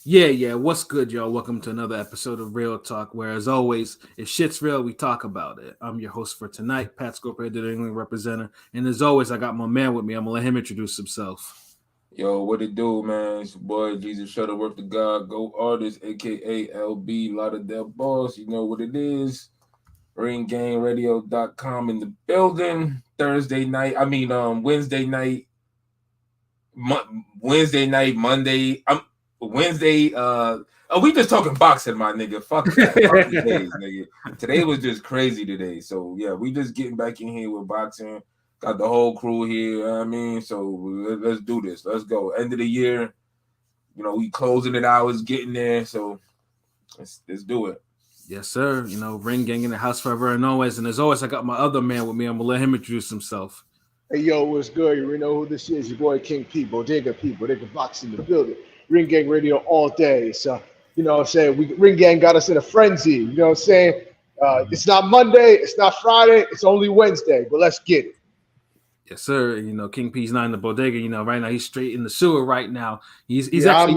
Yeah. What's good, y'all? Welcome to another episode of Real Talk, where, as always, if shit's real, we talk about it. I'm your host for tonight, Pat Scoper, the New England representative. And as always, I got my man with me. I'm going to let him introduce himself. Yo, what it do, man? It's your boy Jesus Shuttleworth, the God, Go Artist, aka LB Lauderdale Boss. You know what it is. RingGangRadio.com in the building. Thursday night. Wednesday night. Wednesday night, Monday. Wednesday. We just talking boxing, my nigga. Fuck that. Fuck the days, nigga. Today was just crazy today. So yeah, we just getting back in here with boxing. Got the whole crew here. You know what I mean, so let's do this. Let's go. End of the year. We closing it out. It's getting there. So let's do it. Yes, sir. Ring Gang in the house forever and always. And as always, I got my other man with me. I'm going to let him introduce himself. Hey, yo, what's good? You already know who this is. Your boy King P, Bodega Box in the building. Ring Gang Radio all day. So, you know what I'm saying? Ring Gang got us in a frenzy. You know what I'm saying? It's not Monday. It's not Friday. It's only Wednesday. But let's get it. Yes, sir. King P's not in the bodega. Right now he's straight in the sewer right now. He's Yeah, actually.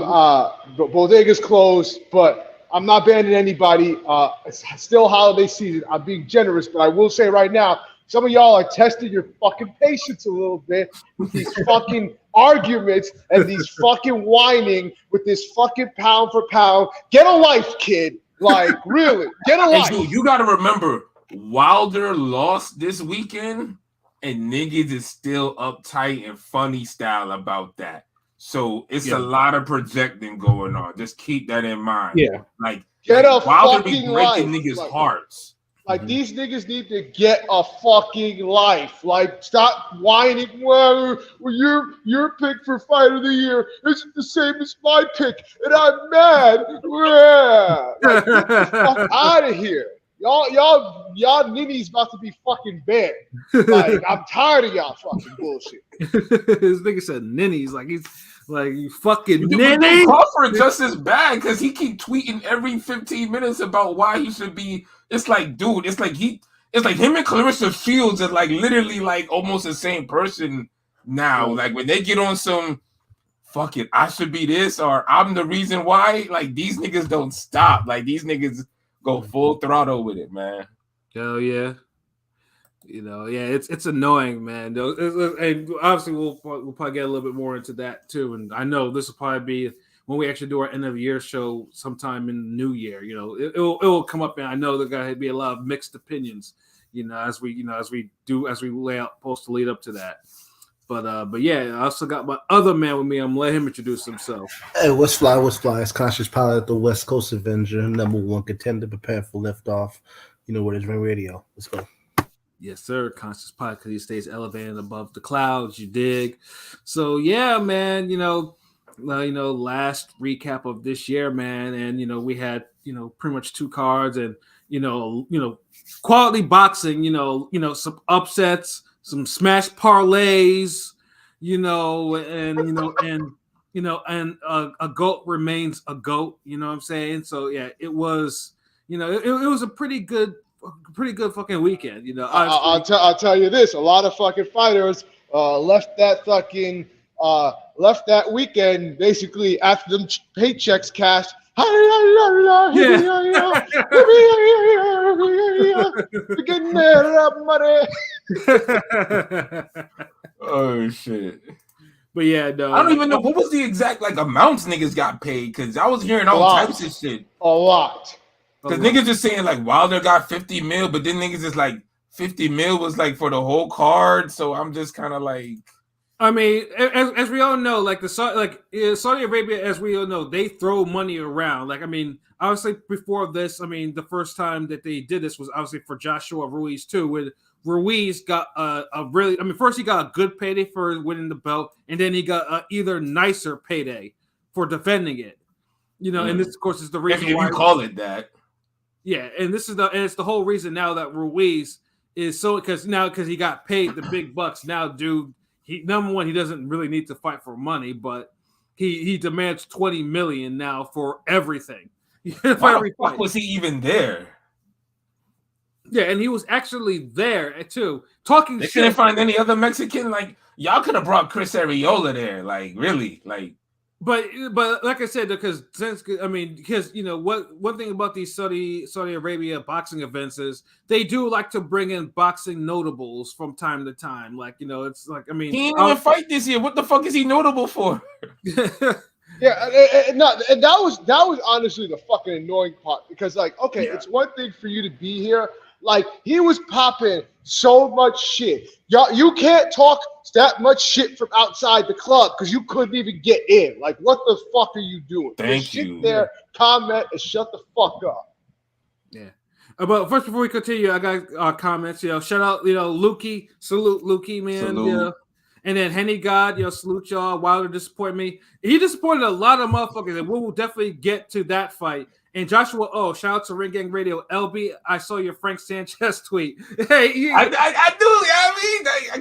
Bodega's closed, but I'm not banning anybody. It's still holiday season. I'm being generous, but I will say right now, some of y'all are testing your fucking patience a little bit with these fucking arguments and these fucking whining with this fucking pound for pound. Get a life, kid. Like, really, get a life. Hey, dude, you got to remember, Wilder lost this weekend, and niggas is still uptight and funny style about that. So it's a lot of projecting going on. Just keep that in mind. Yeah. Like, Get a Wilder be fucking breaking life. niggas' Like, hearts. Like, these niggas need to get a fucking life. Like, stop whining. Well, your pick for fight of the year isn't the same as my pick, and I'm mad. Yeah. Like, get the fuck out of here. Y'all ninnies about to be fucking banned. Like, I'm tired of y'all fucking bullshit. This nigga said ninnies. Like, he's like, you fucking Dude, ninny. Crawford just as bad because he keep tweeting every 15 minutes about why he should be. It's like, dude, it's like him and Clarissa Shields are like literally like almost the same person now. Like when they get on some fuck it, I should be this or I'm the reason why. Like these niggas don't stop. Like these niggas go full throttle with it, man. Hell yeah. It's annoying, man. And obviously, we'll probably get a little bit more into that too. And I know this will probably be when we actually do our end of year show sometime in the new year. It will come up, and I know there's gonna be a lot of mixed opinions. As we lay out post to lead up to that. But yeah, I also got my other man with me. I'm gonna let him introduce himself. Hey, what's fly? What's fly? It's Conscious Pilot at the West Coast Avenger, #1 contender, prepared for liftoff. You know what is Ring Radio. Let's go. Yes, sir. Conscious Pilot, because he stays elevated above the clouds. You dig? So yeah, man. Last recap of this year, man, and we had pretty much two cards, and quality boxing. Some upsets, some smash parlays. And a goat remains a goat. You know what I'm saying? So yeah, it was. It was a pretty good fucking weekend. I'll tell you this: a lot of fucking fighters left that weekend basically after them paychecks cashed. Getting that money. Oh shit. But yeah, no, I don't even know what was the exact amounts niggas got paid because I was hearing all types of shit. A lot. Because niggas just saying Wilder got 50 mil, but then niggas is 50 mil was for the whole card. So I'm just kind of I mean, as we all know, Saudi Arabia, as we all know, they throw money around. Obviously before this, the first time that they did this was obviously for Joshua Ruiz too, with Ruiz got first he got a good payday for winning the belt, and then he got a either nicer payday for defending it. And this of course is the reason if why you call it that. Yeah, and it's the whole reason now that Ruiz is so because he got paid the big bucks. Now, dude, number one, he doesn't really need to fight for money, but he demands $20 million now for everything. Why the fuck was he even there? Yeah, and he was actually there too, talking. They couldn't find any other Mexican. Y'all could have brought Chris Arreola there. Really. But like I said, because you know what, one thing about these Saudi Arabia boxing events is they do like to bring in boxing notables from time to time. Like, you know, it's like, I mean, He didn't even fight this year. What the fuck is he notable for? Yeah, and that was honestly the fucking annoying part because, like, okay, it's one thing for you to be here. Like, he was popping so much shit. Y'all, you can't talk that much shit from outside the club because you couldn't even get in. Like, what the fuck are you doing? Thank Just you. Sit there, comment, and shut the fuck up. Yeah. But first, before we continue, I got comments. You know, shout out, you know, Lukey, salute Lukey, man. Salute. You know, and then Henny God, you know, salute y'all. Wilder disappointed me. He disappointed a lot of motherfuckers, and we will definitely get to that fight. And Joshua, shout out to Ring Gang Radio. LB, I saw your Frank Sanchez tweet. Hey, I do.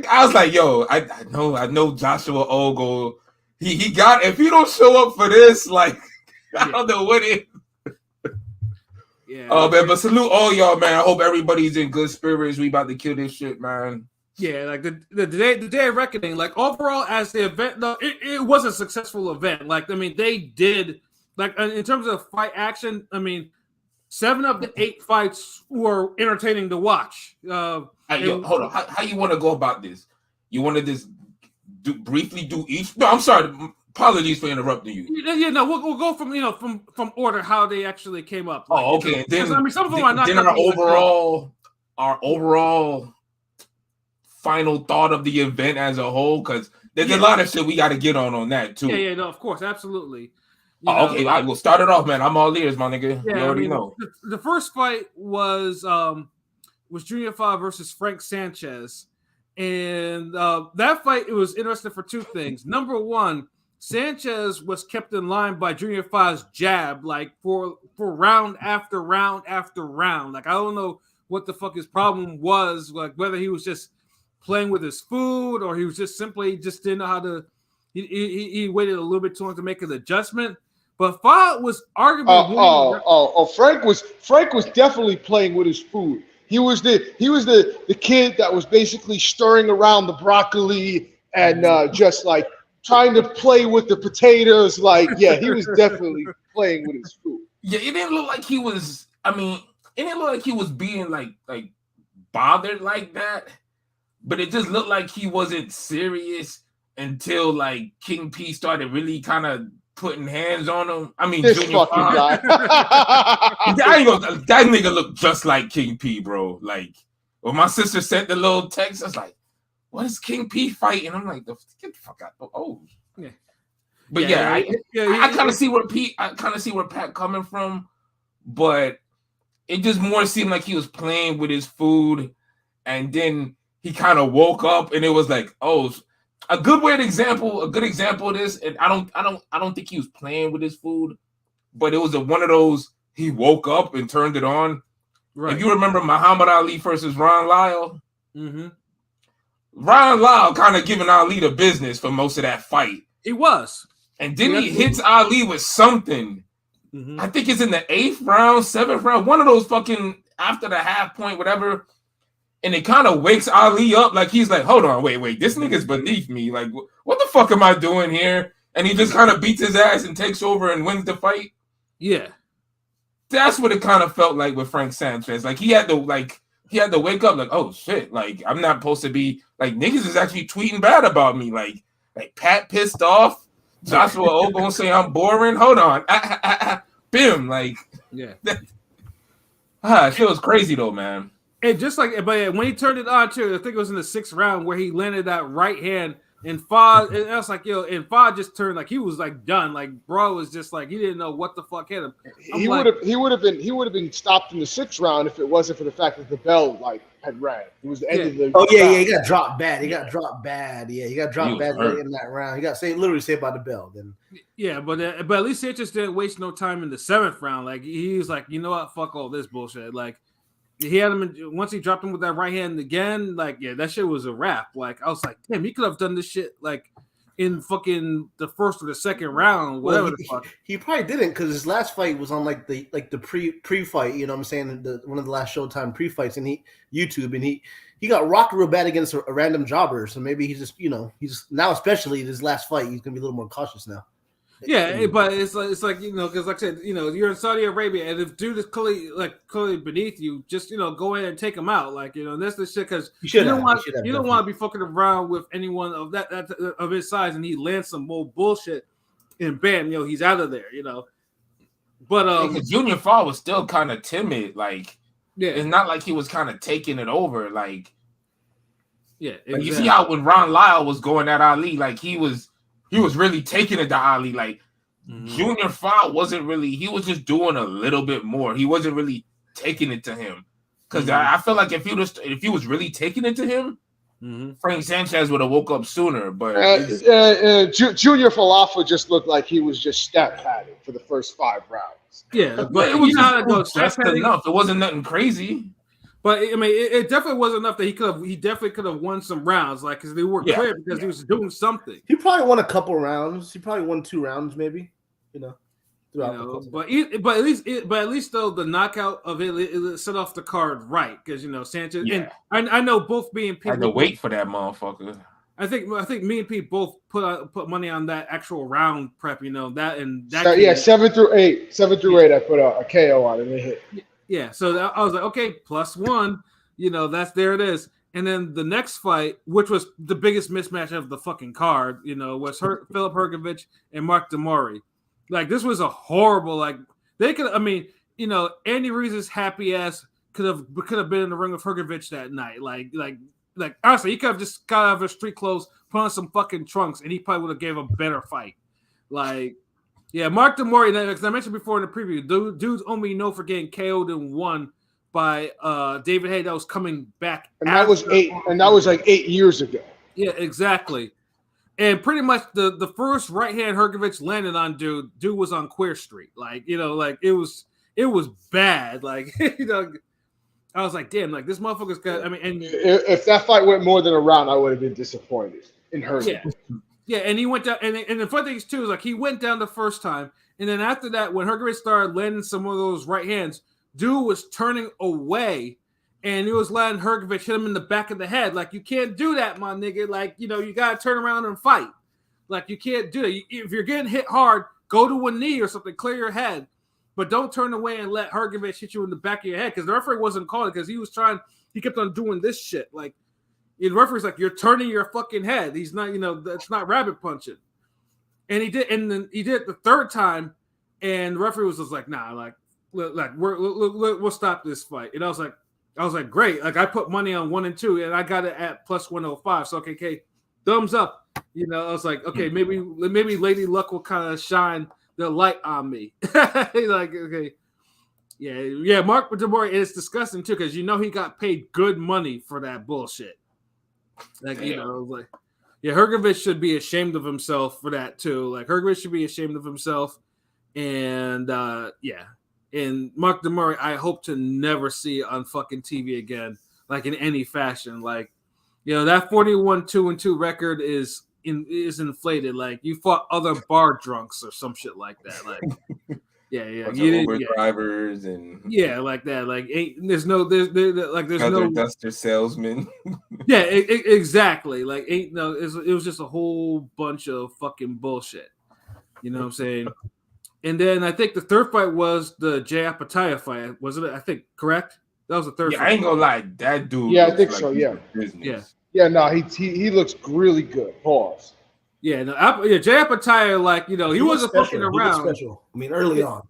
I was like, yo, I know Joshua Ogle. He got, if he don't show up for this, like, I don't know what it is. Yeah. Oh man, but salute all y'all, man. I hope everybody's in good spirits. We about to kill this shit, man. Yeah, like the day of reckoning, like overall as the event, no, it was a successful event. Like, I mean, they did, like, in terms of fight action, I mean, 7 of the 8 fights were entertaining to watch. Hold on, how you want to go about this? You want to just briefly do each? No, I'm sorry. Apologies for interrupting you. Yeah, no, we'll go from, you know, from order how they actually came up. Like, okay. And then, I mean, some of them are not. Then our overall final thought of the event as a whole, because there's a lot of shit we got to get on that too. Yeah, no, of course, absolutely. Okay, all right, we'll start it off, man. I'm all ears, my nigga. Yeah, you already know. The first fight was Junior Fa versus Frank Sanchez, and that fight, it was interesting for 2 things. Number one, Sanchez was kept in line by Junior Fa's jab, like for round after round after round. Like, I don't know what the fuck his problem was, like whether he was just playing with his food or he was just simply didn't know how to. He waited a little bit too long to make an adjustment. But Fa was arguably. Frank was definitely playing with his food. He was the kid that was basically stirring around the broccoli and just like trying to play with the potatoes. Like, yeah, he was definitely playing with his food. Yeah, it didn't look like he was. I mean, it didn't look like he was being like bothered like that. But it just looked like he wasn't serious until like King P started really kind of putting hands on him. I mean, this Junior fucking guy. That nigga looked just like King P, bro. Like, when my sister sent the little text, I was like, "What is King P fighting?" I'm like, "Get the fuck out!" Oh, yeah. But I kind of see where Pat coming from, but it just more seemed like he was playing with his food, and then he kind of woke up, and it was like, oh. A good example of this, and I don't think he was playing with his food, but it was one of those, he woke up and turned it on. Right. If you remember Muhammad Ali versus Ron Lyle, Ron Lyle kind of giving Ali the business for most of that fight. He was. And then he hits Ali with something. I think it's in the 8th round, 7th round, one of those fucking after the half point, whatever. And it kind of wakes Ali up, like he's like, hold on, wait, this nigga's beneath me. Like, what the fuck am I doing here? And he just kind of beats his ass and takes over and wins the fight. Yeah. That's what it kind of felt like with Frank Sanchez. Like, he had to wake up like, oh shit, like I'm not supposed to be, like, niggas is actually tweeting bad about me. Like Pat pissed off. Joshua O gonna say I'm boring. Hold on. Bim, like, yeah. Shit was crazy though, man. And just like, but when he turned it on too, I think it was in the 6th round where he landed that right hand, and Fa, and I was like, yo, and Fa just turned like he was like done, like bro was just like he didn't know what the fuck hit him. He would have been stopped in the 6th round if it wasn't for the fact that the bell like had rang. It was the end of the. Oh yeah, he got dropped bad. Yeah, he got dropped bad in that round. He got literally saved by the bell. Then. Yeah, but at least Sanchez didn't waste no time in the 7th round. Like he was like, you know what, fuck all this bullshit. Like. He had him once he dropped him with that right hand again. Like, yeah, that shit was a wrap. Like, I was like, damn, he could have done this shit like in fucking the 1st or the 2nd round, whatever the fuck. He probably didn't because his last fight was on like the pre-fight. You know what I'm saying? One of the last Showtime pre-fights, and he got rocked real bad against a random jobber. So maybe he's just now, especially his last fight, he's gonna be a little more cautious now. Yeah, but it's like because like I said, you're in Saudi Arabia, and if dude is clearly beneath you, just go ahead and take him out, that's the shit because you don't want to be fucking around with anyone of that of his size, and he lands some more bullshit, and bam, he's out of there, But because Junior Fall was still kind of timid, like it's not like he was kind of taking it over, like. Yeah, exactly. Like you see how when Ron Lyle was going at Ali, like he was really taking it to Ali. Like Junior Fall wasn't really. He was just doing a little bit more. He wasn't really taking it to him because I feel like if he was really taking it to him, Frank Sanchez would have woke up sooner. But Junior Falafel just looked like he was just stat padding for the first 5 rounds. Yeah, but it was how it goes. Just enough. It wasn't nothing crazy. But I mean, it definitely wasn't enough that he definitely could have won some rounds, like because they were clear because he was doing something. He probably won a couple rounds. He probably won 2 rounds, maybe. But at least though the knockout of it set off the card right because Sanchez and I know both me and Pete had to wait for that motherfucker. I think me and Pete both put money on that actual round prep. That 7 through 8, I put a KO on it and it hit. Yeah, so I was like, okay, +1, there it is. And then the next fight, which was the biggest mismatch of the fucking card, was Philip Hrgović and Mark Demori. Like, this was a horrible, they could, Andy Ruiz's happy ass could have been in the ring with Hrgović that night. Like honestly, he could have just got out of his street clothes, put on some fucking trunks, and he probably would have gave a better fight. Yeah, Mark Demori, as I mentioned before in the preview, dude's only known for getting KO'd and won by David Haye that was coming back. And that was 8, and that was like 8 years ago. Yeah, exactly. And pretty much the first right hand Hrgović landed on dude was on Queer Street. It was bad. I was like, damn, this motherfucker's got. If that fight went more than a round, I would have been disappointed in Hrgović. Yeah, and he went down, and the funny thing is too is he went down the first time, and then after that, when Hrgović started landing some of those right hands, dude was turning away, and he was letting Hrgović hit him in the back of the head. You can't do that, my nigga. You gotta turn around and fight. You can't do that. If you're getting hit hard, go to a knee or something, clear your head, but don't turn away and let Hrgović hit you in the back of your head because the referee wasn't calling because he kept on doing this shit the referee's like, you're turning your fucking head. He's not, that's not rabbit punching. And he did, and then he did it the third time, and the referee was just like, nah, we'll stop this fight. And I was like, great. I put money on 1 and 2, and I got it at +105. So okay, thumbs up. I was like, okay, maybe Lady Luck will kind of shine the light on me. Okay. Yeah, Mark Demori is disgusting too, because he got paid good money for that bullshit. Hrgović should be ashamed of himself for that too. Hrgović should be ashamed of himself, and and Mark Demori, I hope to never see on fucking TV again, in any fashion. That 41-2-2 record is inflated. You fought other bar drunks or some shit like that. Uber drivers and like that. There's no duster salesman. Exactly. It was just a whole bunch of fucking bullshit. You know what I'm saying? And then I think the third fight was the Jay Apataya fight. Was it? I think correct. That was the third. Yeah, fight. I ain't gonna lie, that dude. Yeah, I think so. Yeah. Business. Yeah. No, he looks really good. Pause. Yeah, Jay Apataya, he wasn't fucking around. Special. Early on.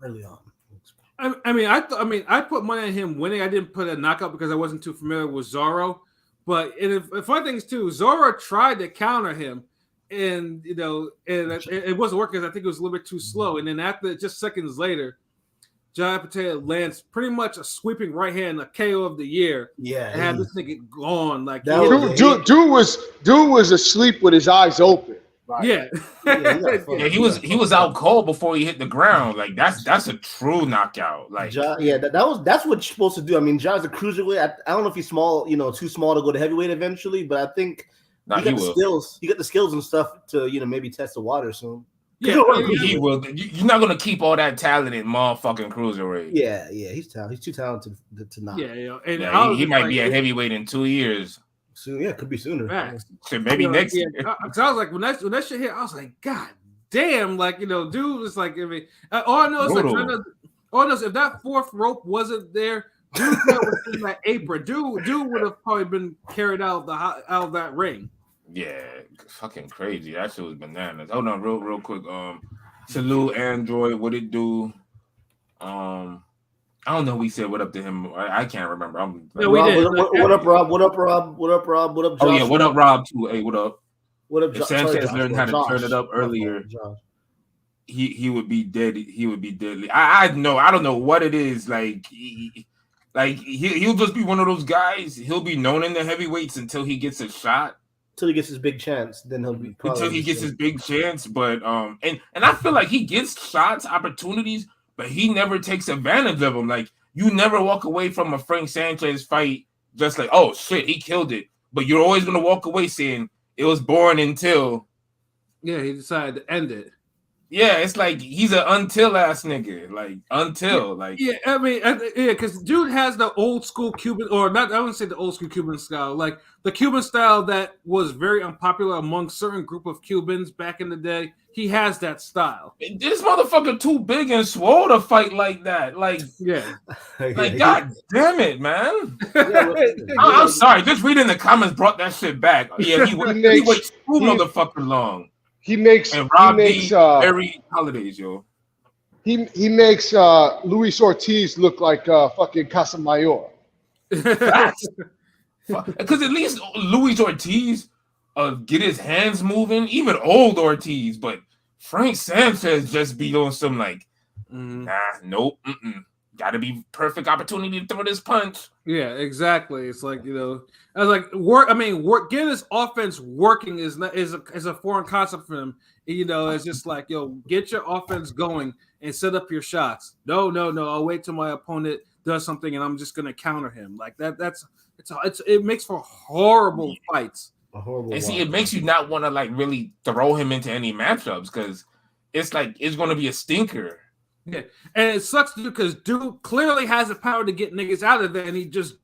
I put money on him winning. I didn't put a knockout because I wasn't too familiar with Zorro. But the funny thing is too, Zorro tried to counter him, and it wasn't working because I think it was a little bit too slow. And then after just seconds later, Jay Apataya lands pretty much a sweeping right hand, a KO of the year. Yeah, and had this nigga gone. Dude was asleep with his eyes open. Right. Yeah, he was out cold before he hit the ground. That's a true knockout. That's what you're supposed to do. Ja's a cruiserweight. I don't know if he's small, too small to go to heavyweight eventually, but I think he got the skills. He got the skills and stuff to maybe test the water soon. Yeah, he will. You're not gonna keep all that talent in motherfucking cruiserweight. Yeah, he's talented. He's too talented to not. He might be a heavyweight in 2 years. Soon, could be sooner. So maybe next year. Because I was like, when that shit hit, I was like, God damn, like dude was like, I mean, all I know is like all I know is if that fourth rope wasn't there, dude was in that apron. Dude would have probably been carried out of that ring. Yeah, fucking crazy. That shit was bananas. Hold on, real quick. Salute Android. What it do? I don't know. We said what up to him. I can't remember. What up, Rob? What up, Rob? What up, Rob? What up, Josh? Oh yeah, what up, Rob? Too. Hey, what up? What up, Josh? Sanchez learned how to turn it up earlier. He would be dead. He would be deadly. I know. I don't know what it is. Like he'll just be one of those guys. He'll be known in the heavyweights until he gets a shot. Until he gets his big chance, then he'll be until he gets his big chance. But and I feel like he gets shots, opportunities, but he never takes advantage of them. Like you never walk away from a Frank Sanchez fight just like, oh shit, he killed it. But you're always gonna walk away saying it was born until. Yeah, he decided to end it. Yeah, it's like he's an until ass nigga. Like until, like I mean, because dude has the old school Cuban, or not. I wouldn't say the old school Cuban style, like the Cuban style that was very unpopular among certain group of Cubans back in the day. He has that style. This motherfucker too big and swole to fight like that. Like like god damn it, man. I'm sorry. Just reading the comments brought that shit back. Yeah, he waits too motherfucking long. He makes every holidays, yo. He makes Luis Ortiz look like fucking Casamayor. Because at least Luis Ortiz get his hands moving, even old Ortiz, but Frank Sanchez just be on some like, nope, gotta be perfect opportunity to throw this punch. Yeah, exactly. It's like I was like getting this offense working is a foreign concept for him. It's just like get your offense going and set up your shots. No, I'll wait till my opponent does something and I'm just gonna counter him like that. It makes for horrible fights. It makes you not want to like really throw him into any matchups because it's like it's gonna be a stinker. Yeah, and it sucks because dude clearly has the power to get niggas out of there, and he just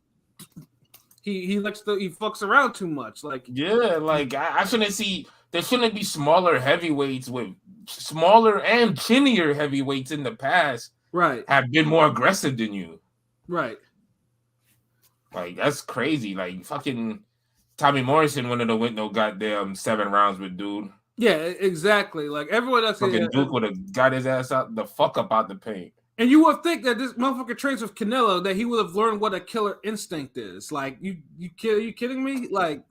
he fucks around too much. Like I shouldn't see. There shouldn't be smaller heavyweights with smaller and chinnier heavyweights in the past. Right, have been more aggressive than you. Right, like that's crazy. Like fucking Tommy Morrison wouldn't have went no goddamn 7 rounds with dude. Yeah, exactly. Like everyone else, fucking Duke would have got his ass out the fuck up out the paint. And you would think that this motherfucker trains with Canelo, that he would have learned what a killer instinct is. Like you kidding me? Like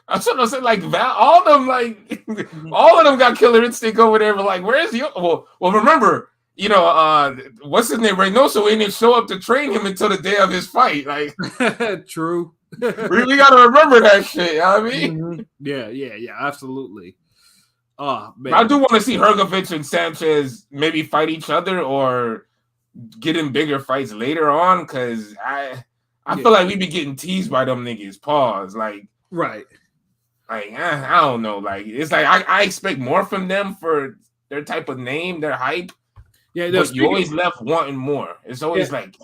I should have said like all of them got killer instinct over there. But like, where's your well? Remember, what's his name? Reynoso didn't show up to train him until the day of his fight. Like true. we got to remember that shit. You know what I mean? Yeah, absolutely. Oh man, I do want to see Hrgovic and Sanchez maybe fight each other or get in bigger fights later on because I feel like we be getting teased by them niggas. Pause. Like right. Like I don't know. Like it's like I expect more from them for their type of name, their hype. Yeah, but you always left wanting more. It's always like.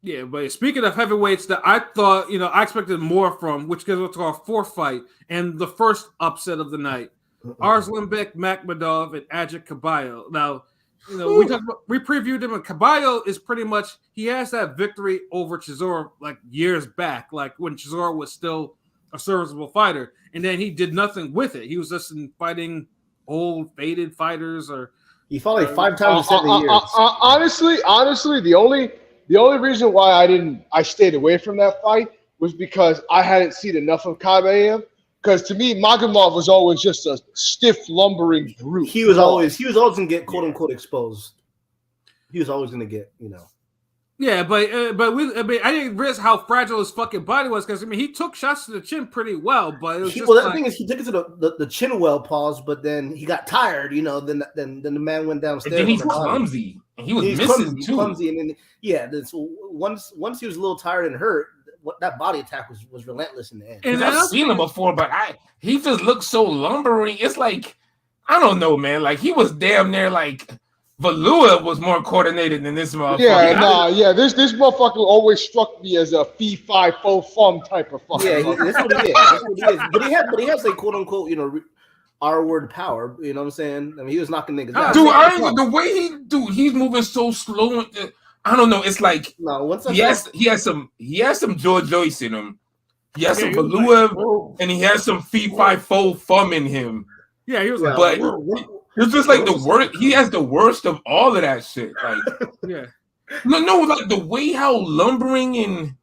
Yeah, but speaking of heavyweights that I thought, I expected more from, which goes to our fourth fight and the first upset of the night. Arslanbek Makhmudov and Ajit Caballo. Now, we previewed him, and Caballo is pretty much he has that victory over Chisora like years back, like when Chisora was still a serviceable fighter, and then he did nothing with it. He was just fighting old faded fighters, or he fought like 5 times in 7 years. Honestly, the only reason why I stayed away from that fight was because I hadn't seen enough of Caballo. Because to me, Makhmudov was always just a stiff, lumbering brute. He was always gonna get quote unquote exposed. He was always gonna get, Yeah, but I didn't realize how fragile his fucking body was because he took shots to the chin pretty well, but it was the thing is he took it to the chin well pause, but then he got tired, Then the man went downstairs. And then he's clumsy, and he was missing too. Clumsy, and then once he was a little tired and hurt. That body attack was relentless in the end. And I've seen him before, but he just looks so lumbering. It's like I don't know, man. Like he was damn near like Valua was more coordinated than this motherfucker. This motherfucker always struck me as a fee fi fo fum type of fucker. Yeah, that's what he is. That's what he is. But he has like quote unquote, R-word power. You know what I'm saying? I mean, he was knocking niggas out. Dude, the way he's moving so slow. I don't know. It's like he has some George Joyce in him. He has some Valua, and he has some Fee-Fi-Fo Fum in him. Yeah, he was but it's just like the worst. He has the worst of all of that shit. Like, yeah. No, like the way how lumbering and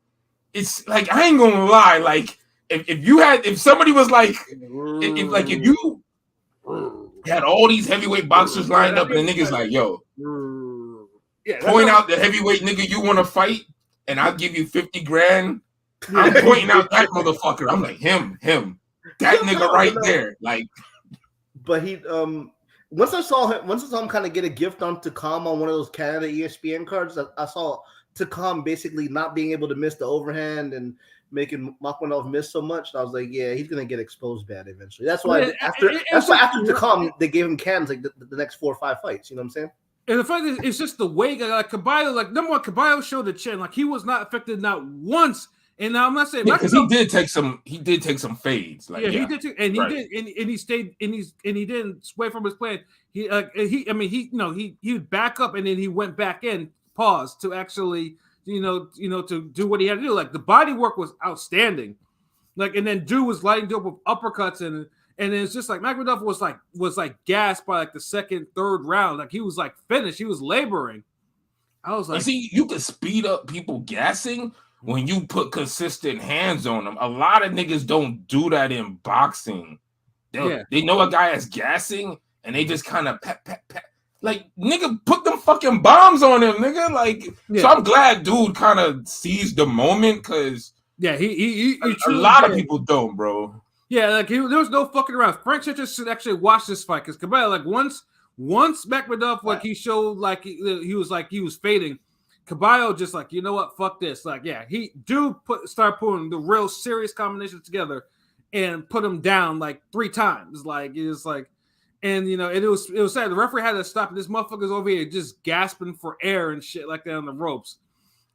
it's like I ain't gonna lie. Like if somebody was like if you had all these heavyweight boxers lined up and the niggas like, yo, point out the heavyweight nigga you want to fight, and I'll give you 50 grand. I'm pointing out that motherfucker. I'm like him, that nigga right there. Like, but he once I saw him kind of get a gift on Takam on one of those Canada ESPN cards, I saw Takam basically not being able to miss the overhand and making Makhmadov miss so much. I was like, yeah, he's gonna get exposed bad eventually. That's why after Takam they gave him cans like the next 4 or 5 fights. You know what I'm saying? And the fact is, it's just the way like Caballo, like number one, Caballo showed the chin, like he was not affected not once. And I'm not saying because he did take some fades. Like, he did, and he did, and he stayed, and he didn't sway from his plan. He would back up, and then he went back in, pause to actually, to do what he had to do. Like the body work was outstanding. Like, and then dude was lighting up with uppercuts, and it's just like Makhmadov was like gassed by like the second, third round. Like he was like finished. He was laboring. I was like, see, you could speed up people gassing when you put consistent hands on them. A lot of niggas don't do that in boxing. They know a guy is gassing and they just kind of pat. Like, nigga, put them fucking bombs on him, nigga. Like, so I'm glad dude kind of seized the moment because he a lot of people don't, bro. Yeah, like there was no fucking around. Frank Sanchez should actually watch this fight because Caballo, like once Makhmadov, like he showed like he was fading. Caballo just like, you know what, fuck this. Like, yeah, start putting the real serious combinations together and put him down like 3 times. Like it was like, and it was sad. The referee had to stop. This motherfucker's over here just gasping for air and shit like that on the ropes.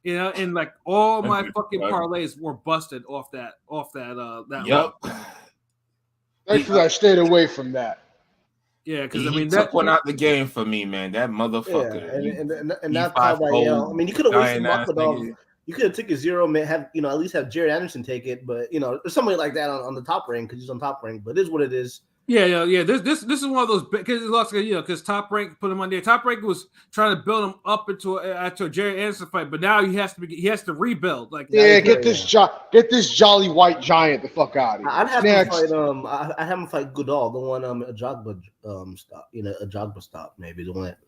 And like all my fucking parlays were busted off that. Yep. Thankfully, I stayed away from that. Yeah, because he took one out the game for me, man. That motherfucker. Yeah, and that Caballo. I mean, you could have wasted Makhmadov. You could have took a 0, man. At least have Jared Anderson take it, but there's somebody like that on the top rank because he's on top rank. But it is what it is. Yeah. This is one of those because Top Rank put him on there. Top Rank was trying to build him up into a Jerry Anderson fight, but now he has to rebuild. Like get this jolly white giant the fuck out of here. I'd have him fight I'd have him fight Goodall, the one Ajagba stop, Ajagba stop maybe the one that.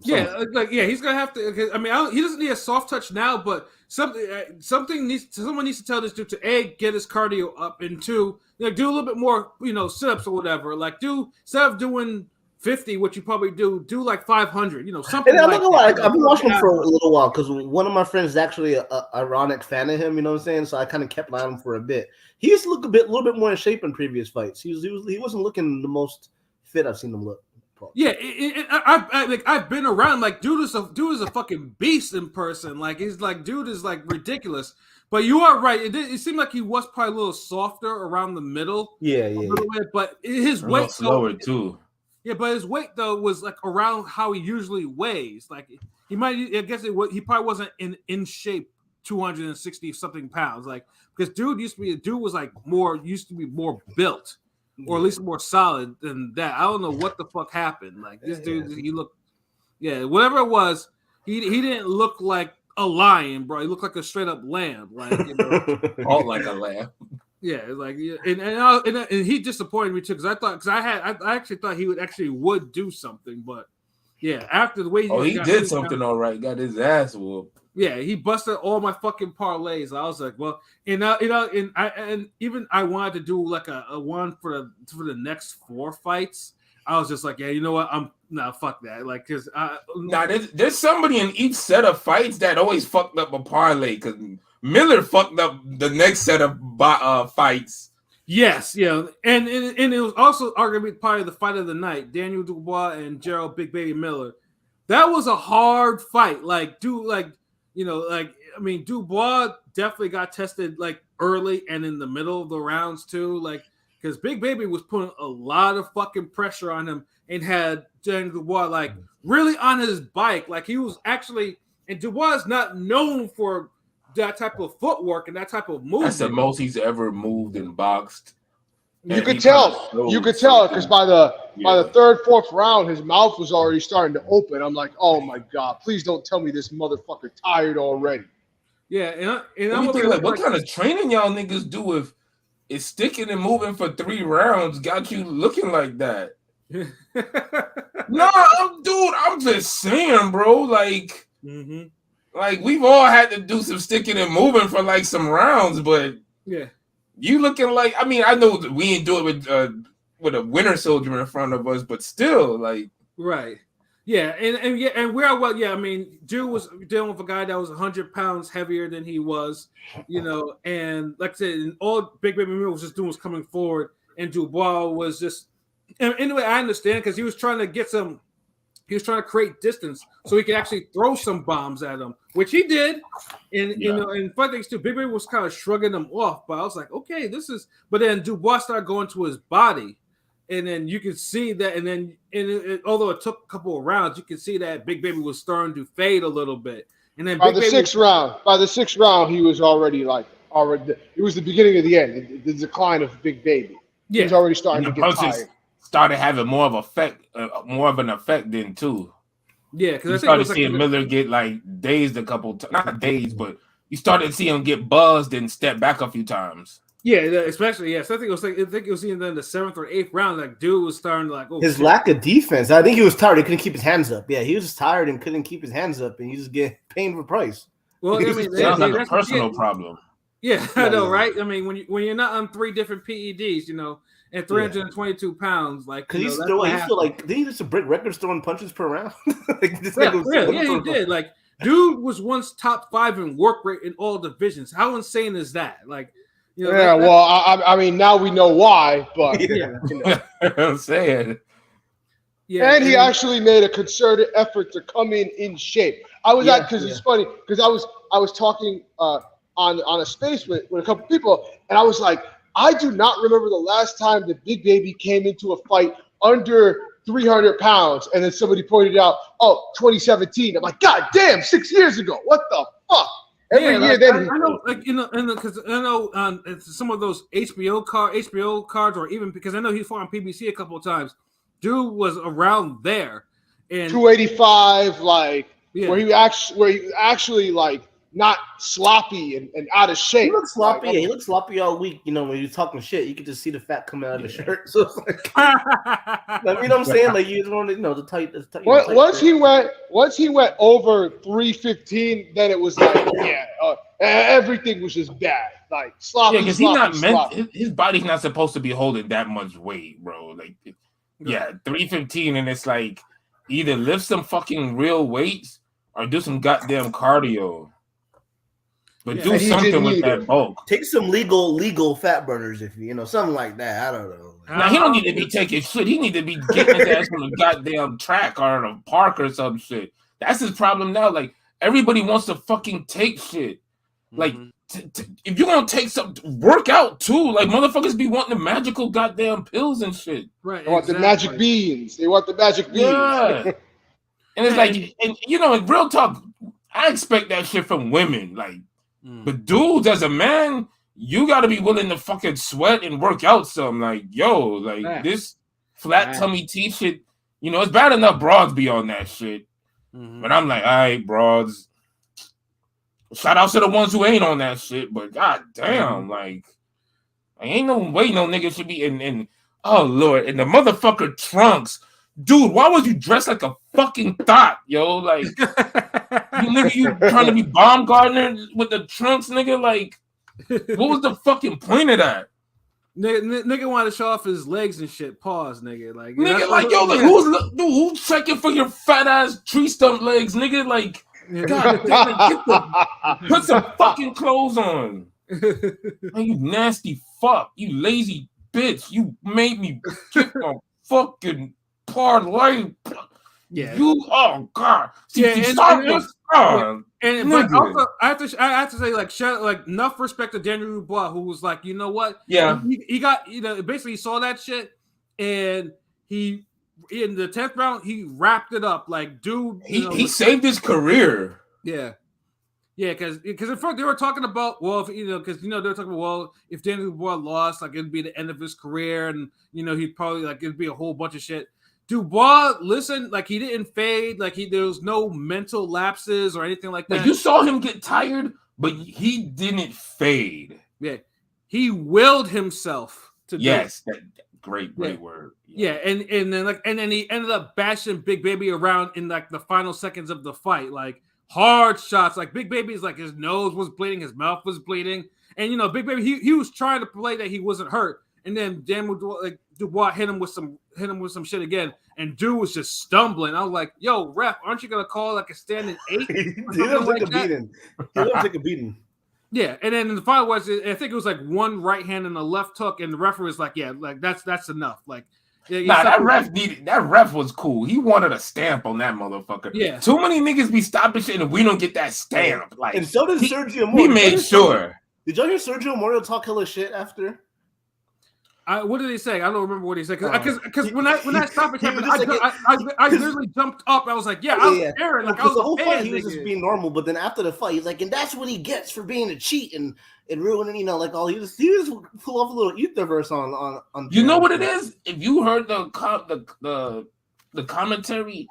He's gonna have to. I mean, he doesn't need a soft touch now, but someone needs to tell this dude to get his cardio up, and 2, do a little bit more, sit-ups or whatever. Like instead of doing 50, what you probably do like 500, something. And I'm not gonna lie, I've been watching him for a little while because one of my friends is actually a ironic fan of him. You know what I'm saying? So I kind of kept an eye on him for a bit. He used to look a little bit more in shape in previous fights. He wasn't looking the most fit I've seen him look. Yeah, I've been around. Like, dude is a fucking beast in person. Like, he's like, dude is like ridiculous. But you are right. It seemed like he was probably a little softer around the middle. Yeah. But his weight slower too. Yeah, but his weight though was like around how he usually weighs. Like he might. I guess he probably wasn't in shape. 260 something pounds. Like because dude used to be more built. Or at least more solid than that. I don't know what the fuck happened. Like this dude, he looked, whatever it was, he didn't look like a lion, bro. He looked like a straight up lamb, like all like a lamb. Yeah, like and he disappointed me too because I actually thought he would do something, but after the way he did something all right, got his ass whooped. Yeah, he busted all my fucking parlays. I was like, well, and I wanted to do like a one for the next 4 fights. I was just like, yeah, you know what? Fuck that. Like, cause there's somebody in each set of fights that always fucked up a parlay because Miller fucked up the next set of fights. Yes, and it was also arguably probably the fight of the night. Daniel Dubois and Gerald Big Baby Miller. That was a hard fight. Like, dude, Dubois definitely got tested like early and in the middle of the rounds too. Like because Big Baby was putting a lot of fucking pressure on him and had Dubois like really on his bike. Like he was actually, and Dubois is not known for that type of footwork and that type of movement. That's the most he's ever moved and boxed. You could tell. You could tell because by the third, fourth round, his mouth was already starting to open. I'm like, oh my god, please don't tell me this motherfucker tired already. Yeah, what kind of training y'all niggas do if sticking and moving for 3 rounds got you looking like that? I'm just saying, bro. Like, like we've all had to do some sticking and moving for like some rounds, but yeah, you looking like. I mean, I know that we ain't do it with a winter soldier in front of us, but still, like, right. Yeah, and we're well. Yeah, I mean, Drew was dealing with a guy that was 100 pounds heavier than he was, and like I said, all Big Baby was just doing was coming forward, and Dubois was just. And anyway, I understand because he was trying to create distance so he could actually throw some bombs at him, which he did. And and fun things too, Big Baby was kind of shrugging them off, but I was like, okay, this is. But then Dubois started going to his body. And then you can see that, and then although it took a couple of rounds, you can see that Big Baby was starting to fade a little bit. And then by the sixth round, he was already. It was the beginning of the end, the decline of Big Baby. Yeah. He was already starting to get tired. Started having more of an effect then too. Yeah, because you started seeing Miller get like dazed a couple times, not dazed, but you started seeing him get buzzed and step back a few times. Yeah, especially So I think it was in the 7th or 8th round. Like dude was starting to like his lack of defense. I think he was tired. He couldn't keep his hands up. Yeah, he was just tired and couldn't keep his hands up, and he just get paying for price. Well, I mean, sounds like a personal problem. Yeah, I know, right? I mean, when you're not on 3 different PEDs, and 322 pounds, like because he's still like he used to break records throwing punches per round. Like, he did. Like dude was once top 5 in work rate in all divisions. How insane is that? Like. I mean, now we know why, but I'm saying. Yeah, and he actually made a concerted effort to come in shape. I was because it's funny because I was talking on a space with a couple people, and I was like, I do not remember the last time the Big Baby came into a fight under 300 pounds, and then somebody pointed out, 2017. I'm like, God damn, 6 years ago. What the fuck? Every year, then I know, because I know some of those HBO cards, or even because I know he fought on PBC a couple of times. Dude was around there, and 285, where he actually like not sloppy and out of shape. He looked sloppy. He looked sloppy all week. When he was talking shit, you could just see the fat coming out of the shirt. So it's like, you know what I'm saying? Like you don't the tight. Once he went over 315, then it was like everything was just bad. Like sloppy. Yeah, because he's not meant. His body's not supposed to be holding that much weight, bro. Like 315, and it's like either lift some fucking real weights or do some goddamn cardio. But do something with that bulk. Take some legal fat burners if something like that. I don't know. Now he don't need to be taking shit. He need to be getting his ass on the goddamn track or in a park or some shit. That's his problem now. Like everybody wants to fucking take shit. Like if you're gonna take something, work out too. Like motherfuckers be wanting the magical goddamn pills and shit. Right. They want the magic beans. They want the magic beans. Yeah. And it's like, and in real talk, I expect that shit from women. Like. But dudes, as a man, you got to be willing to fucking sweat and work out some. Like, this flat tummy T shit, it's bad enough broads be on that shit. But I'm like, all right, broads. Shout out to the ones who ain't on that shit. But god damn, like, ain't no way no nigga should be in oh Lord, in the motherfucker trunks. Dude, why was you dressed like a fucking thought, yo? Like, you trying to be Baumgartner with the trunks, nigga? Like, what was the fucking point of that? Nigga wanted to show off his legs and shit. Pause, nigga. Like, who's checking for your fat ass tree stump legs, nigga? Like, god damn, put some fucking clothes on. Man, you nasty fuck, you lazy bitch. You made me get my fucking parlay. Yeah. Oh God. Yeah, CC and Starbucks. but also I have to say like enough respect to Daniel Dubois, who was like, you know what? Yeah. He got basically saw that shit, and he in the 10th round he wrapped it up like, dude. He saved his career. Yeah. Yeah, because in fact they were talking about because they were talking about if Daniel Dubois lost, like it'd be the end of his career, and he'd probably like it'd be a whole bunch of shit. Dubois, listen, like he didn't fade, like there was no mental lapses or anything like that. Like you saw him get tired, but he didn't fade. Yeah, he willed himself to do it. Great word. Yeah, and then he ended up bashing Big Baby around in like the final seconds of the fight, like hard shots. Like Big Baby's like his nose was bleeding, his mouth was bleeding, and Big Baby he was trying to play that he wasn't hurt, and then Dubois hit him with some shit again, and dude was just stumbling. I was like, "Yo, ref, aren't you gonna call like a standing 8?" He don't take a beating. Yeah, and then the final was, I think it was like one right hand and a left hook, and the referee was like, "Yeah, like that's enough." Like, that ref was cool. He wanted a stamp on that motherfucker. Yeah, too many niggas be stopping shit, and we don't get that stamp. Like, and so did Sergio Moro. He made sure. Did y'all hear Sergio Moro talk hella shit after? What did he say? I don't remember what he said because when that stoppage happened, I literally jumped up. I was like, "Yeah, I was scared." Like, the whole fight, he was just being normal. But then after the fight, he's like, "And that's what he gets for being a cheat and ruining, like all he just pull off a little etherverse on. You know what it is? If you heard the commentary,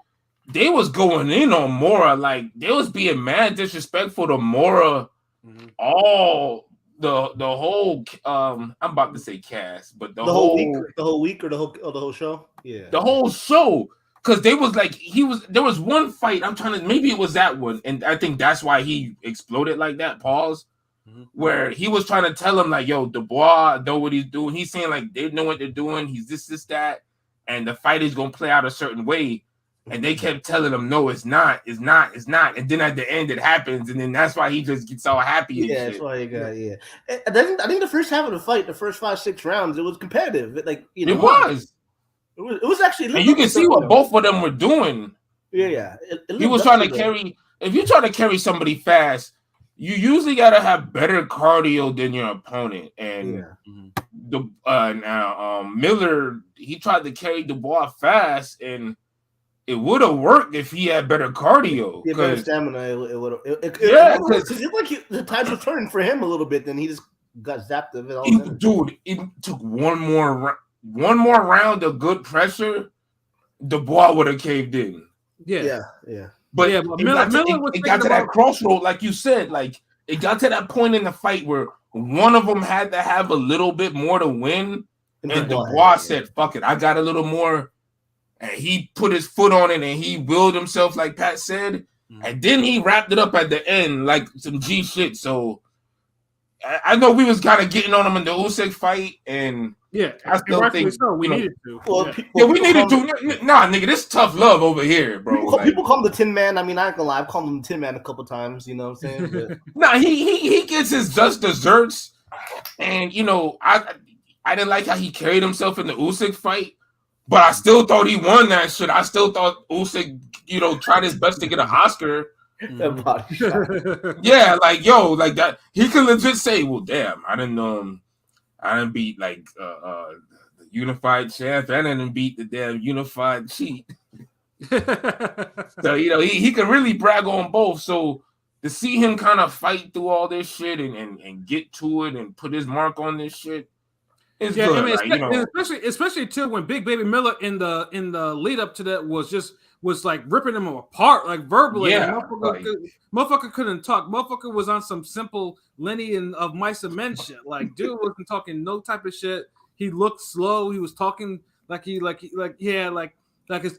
they was going in on Mora. Like they was being mad disrespectful to Mora. All the whole I'm about to say cast, but the whole week or the whole show, the whole show, because they was like there was one fight maybe it was that one, and I think that's why he exploded like that. Where he was trying to tell him like, yo, Dubois know what he's doing. He's saying like they know what they're doing. He's this that, and the fight is gonna play out a certain way. And they kept telling him, no, it's not. And then at the end, it happens. And then that's why he just gets all happy. And that's why he got, I think the first half of the fight, the first 5-6 rounds, it was competitive. It was actually. And you can see what both of them were doing. Yeah. He was trying to carry. If you're trying to carry somebody fast, you usually got to have better cardio than your opponent. And Miller, he tried to carry Dubois fast, and it would have worked if he had better cardio. Yeah, better stamina. It would have. Because the tides were turning for him a little bit. Then he just got zapped of it. Dude, it took one more round of good pressure. Dubois would have caved in. Yeah. But it got to that crossroad, like you said. Like it got to that point in the fight where one of them had to have a little bit more to win, and Dubois said, "Fuck it, I got a little more." And he put his foot on it and he willed himself, like Pat said. And then he wrapped it up at the end like some G shit. So I know we was kind of getting on him in the Usyk fight. And I still think we needed to. We needed to. Nah, nigga, this tough love over here, bro. People call him the Tin Man. I mean, I ain't gonna lie. I've called him the Tin Man a couple times. You know what I'm saying? But... Nah, he gets his just desserts. And, I didn't like how he carried himself in the Usyk fight. But I still thought he won that shit. I still thought Usyk, tried his best to get an Oscar. Yeah, like like that. He could legit say, "Well, damn, I didn't beat like the unified champ. I didn't beat the damn unified cheat." So he could really brag on both. So to see him kind of fight through all this shit and get to it and put his mark on this shit. It's good. I mean, especially too when Big Baby Miller in the lead up to that was like ripping him apart like verbally. Yeah, motherfucker couldn't talk. Motherfucker was on some simple Lenny and of mice and men shit. Like dude wasn't talking no type of shit. He looked slow. He was talking like his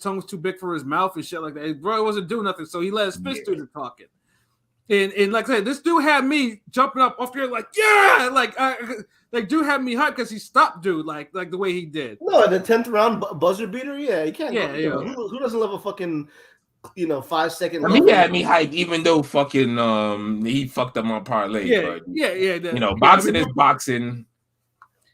tongue was too big for his mouth and shit like that. Bro wasn't doing nothing, so he let his fist do the talking. And like I said, this dude had me jumping up off here like dude had me hyped because he stopped dude like the way he did. No, the 10th round buzzer beater, he can't. Yeah. Who doesn't love a fucking 5 second? I mean, he had me hyped even though fucking he fucked up my parlay. Boxing is boxing.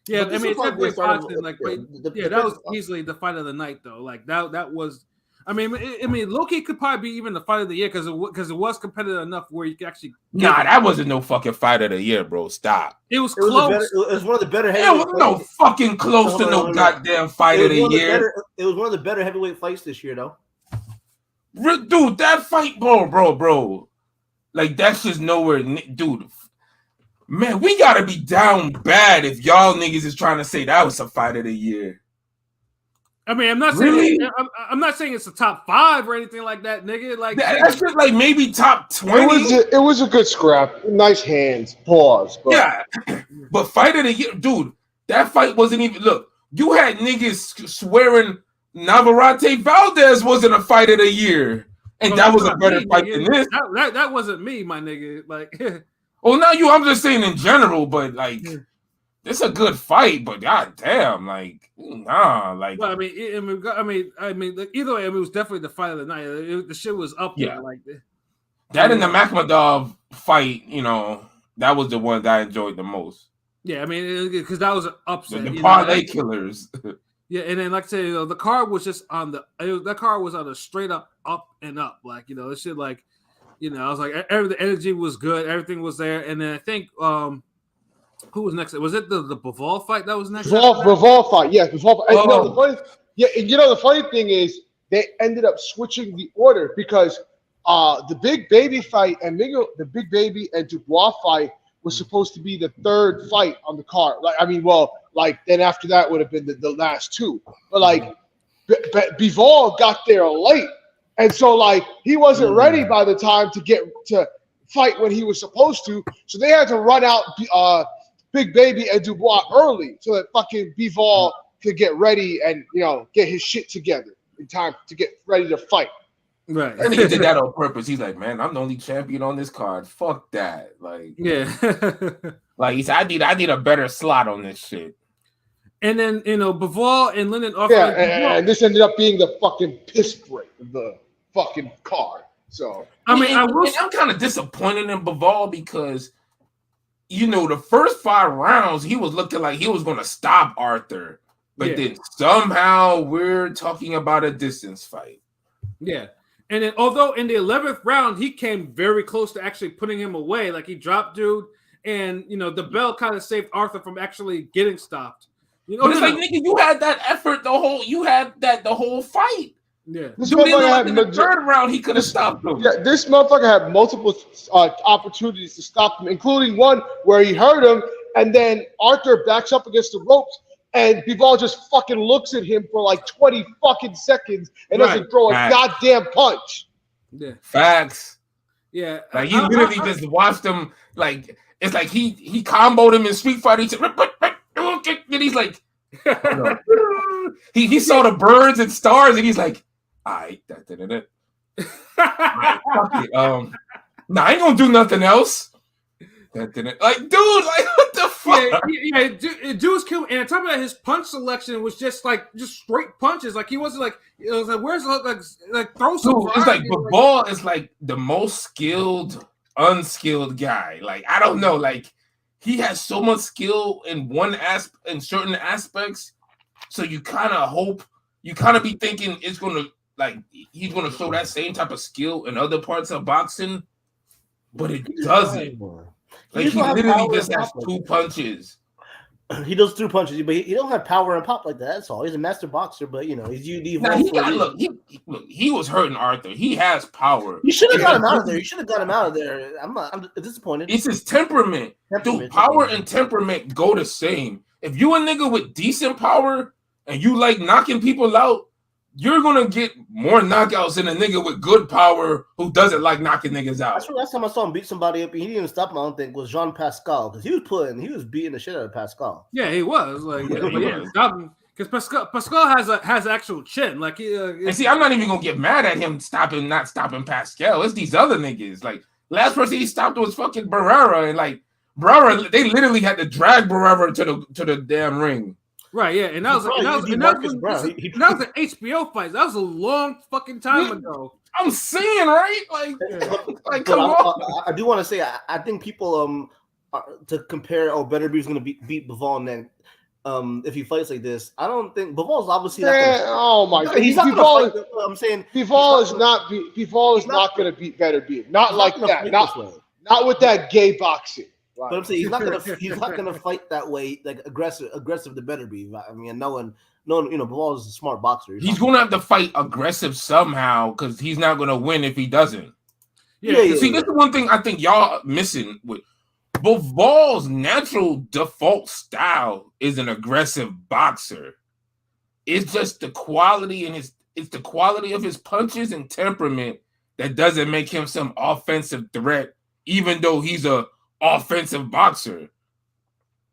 Yeah, I mean, it's definitely boxing. That was easily the fight of the night though. Like that was. I mean, Loki could probably be even the fight of the year because it was competitive enough where you could actually. Nah, that wasn't no fucking fight of the year, bro. Stop. It was close. It was one of the better. It was no fucking close to no goddamn fight of the year. It was one of the better heavyweight fights this year, though. Dude, that fight, bro. Like that's just nowhere, dude. Man, we gotta be down bad if y'all niggas is trying to say that was a fight of the year. I mean, I'm not saying I'm not saying it's a top 5 or anything like that, nigga. Like that's just like maybe top 20. It was a good scrap. Nice hands. Pause. But. Yeah, but fight of the year, dude. That fight wasn't even. Look, you had niggas swearing Navarrete Valdez wasn't a fight of the year, and that was a better fight than this. That wasn't me, my nigga. Like, well, not you. I'm just saying in general, but like. It's a good fight, but goddamn, like, nah, like. Well, I mean, like, either way, it was definitely the fight of the night. The shit was up there, like that. And the Makhmadov fight, you know, that was the one that I enjoyed the most. Yeah, I mean, because that was an upset. The parlay killers. Yeah, and then like I said, the card was just that card was on a straight up and up, like this shit, like, I was like, the energy was good, everything was there, and then I think who was next? Was it the Bivol fight that was next? Bivol fight, yeah. Bivol fight. And, the funny thing is they ended up switching the order because the Big Baby fight and the Big Baby and Dubois fight was supposed to be the third fight on the card. Then after that would have been the last two. But like Bivol got there late, and so like he wasn't ready by the time to fight when he was supposed to. So they had to run out Big Baby and Dubois early so that fucking Bivol could get ready and get his shit together in time to get ready to fight. Right. And he did that on purpose. He's like, man, I'm the only champion on this card. Fuck that. Like, yeah. Like he said, I need a better slot on this shit. And then Bivol and Linden offered. Yeah, and this ended up being the fucking piss break of the fucking card. So I'm kind of disappointed in Bivol because the first 5 rounds he was looking like he was going to stop Arthur, but then somehow we're talking about a distance fight. Yeah. And then, although in the 11th round, he came very close to actually putting him away. Like, he dropped dude, and, the bell kind of saved Arthur from actually getting stopped. But it's like, nigga, you had that effort the whole fight. Yeah. Dude, in the third round, he could have stopped him. Yeah, this motherfucker had multiple opportunities to stop him, including one where he hurt him, and then Arthur backs up against the ropes, and Bivol just fucking looks at him for like 20 fucking seconds and doesn't throw a goddamn punch. Yeah. Facts. Yeah. Like, he literally just watched him, like, it's like he comboed him in Street Fighter. He said, and he's like, he saw the birds and stars, and he's like, all right, fuck it. I ain't gonna do nothing else. Like, dude, like, what the fuck? Yeah, dude was killing. And on top of that, his punch selection was just straight punches. Like, he wasn't like, it was like, where's like throw some. Dude, it's like Bivol is like the most skilled, unskilled guy. Like, I don't know, like he has so much skill in certain aspects. So you kind of be thinking it's gonna, like, he's gonna show that same type of skill in other parts of boxing, but it doesn't. Like, he literally just has 2 punches. He does 2 punches, but he don't have power and pop like that. That's all. He's a master boxer, but he's UD. He was hurting Arthur. He has power. You should have got him out of there. I'm disappointed. It's his temperament. Dude, power and temperament go the same. If you a nigga with decent power and you like knocking people out, you're gonna get more knockouts than a nigga with good power who doesn't like knocking niggas out. That's the last time I saw him beat somebody up, and he didn't even stop him, I don't think, was Jean Pascal, because he was beating the shit out of Pascal. Yeah, he was. Like, because Pascal has actual chin. Like, and see, I'm not even gonna get mad at him not stopping Pascal. It's these other niggas. Like, last person he stopped was fucking Barrera, and like Barrera, they literally had to drag Barrera to the damn ring. Right, yeah, and that was an HBO fight. That was a long fucking time ago. I'm saying, right? Like come on. I do want to say, I think people to compare, Beterbiev is going to beat Bivol, and then if he fights like this. I don't think Bivol's obviously oh my god, he's not Bivol, gonna fight. I'm saying Bivol is not going to beat Better Beef. Not like that. Not with that gay boxing. Right. But I'm saying he's not gonna fight that way, like aggressive to Better Beef. I mean, no one, Bivol is a smart boxer. He's gonna have to fight aggressive somehow because he's not gonna win if he doesn't. Yeah. See, this is one thing I think y'all missing with Bivol's natural default style is an aggressive boxer. It's just the quality it's the quality of his punches and temperament that doesn't make him some offensive threat, even though he's a offensive boxer.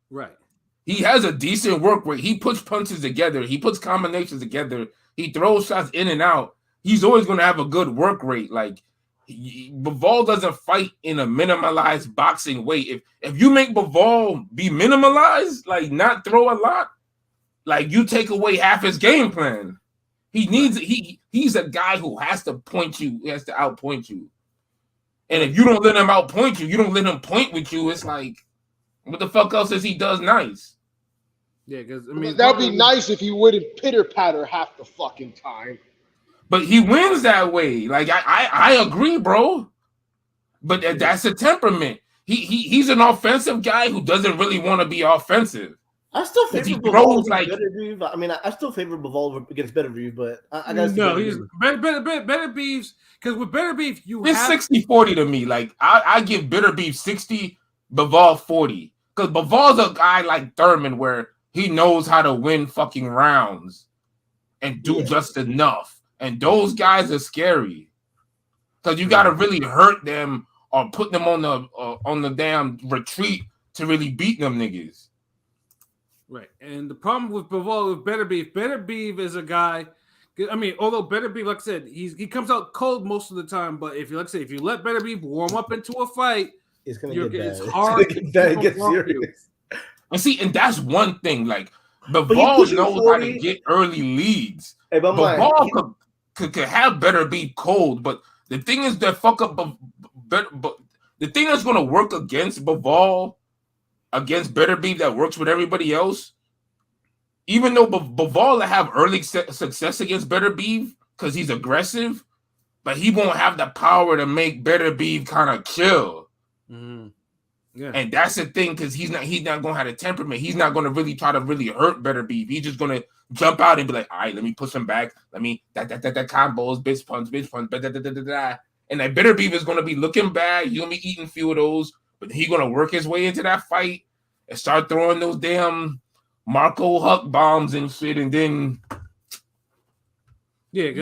Right. He has a decent work rate. He puts punches together. He puts combinations together. He throws shots in and out. He's always going to have a good work rate. Like, Bivol doesn't fight in a minimalized boxing way. If you make Bivol be minimalized, like not throw a lot, like you take away half his game plan. He's a guy who has to point you, he has to outpoint you. And if you don't let him outpoint you, you don't let him point with you, it's like, what the fuck else is he does nice? Yeah, because I mean that'd be nice if he wouldn't pitter patter half the fucking time. But he wins that way. Like I agree, bro. But that's a temperament. He's an offensive guy who doesn't really want to be offensive. I still favor Bivol like Better Beef. I mean, I still favor Bivol against Better Beef, but I gotta no, he's better Beefs because with Better Beef it's 60-40 to me. Like I give Better Beef 60, Bivol 40. Because Bivol's a guy like Thurman where he knows how to win fucking rounds and do just enough. And those guys are scary because you got to really hurt them or put them on the damn retreat to really beat them niggas. Right. And the problem with Bivol with Better Beef is a guy. I mean, although Better Beef, like I said, he comes out cold most of the time. But if you let Better Beef warm up into a fight, it's gonna get bad. It's hard. It gets serious. And that's one thing. Like Bivol knows how to get early leads. Hey, but Bivol could have Better Beef cold, but the thing is that the thing that's going to work against Bivol, against Better Beef that works with everybody else, even though Bivol will have early success against Better Beef because he's aggressive, but he won't have the power to make Better Beef kind of chill. Mm-hmm. Yeah. And that's the thing because he's not going to have a temperament. He's not going to really try to really hurt Better Beef. He's just going to jump out and be like, all right, let me push him back. Let me that combos, bitch punch, and that Better Beef is gonna be looking bad. You're gonna be eating a few of those, but he's gonna work his way into that fight and start throwing those damn Marco Huck bombs and shit, and then I mean,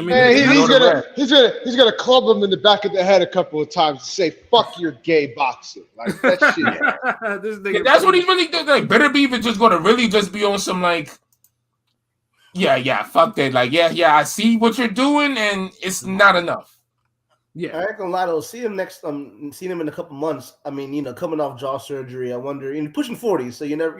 he's gonna club him in the back of the head a couple of times and say, "Fuck your gay boxing." Like that shit. That's what he's really doing. Like Better Beef is just gonna really just be on some like. Yeah, fuck that. Like, yeah, I see what you're doing, and it's not enough. Yeah, I ain't gonna lie though. See him seeing him in a couple months. I mean, coming off jaw surgery, I wonder. Pushing 40, so you never,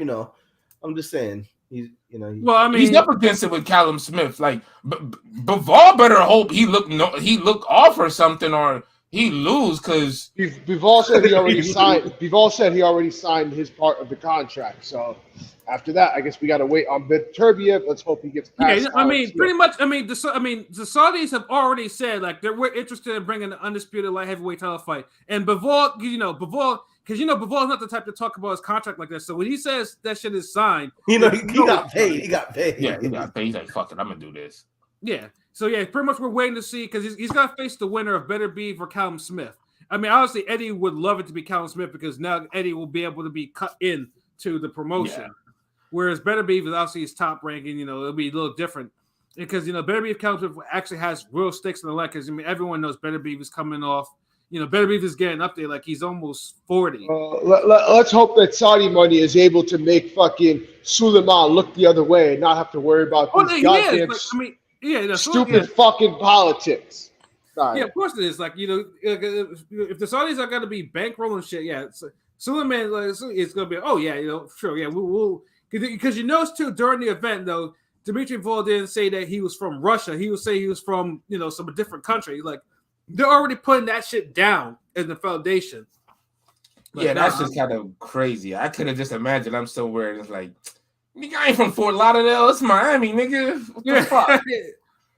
I'm just saying he's, well, I mean, he's up against it with Callum Smith. Like, Bivol better hope he look off or something, or he lose because Bivol said he already signed. Bivol said he already signed his part of the contract. So. After that, I guess we got to wait on Turbiev. Let's hope he gets past. Yeah, I mean, pretty much. I mean, the Saudis have already said like we're interested in bringing the undisputed light heavyweight title fight. And Bivol, Bivol is not the type to talk about his contract like that. So when he says that shit is signed, he got paid. He got paid. Yeah, he got paid. He's like, fuck it, I'm gonna do this. Yeah. So yeah, pretty much we're waiting to see because he's gonna face the winner of Better Beef or Callum Smith. I mean, obviously Eddie would love it to be Callum Smith because now Eddie will be able to be cut in to the promotion. Yeah. Whereas Better Beef is obviously his top ranking, it'll be a little different because Better Beef actually has real stakes in the leg. Because everyone knows Better Beef is coming off. Better Beef is getting up there like he's almost 40. Let's hope that Saudi money is able to make fucking Suleiman look the other way and not have to worry about these goddamn stupid fucking politics. Yeah, of course it is. Like if the Saudis are going to be bankrolling shit, Suleiman is going to be sure, we'll. Because too, during the event, though, Dmitry Bivol didn't say that he was from Russia. He would say he was from, some different country. Like, they're already putting that shit down in the foundation. Like, that's just kind of crazy. I could have just imagined I'm somewhere and it's like, Nigga, I ain't from Fort Lauderdale. It's Miami, nigga. What the fuck?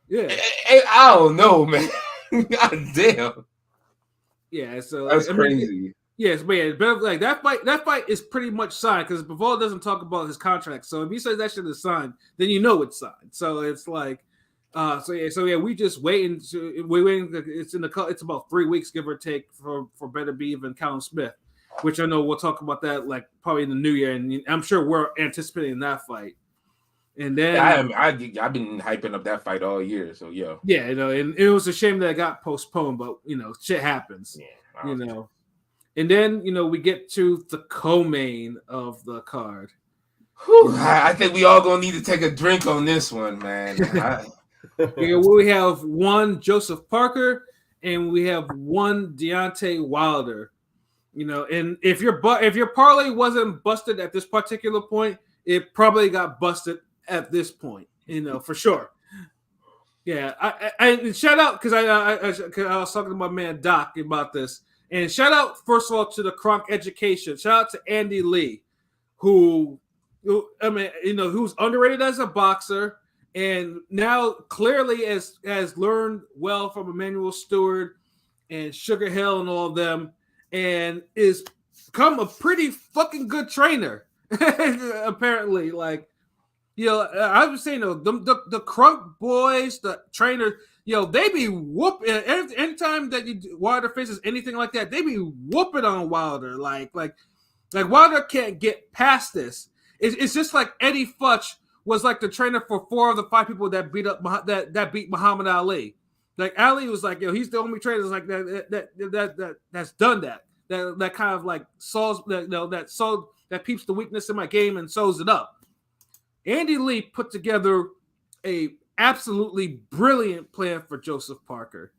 Yeah. I don't know, man. God damn. Yeah, so That's I mean, crazy. yes, but yeah, but like that fight is pretty much signed because Bivol doesn't talk about his contract. So if he says that shit is signed, then you know it's signed. So it's like, so yeah, we just waiting. We waiting. It's it's about 3 weeks, give or take, for Better Beef and Callum Smith, which I know we'll talk about that like probably in the new year, and I'm sure we're anticipating that fight. And then I've been hyping up that fight all year. So yeah, and it was a shame that it got postponed, but shit happens. Yeah, And then we get to the co-main of the card. Whew, I think we all gonna need to take a drink on this one, man. We have one Joseph Parker and we have one Deontay Wilder. And if your parlay wasn't busted at this particular point, it probably got busted at this point. For sure. Yeah, I shout out because I was talking to my man Doc about this, and shout out first of all to the Kronk Education. Shout out to Andy Lee, who's underrated as a boxer, and now clearly has learned well from Emmanuel Stewart and Sugar Hill and all of them, and is become a pretty fucking good trainer. Apparently, like. I was saying, the Crunk boys, the trainers, they be whooping. Anytime that Wilder faces anything like that, they be whooping on Wilder. Like Wilder can't get past this. It's just like Eddie Futch was like the trainer for 4 of the 5 people that beat Muhammad Ali. Like Ali was like, he's the only trainer that's like that's done that. That kind of like solves that peeps the weakness in my game and sews it up. Andy Lee put together a absolutely brilliant plan for Joseph Parker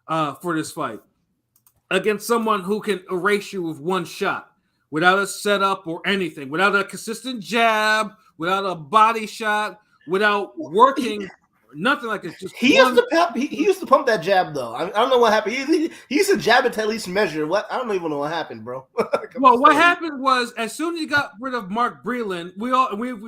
for this fight against someone who can erase you with one shot without a setup or anything, without a consistent jab, without a body shot, without working. Nothing like this. Just he used to pump that jab though. I don't know what happened. He used to jab it to at least measure. I don't even know what happened, bro. Well, what happened was as soon as he got rid of Mark Breland, we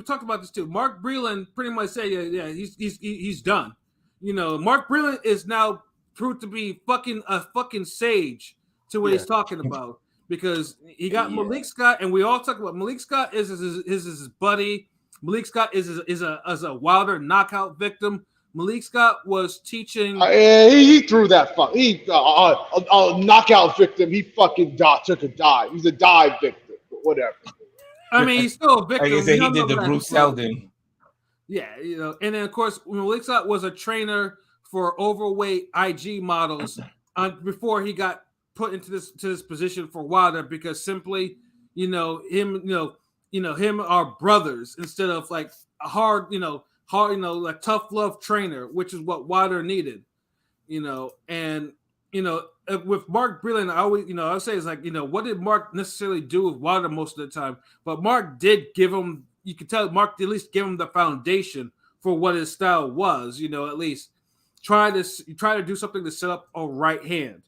talked about this too. Mark Breland pretty much said, yeah, he's done. Mark Breland is now proved to be a fucking sage to what he's talking about because he got Malik Scott, and we all talk about Malik Scott is his buddy. Malik Scott is a Wilder knockout victim. Malik Scott was teaching. He threw that fuck. He a knockout victim. He fucking took a dive. He's a dive victim, but whatever. I mean, he's still a victim. Like I said, he did the Bruce Seldon. Yeah, and then of course Malik Scott was a trainer for overweight IG models before he got put into this position for Wilder because simply, him are brothers instead of like a hard, like tough love trainer, which is what Wilder needed, and with Mark Breland, I always, I would say it's like, what did Mark necessarily do with Wilder most of the time? But Mark did give him, you could tell Mark did at least give him the foundation for what his style was, at least try to do something to set up a right hand,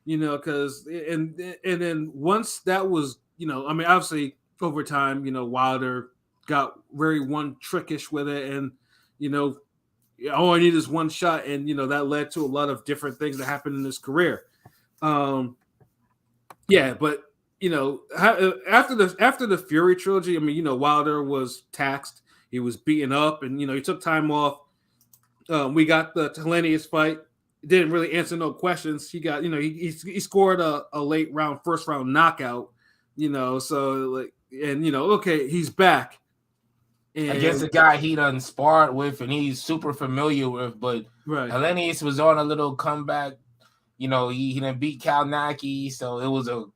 because and then once that was, obviously over time, Wilder got very one trickish with it, and all I need is one shot, and that led to a lot of different things that happened in his career. But after the Fury trilogy, Wilder was taxed, he was beaten up, and he took time off. We got the Hellenius fight. Didn't really answer no questions. He got, he scored a late first round knockout. So like, and okay, he's back. And against a guy he done sparred with and he's super familiar with, but right. Hellenius was on a little comeback. He done beat Kalnacki, so it was a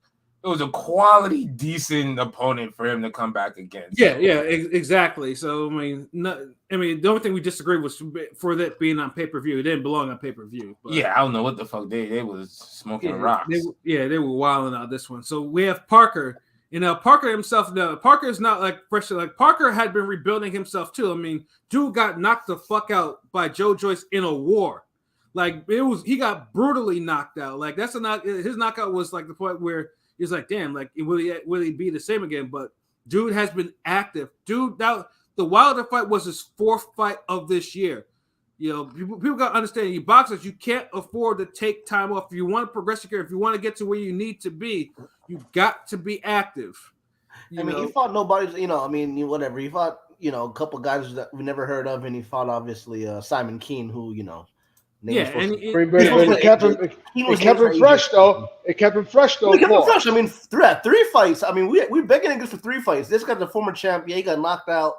quality, decent opponent for him to come back against. Yeah, exactly. So the only thing we disagreed was for that being on pay-per-view. It didn't belong on pay-per-view. But yeah, I don't know what the fuck they was smoking rocks. They were wilding out this one. So we have Parker. Parker himself. Parker is not like fresh. Like Parker had been rebuilding himself too. Dude got knocked the fuck out by Joe Joyce in a war. Like he got brutally knocked out. Like his knockout was like the point where he's like, damn, like will he be the same again? But dude has been active. Dude, the Wilder fight was his 4th fight of this year. You know, people got to understand, you boxers, you can't afford to take time off. If you want to progress your career, if you want to get to where you need to be, you got to be active. He fought nobody, whatever. He fought, a couple guys that we never heard of, and he fought, obviously, Simon Keane, who, it kept him fresh, though. It kept him fresh, though. It kept him fresh. I mean, 3 fights. I mean, we're begging niggas for 3 fights. This guy's the former champ. Yeah, he got knocked out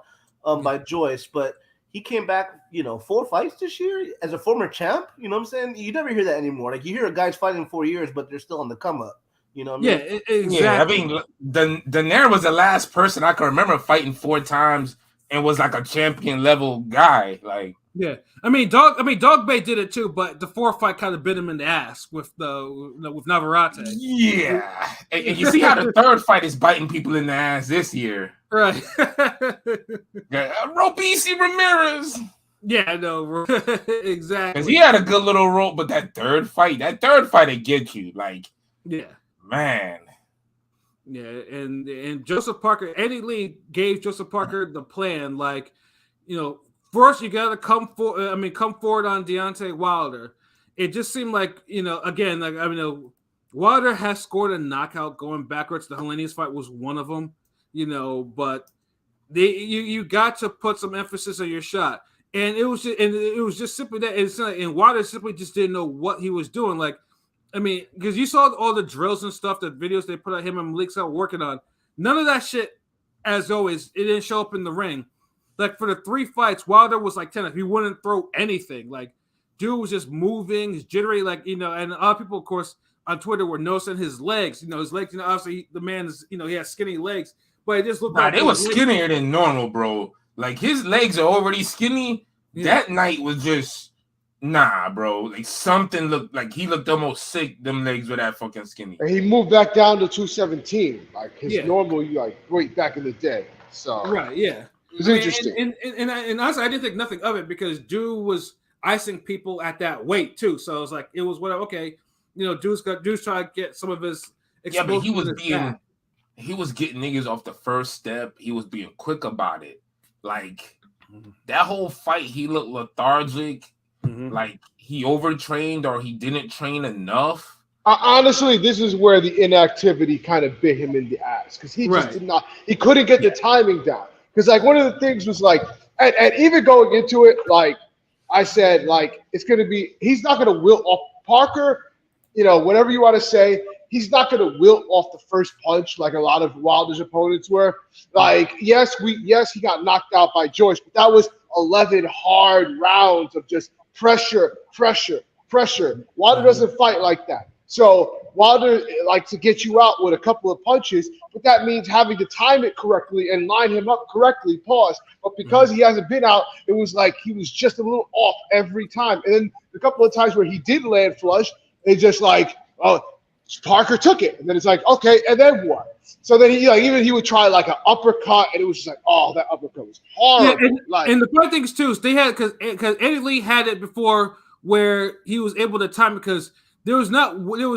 by Joyce, but he came back, 4 fights this year as a former champ. You know what I'm saying? You never hear that anymore. Like, you hear a guy's fighting 4 years, but they're still on the come up. You know what I mean? Yeah, exactly. Yeah, I mean, Daenerys was the last person I can remember fighting 4 times and was like a champion level guy. Like, yeah, Dog Bay did it too, but the 4th fight kind of bit him in the ass with Navarrete. Yeah, and you see how the 3rd fight is biting people in the ass this year, right? Robisi Ramirez. Yeah, no, exactly. Because he had a good little role, but that third fight, it gets you. Like, yeah, man. Yeah, and Joseph Parker, Eddie Lee gave Joseph Parker the plan. Like, first you got to come forward on Deontay Wilder. It just seemed like, again, Wilder has scored a knockout going backwards. The Helenius fight was one of them, but you got to put some emphasis on your shot. And it was just simply that. And Wilder simply just didn't know what he was doing. Like, I mean, because you saw all the drills and stuff, the videos they put out him and Malik out working on. None of that shit, as always, it didn't show up in the ring. Like, for the 3 fights, Wilder was like 10. He wouldn't throw anything. Like, dude was just moving, he's jittery, and a lot of people, of course, on Twitter were noticing his legs. His legs, obviously the man is, he has skinny legs, but it just looked like they were skinnier than normal, bro. Like, his legs are already skinny. Yeah. That night was just, nah, bro. Like, something looked like he looked almost sick, them legs were that fucking skinny. And he moved back down to 217, like his normal, weight back in the day. So, right, yeah. It was interesting. And honestly, I didn't think nothing of it because dude was icing people at that weight too. So it was like, it was whatever. Okay, dude's trying to get some of his exposure. Yeah, but he was getting niggas off the first step. He was being quick about it. Like, that whole fight, he looked lethargic. Mm-hmm. Like, he overtrained or he didn't train enough. Honestly, this is where the inactivity kind of bit him in the ass because he just did not. He couldn't get the timing down. Because, like, one of the things was, like, and even going into it, like, I said, like, it's going to be – he's not going to wilt off Parker, whatever you want to say, he's not going to wilt off the first punch like a lot of Wilder's opponents were. Like, yes, he got knocked out by Joyce, but that was 11 hard rounds of just pressure. Wilder doesn't fight like that. So Wilder likes to get you out with a couple of punches, but that means having to time it correctly and line him up correctly, pause. But because he hasn't been out, it was like he was just a little off every time. And then a couple of times where he did land flush, it's just like, oh, Parker took it. And then it's like, okay, and then what? So then he would try like an uppercut, and it was just like, oh, that uppercut was horrible. Yeah, and the funny thing is, too, is they had, because Eddie Lee had it before where he was able to time it because there was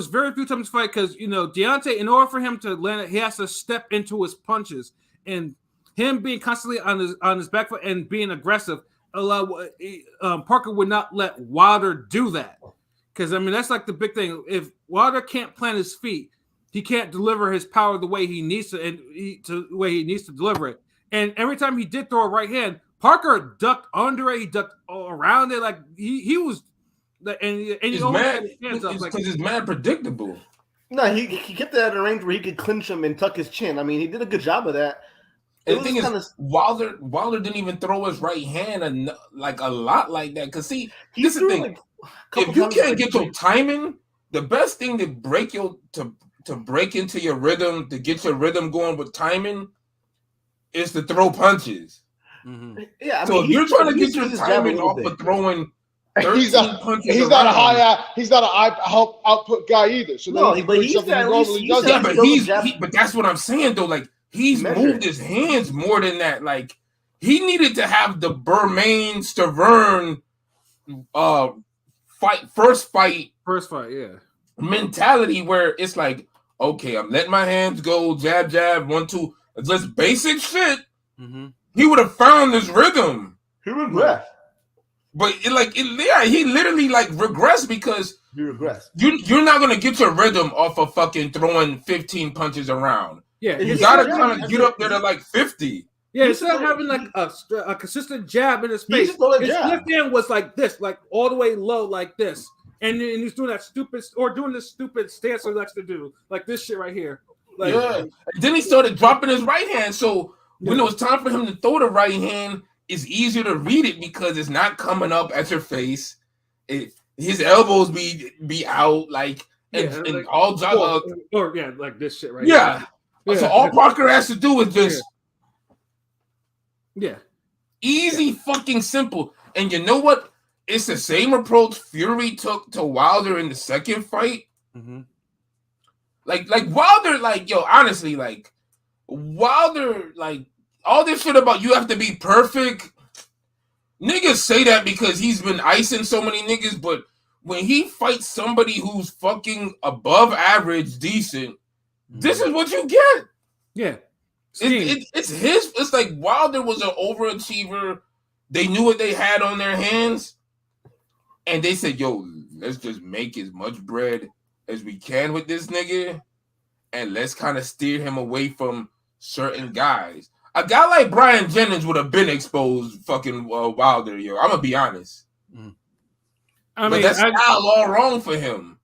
very few times to fight because, Deontay, in order for him to land it, he has to step into his punches. And him being constantly on his back foot and being aggressive, Parker would not let Wilder do that. Because, that's like the big thing. If Wilder can't plant his feet, he can't deliver his power the way he needs to, the way he needs to deliver it. And every time he did throw a right hand, Parker ducked under it, he ducked around it. Like, he was... And he's mad because it's mad predictable. No, he kept that at a range where he could clinch him and tuck his chin. I mean, he did a good job of that. And the thing is, Wilder didn't even throw his right hand a lot like that. Because see, this is the thing. If you can't get your timing, the best thing to break into your rhythm, to get your rhythm going with timing, is to throw punches. Mm-hmm. Yeah, so if you're trying to get your timing off of throwing. He's not a high output guy either. So no, but he's but that's what I'm saying though. Like, he's moved his hands more than that. Like, he needed to have the Bermain Stavern first fight, yeah, mentality where it's like, okay, I'm letting my hands go, jab, 1, 2, just basic shit. Mm-hmm. he would have found his rhythm. He regressed. But he literally like regressed because He regressed. You're not gonna get your rhythm off of fucking throwing 15 punches around. Yeah, You gotta kind of get up there to like 50. Yeah, instead of having like a consistent jab in his face, his left hand was like this, like all the way low, like this, and he's doing that stupid stance he likes to do, like this shit right here. Like, yeah. And then he started dropping his right hand, so when it was time for him to throw the right hand, it's easier to read it because it's not coming up at your face. His elbows be out, like and all or like this shit right here. Yeah. So all Parker has to do is just easy, fucking simple. And you know what? It's the same approach Fury took to Wilder in the second fight. Mm-hmm. Like Wilder, like, yo, honestly, like Wilder, like all this shit about you have to be perfect. Niggas say that because he's been icing so many niggas, but when he fights somebody who's fucking above average, decent, this is what you get. Yeah. It's his. It's like Wilder was an overachiever. They knew what they had on their hands, and they said, "Yo, let's just make as much bread as we can with this nigga, and let's kind of steer him away from certain guys." A guy like Brian Jennings would have been exposed, fucking Wilder. Yo, I'm gonna be honest. But that's all wrong for him.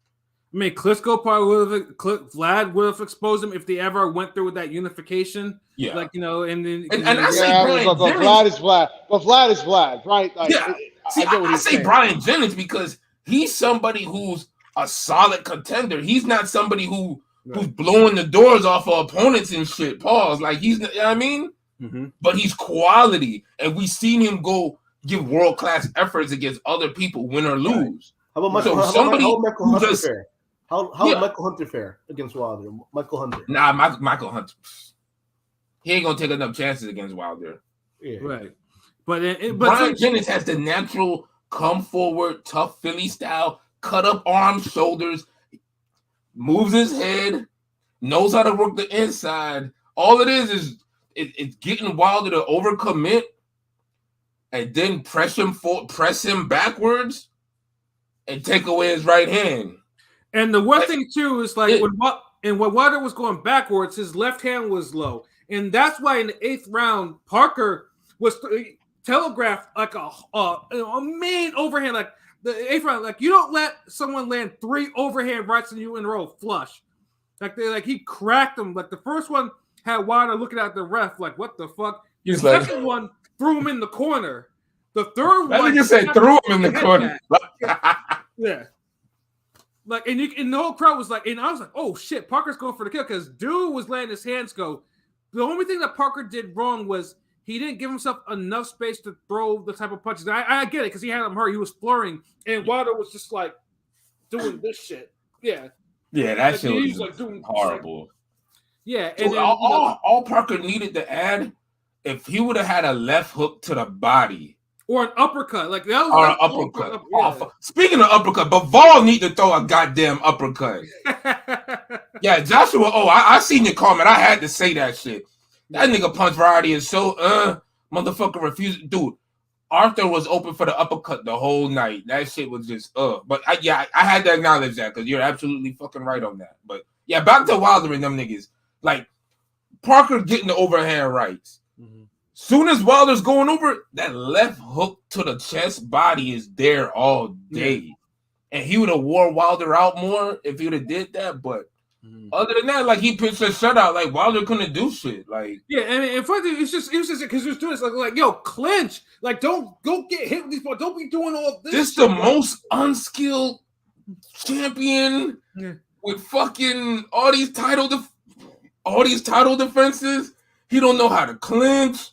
I mean, Klitschko probably Vlad would have exposed him if they ever went through with that unification. Yeah, like, you know, and then I say Brian but Vlad is Vlad. But Vlad is Vlad, right? Like, yeah. I say Brian Jennings because he's somebody who's a solid contender. He's not somebody who's blowing the doors off of opponents and shit. Pause. Like you know what I mean? Mm-hmm. But he's quality, and we've seen him go give world class efforts against other people, win or lose. How about Michael Hunter fare? How would Michael Hunter fare against Wilder? Michael Hunter. Nah, Michael Hunter. He ain't gonna take enough chances against Wilder. Yeah. Right. But Brian Jennings has the natural come forward, tough Philly style, cut up arms, shoulders, moves his head, knows how to work the inside. All it is it's getting Wilder to overcommit and then press him backwards and take away his right hand. And the one thing too is like when Wilder was going backwards, his left hand was low, and that's why in the 8th round, Parker was telegraphed like a main overhand, like the 8th round. Like you don't let someone land 3 overhand rights on you in a row flush. Like he cracked them. Like the first one had Wilder looking at the ref like, what the fuck? The second one threw him in the corner. The third one, you say threw him in the corner. Yeah. Like, and the whole crowd was like, and I was like, oh shit, Parker's going for the kill because dude was letting his hands go. The only thing that Parker did wrong was he didn't give himself enough space to throw the type of punches. I get it because he had him hurt. He was flurrying, and Wilder was just like doing this shit. Yeah. Yeah, that shit was like doing horrible. Yeah, and so then, all Parker needed to add, if he would have had a left hook to the body. Or an uppercut, like that was or like an uppercut. Yeah. Speaking of uppercut, Bivol need to throw a goddamn uppercut. Yeah, Joshua. Oh, I seen your comment. I had to say that shit. That nigga punch variety is so motherfucker refused. Dude, Arthur was open for the uppercut the whole night. That shit was just But I had to acknowledge that because you're absolutely fucking right on that. But yeah, back to Wilder and them niggas. Like Parker getting the overhand rights. Soon as Wilder's going over, that left hook to the chest body is there all day. And he would have wore Wilder out more if he would have did that. But other than that, like he pitched a shutout, like Wilder couldn't do shit. Like and in fact, it was just because he was doing this like yo, clinch. Like don't go get hit with these balls. Don't be doing all this. This the most unskilled champion with fucking all these title defenses. He don't know how to clinch.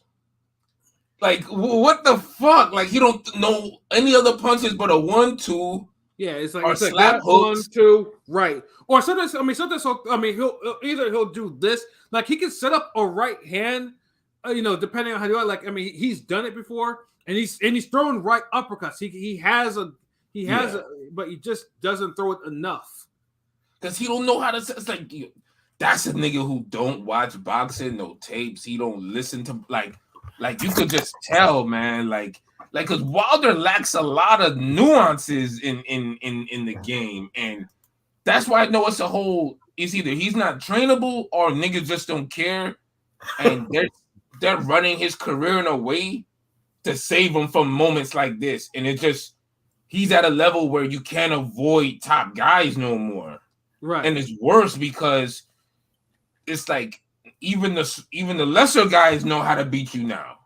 Like, what the fuck? Like, he don't know any other punches but a 1-2. Yeah, it's like, or it's slap like hooks. 1-2, right. Or sometimes he'll do this. Like, he can set up a right hand, depending on how you are. Like, I mean, he's done it before, and he's throwing right uppercuts. He has but he just doesn't throw it enough. Because he don't know how to. It's like, that's a nigga who don't watch boxing, no tapes. He don't listen to, like like you could just tell, man, like because Wilder lacks a lot of nuances in the game, and that's why I know it's a whole. It's either he's not trainable or niggas just don't care, and they're running his career in a way to save him from moments like this, and it just he's at a level where you can't avoid top guys no more, right? And it's worse because it's like even the lesser guys know how to beat you now.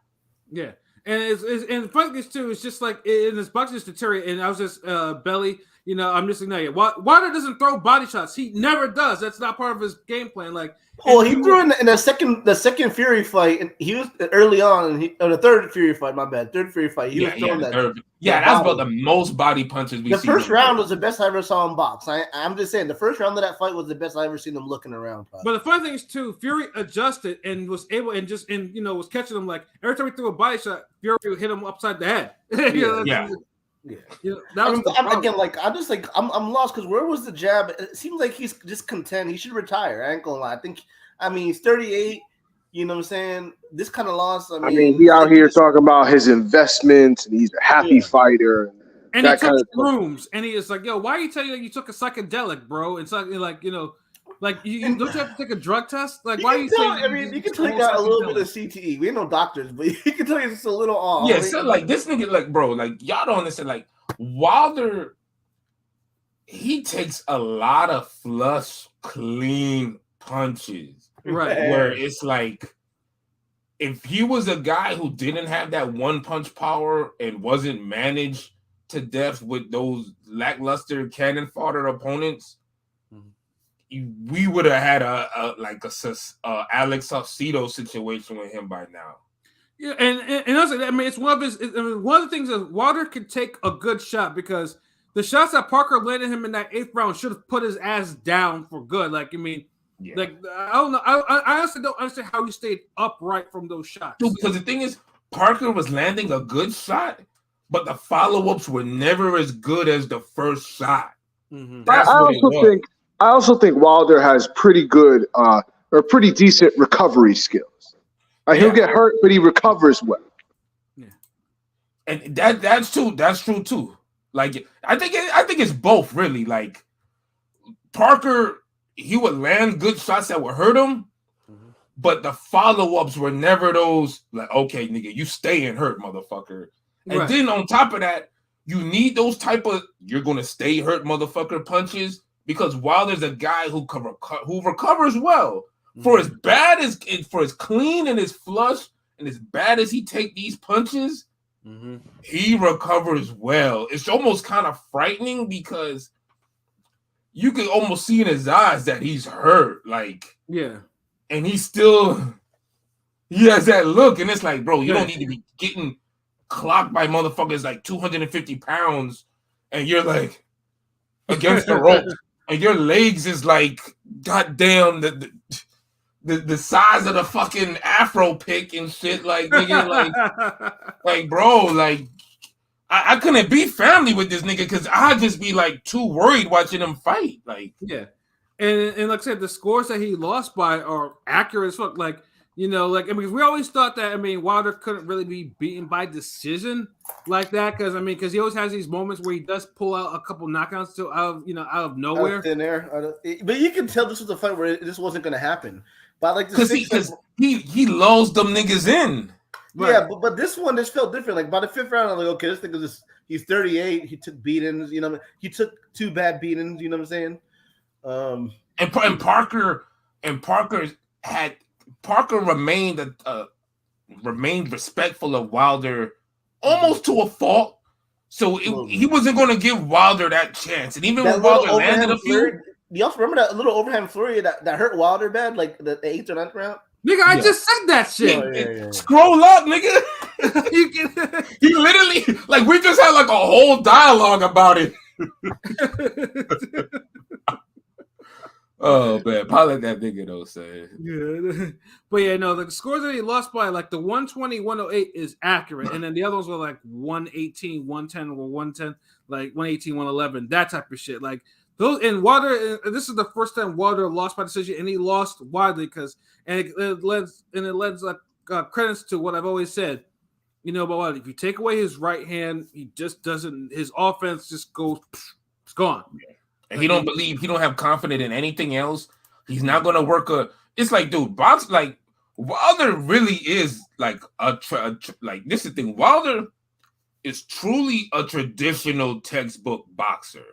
Yeah, and and the funny thing too, it's just like in this boxing deteriorate, and I was just belly. You know, I'm just ignoring it. Wilder doesn't throw body shots. He never does. That's not part of his game plan. Like, well, he threw in the second Fury fight, and he was early on. The third Fury fight, my bad, third Fury fight. He was throwing that. That's about the most body punches we've seen. The first round was the best I ever saw him box. I'm just saying, the first round of that fight was the best I ever seen him looking around. Probably. But the funny thing is too, Fury adjusted and was able and was catching him. Like every time he threw a body shot, Fury would hit him upside the head. Yeah. That was I'm lost because where was the jab? It seems like he's just content. He should retire. I ain't gonna lie. He's 38. You know what I'm saying? This kind of loss. I mean, he out here talking about his investments, and he's a happy fighter. And he took shrooms, and he is like, "Yo, why are you telling you took a psychedelic, bro?" It's like, don't you have to take a drug test? Like, why are you saying? I mean, you can tell you got a little bit of CTE. We ain't no doctors, but you can tell you it's a little off. Yeah, so like this nigga, like, bro, like y'all don't understand. Like Wilder, he takes a lot of flush, clean punches, right? Where it's like, if he was a guy who didn't have that one punch power and wasn't managed to death with those lackluster cannon fodder opponents, we would have had a Alex Saucedo situation with him by now. Yeah, and also, I mean, it's one of his. One of the things is Wilder could take a good shot because the shots that Parker landed him in that 8th round should have put his ass down for good. Like, I mean, like I don't know. I honestly don't understand how he stayed upright from those shots. Dude, because the thing is, Parker was landing a good shot, but the follow-ups were never as good as the first shot. Mm-hmm. I also think Wilder has pretty good or pretty decent recovery skills. He'll get hurt, but he recovers well. Yeah, and that's true. That's true too. Like I think it's both really. Like Parker, he would land good shots that would hurt him, but the follow-ups were never those like, okay, nigga, you staying hurt, motherfucker. And then on top of that, you need those type of you're gonna stay hurt, motherfucker punches. Because Wilder's a guy who recovers well. For as clean and as flush and as bad as he take these punches, he recovers well. It's almost kind of frightening because you can almost see in his eyes that he's hurt. Like, and he has that look, and it's like, bro, you don't need to be getting clocked by motherfuckers like 250 pounds, and you're like against the rope. And your legs is like, goddamn, the size of the fucking Afro pick and shit. Like, nigga, like, bro, like, I couldn't be family with this nigga because I'd just be like too worried watching him fight. Like, and like I said, the scores that he lost by are accurate as fuck. Like, because we always thought that, Wilder couldn't really be beaten by decision like that. Because he always has these moments where he does pull out a couple knockouts out of nowhere. Out of thin air. But you can tell this was a fight where this wasn't going to happen. But like because he lulls them niggas in. Right. Yeah, but this one just felt different. Like by the 5th round, I'm like, okay, this nigga he's 38. He took beatings. He took 2 bad beatings. You know what I'm saying? And Parker remained respectful of Wilder almost to a fault. So he wasn't going to give Wilder that chance. And even when Wilder landed a few... Do you also remember that little overhand flurry that hurt Wilder bad, like the 8th or 9th round? Nigga, I just said that shit. Scroll up, nigga. He literally... Like, we just had like a whole dialogue about it. Oh man, probably that nigga though, say. Yeah, but the scores that he lost by like the 120, 108 is accurate, and then the other ones were like 118, 110, or 110, like 118, 111, that type of shit. Like those in Wilder. This is the first time Wilder lost by decision, and he lost widely because it led like credence to what I've always said. You know, but what if you take away his right hand, he just doesn't. His offense just goes. It's gone. And he don't believe. He don't have confidence in anything else. He's not gonna work a. It's like, dude, box like Wilder really is like like this is the thing. Wilder is truly a traditional textbook boxer.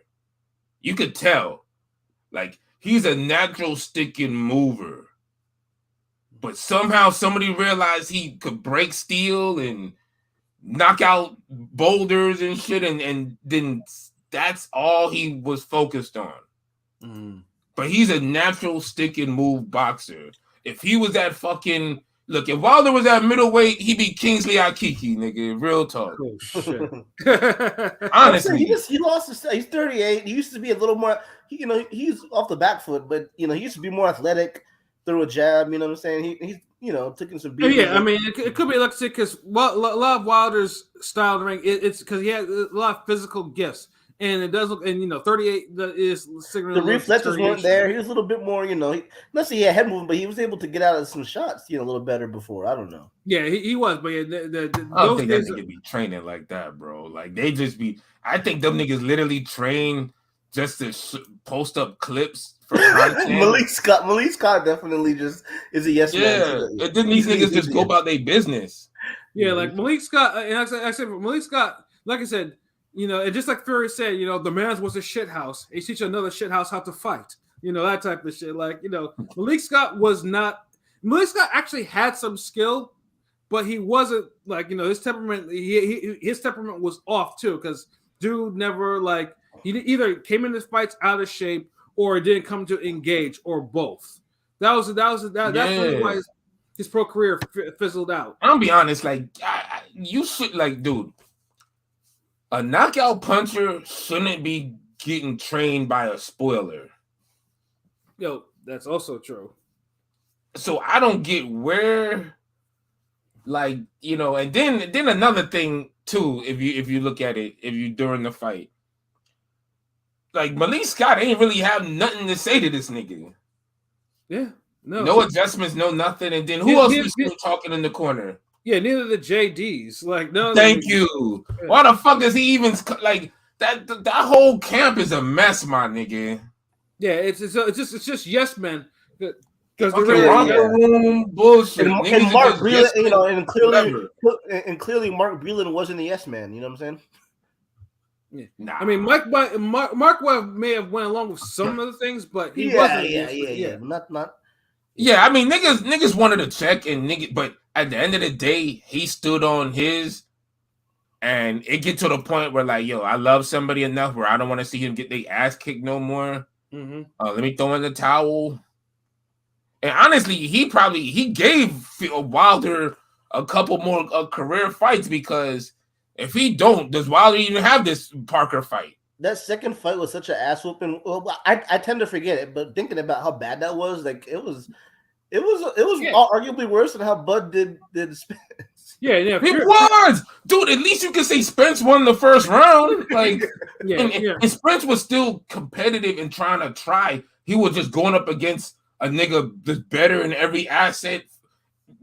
You could tell, like he's a natural sticking mover. But somehow somebody realized he could break steel and knock out boulders and shit, and then that's all he was focused on. But he's a natural stick and move boxer. If he was at fucking if Wilder was at middleweight, he'd be Kingsley Akiki, nigga. Real talk. Oh shit. Honestly, he lost his. He's 38. He used to be a little more. He's off the back foot, but he used to be more athletic. Through a jab, you know what I'm saying? He's taking some beats. Yeah, I mean, it could be like because a lot of Wilder's style of the ring, it's because he has a lot of physical gifts, and it does look, and 38 is the reflexes weren't there. He was a little bit more, let's say he had head movement, but he was able to get out of some shots, a little better before. I don't know. Yeah, he was, but yeah, I don't think that nigga be training like that, bro. Like they just be. I think them niggas literally train just to post up clips for content. Malik Scott definitely just is a yes man. Yeah, and then these niggas just go about their business. Yeah, like Malik Scott, and I said Malik Scott, like I said, and just like Fury said, the man's was a shit house. He teach another shit house how to fight. That type of shit. Like, Malik Scott was not. Malik Scott actually had some skill, but he wasn't like his temperament. His temperament was off too, because dude never like. He either came in his fights out of shape or didn't come to engage, or both. That's really why his pro career fizzled out. I'm gonna be honest, like you should dude, a knockout puncher shouldn't be getting trained by a spoiler. Yo, that's also true. So I don't get where, and then another thing too, if you look at it, if you during the fight. Like Malik Scott ain't really have nothing to say to this nigga. Yeah, no adjustments, no nothing. And then who else was still talking in the corner? Yeah, neither the JDs. Like no. Thank you. Yeah. Why the fuck is he even like that? That whole camp is a mess, my nigga. Yeah, it's just yes men. Because room bullshit. And Mark Breland, and clearly Mark Breland wasn't a yes man. You know what I'm saying? Yeah. Nah. I mean, Mark may have went along with some of the things, but he wasn't. Yeah. Not. Yeah, I mean, niggas wanted to check, but at the end of the day, he stood on his, and it get to the point where like, yo, I love somebody enough where I don't want to see him get their ass kicked no more. Mm-hmm. Let me throw in the towel. And honestly, he gave Wilder a couple more career fights because. If he don't, does Wilder even have this Parker fight? That second fight was such an ass whooping. Well, I tend to forget it, but thinking about how bad that was, like it was arguably worse than how Bud did Spence. Yeah, it was, dude. At least you can say Spence won the first round. Like, and Spence was still competitive and trying to try. He was just going up against a nigga that's better in every asset,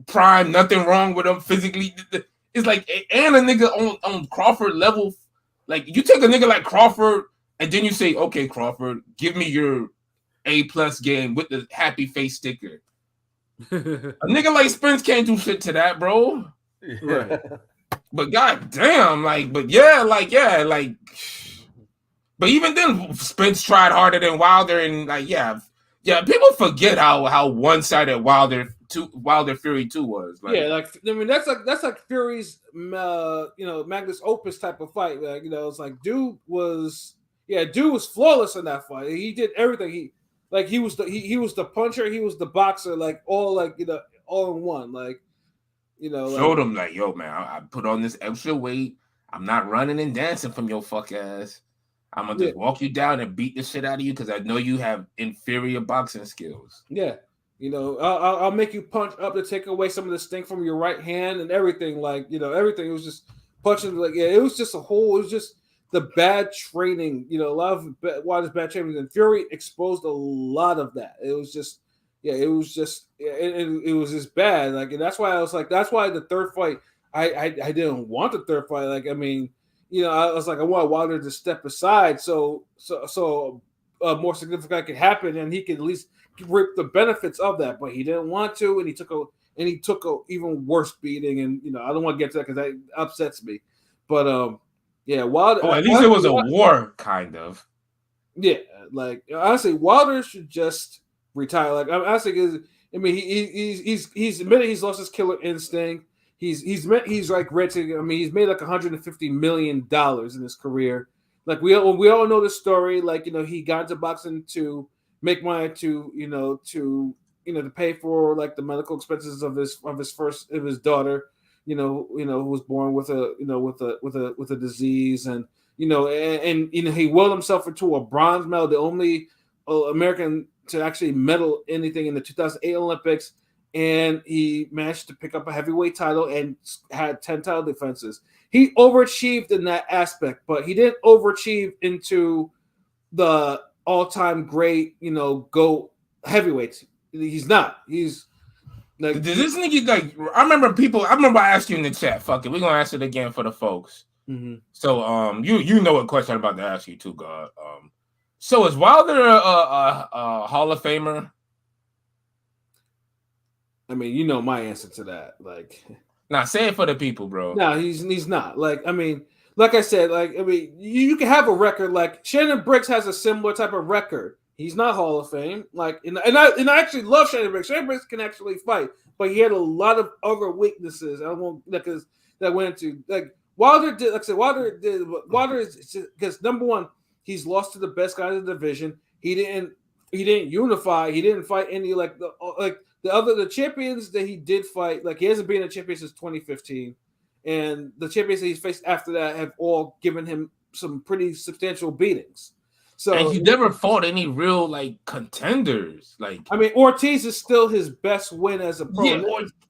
prime, nothing wrong with him physically. It's like, and a nigga on Crawford level, like you take a nigga like Crawford and then you say, okay, Crawford, give me your A+ game with the happy face sticker. A nigga like Spence can't do shit to that, bro. Right. But goddamn, but even then, Spence tried harder than Wilder, and people forget how one-sided Wilder Fury 2 was. That's like Fury's Magnus Opus type of fight. It's like dude was flawless in that fight. He did everything. He was the puncher, he was the boxer, all in one. Showed him yo man, I put on this extra weight. I'm not running and dancing from your fuck ass. I'm gonna just walk you down and beat the shit out of you because I know you have inferior boxing skills. Yeah. I'll make you punch up to take away some of the stink from your right hand and everything. Everything. It was just punching. It was just the bad training. A lot of Wilder's bad training, and Fury exposed a lot of that. It was just yeah, it was just it was just bad. Like, and that's why I was like, that's why the third fight, I didn't want the third fight. Like, I mean, I was like, I want Wilder to step aside so more significant could happen, and he could at least reap the benefits of that. But he didn't want to, and he took a even worse beating. And I don't want to get to that because that upsets me. But yeah, Wilder. Oh, at least it was a war, kind of. Yeah, like honestly, Wilder should just retire. Like I think, I mean, he's admitted he's lost his killer instinct. He's like ready. I mean, he's made like $150 million in his career. Like we all know the story. Like he got into boxing to make money to pay for like the medical expenses of his daughter. Who was born with a disease, and he willed himself into a bronze medal, the only American to actually medal anything in the 2008 Olympics. And he managed to pick up a heavyweight title and had 10 title defenses. He overachieved in that aspect, but he didn't overachieve into the all-time great, GOAT heavyweights. He's not. He's like, does this nigga like? I remember I asked you in the chat. Fuck it, we're gonna ask it again for the folks. Mm-hmm. So you know what question I'm about to ask you too, God. So is Wilder a Hall of Famer? I mean, my answer to that. Like, nah, say it for the people, bro. No, he's not. Like, I mean, like I said, like, I mean, you can have a record. Like Shannon Briggs has a similar type of record. He's not Hall of Fame. Like, and I actually love Shannon Briggs. Shannon Briggs can actually fight, but he had a lot of other weaknesses. I won't because that went into like Wilder did. Like I said, Wilder is because number one, he's lost to the best guy in the division. He didn't unify. He didn't fight any the champions that he did fight. Like he hasn't been a champion since 2015, and the champions that he's faced after that have all given him some pretty substantial beatings. So and he never fought any real like contenders. Like I mean, Ortiz is still his best win as a pro. Yeah,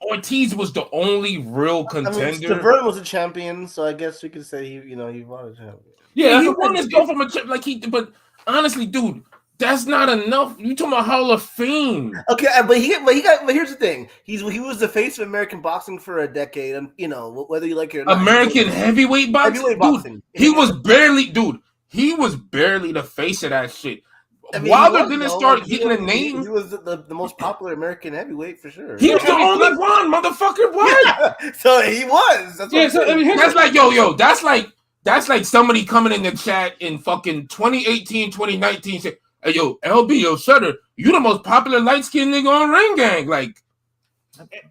Ortiz was the only real contender. I mean, Vergil was a champion, so I guess we could say he won a champion. Yeah, he won his go from a champion. But honestly, dude, that's not enough. You talking about Hall of Fame? Okay, but here's the thing: he was the face of American boxing for a decade, and whether you like it or not. American heavyweight boxing, dude. He was barely the face of that shit. I mean, Wilder didn't start getting a name. He was the most popular American heavyweight for sure. He was the only one, motherfucker. What? Yeah, so he was. That's what that's like, yo. That's like somebody coming in the chat in fucking 2018, 2019 say, hey, yo, LB, yo, Shutter, you the most popular light-skinned nigga on Ring Gang. Like,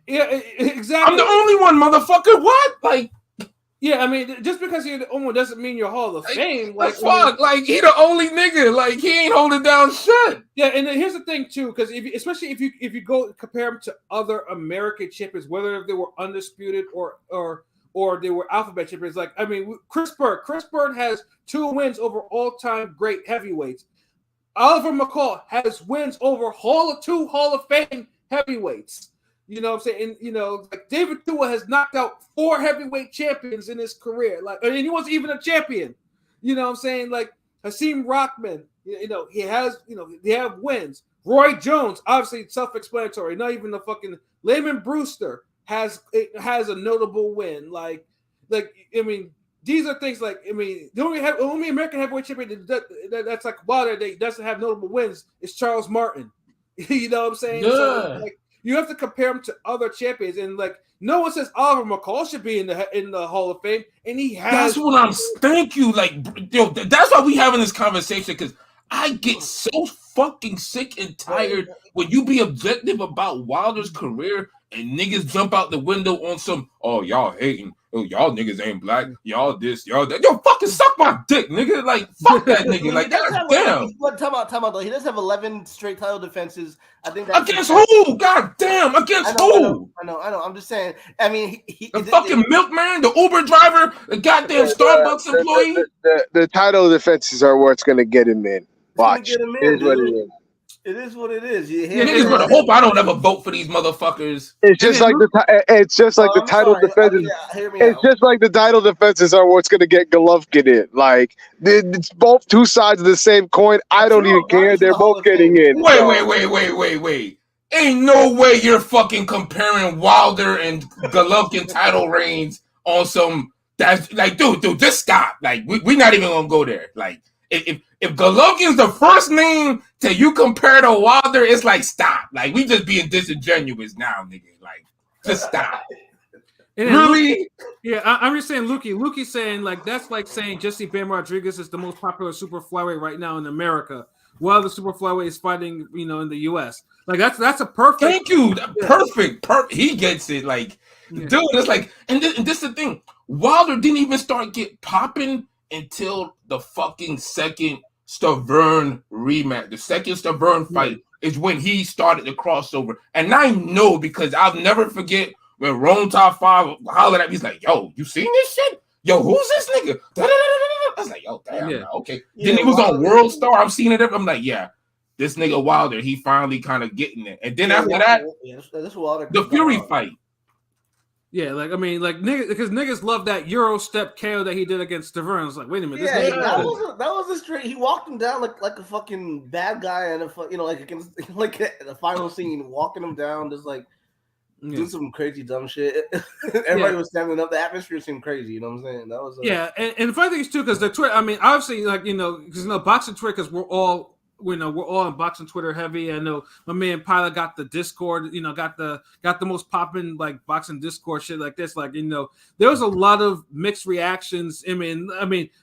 yeah, exactly. I'm the only one, motherfucker. What? Like, yeah, I mean, just because you're the only one doesn't mean you're Hall of Fame. Like, fuck, like he the only nigga. Like he ain't holding down shit. Yeah, and here's the thing too, because especially if you go compare him to other American champions, whether they were undisputed or they were alphabet champions. Like, I mean, Chris Bird has 2 wins over all-time great heavyweights. Oliver McCall has wins over two Hall of Fame heavyweights. You know what I'm saying? And, like David Tua has knocked out 4 heavyweight champions in his career. Like, and he wasn't even a champion. You know what I'm saying? Like Hakeem Rockman, he have wins. Roy Jones, obviously self-explanatory. Not even the fucking Layman Brewster has a notable win. Like I mean, these are things like, I mean, the only American heavyweight champion that's like Wilder that doesn't have notable wins is Charles Martin. You know what I'm saying? Yeah. So, like, you have to compare him to other champions, and like no one says Oliver McCall should be in the Hall of Fame, and he has. That's what I'm. Thank you. Like, yo, that's why we having this conversation, because I get so fucking sick and tired when you be objective about Wilder's career and niggas jump out the window on some, oh, y'all hating. Oh, y'all niggas ain't black. Y'all this, y'all that. Yo, fucking suck my dick, nigga. Like, fuck that nigga. Like, goddamn. Time out, though. He does have 11 straight title defenses. I think that's against who? God damn. Against who? I know. I'm just saying. I mean, the fucking milkman, the Uber driver, the goddamn Starbucks employee. The title defenses are what's going to get him in. Watch. It is what it is. Niggas better hope I don't ever vote for these motherfuckers. It's just like the title defenses. It's just like the title defenses are what's going to get Golovkin in. Like it's both two sides of the same coin. I don't even care. They're both getting in. Wait. Ain't no way you're fucking comparing Wilder and Golovkin title reigns on some. That's like, dude, just stop. Like, we're not even gonna go there. Like, if Golovkin's the first name till you compare to Wilder, it's like, stop. Like, we just being disingenuous now, nigga. Like, just stop. Really? Yeah, I'm just saying, Lukey's saying like that's like saying Jesse Bam Rodriguez is the most popular super flyweight right now in America, while the super flyweight is fighting, in the U.S. Like that's a perfect. Thank you. Yeah. Perfect. He gets it. Like, dude, it's like, and this is the thing. Wilder didn't even start get popping until the fucking second Stavern rematch. The second Stavern fight is when he started the crossover, and I know because I'll never forget. When Rome Top 5 hollered at me, he's like, yo, you seen this shit? Yo, who's this nigga? I was like, yo, damn, okay. Then it was on World Star. I'm seeing it. I'm like, yeah, this nigga Wilder, he finally kind of getting it. And then after that, this Wilder, the Fury fight. Yeah, like, I mean, like, because niggas love that Euro step KO that he did against Stavern. I was like, wait a minute. This that was a straight. He walked him down like a fucking bad guy and like against like the final scene, walking him down, just like. Do some crazy dumb shit. Everybody was standing up. The atmosphere seemed crazy. You know what I'm saying? That was and the funny thing is too, because the Twitter. I mean, obviously, like because boxing Twitter, because we're all on boxing Twitter heavy. I know my man Pilot got the Discord. Got the most popping like boxing Discord shit like this. Like there was a lot of mixed reactions. I mean,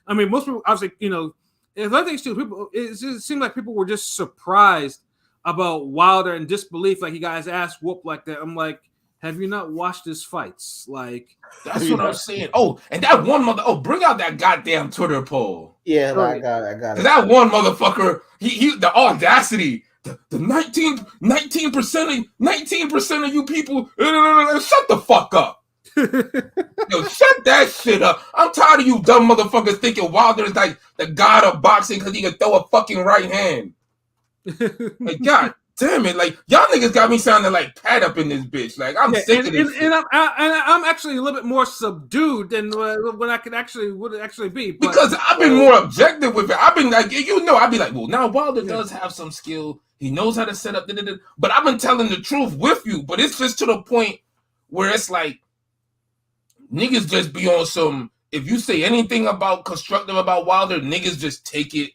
most people obviously the other things too. People it seemed like people were just surprised about Wilder and disbelief, like he got his ass whooped like that. I'm like, have you not watched his fights? Like, that's what I'm saying. Oh, and that one bring out that goddamn Twitter poll. Yeah, I got it. That one motherfucker, he the audacity, the 19% of you people, shut the fuck up. Yo, shut that shit up. I'm tired of you dumb motherfuckers thinking Wilder is like the god of boxing because he can throw a fucking right hand. Like, god damn it! Like, y'all niggas got me sounding like Pat up in this bitch. Like, I'm sick of this. And I'm actually a little bit more subdued than what I would actually be. But, because I've been more objective with it. I've been like, I'd be like, well, now Wilder does have some skill. He knows how to set up. But I've been telling the truth with you. But it's just to the point where it's like niggas just be on some. If you say anything about constructive about Wilder, niggas just take it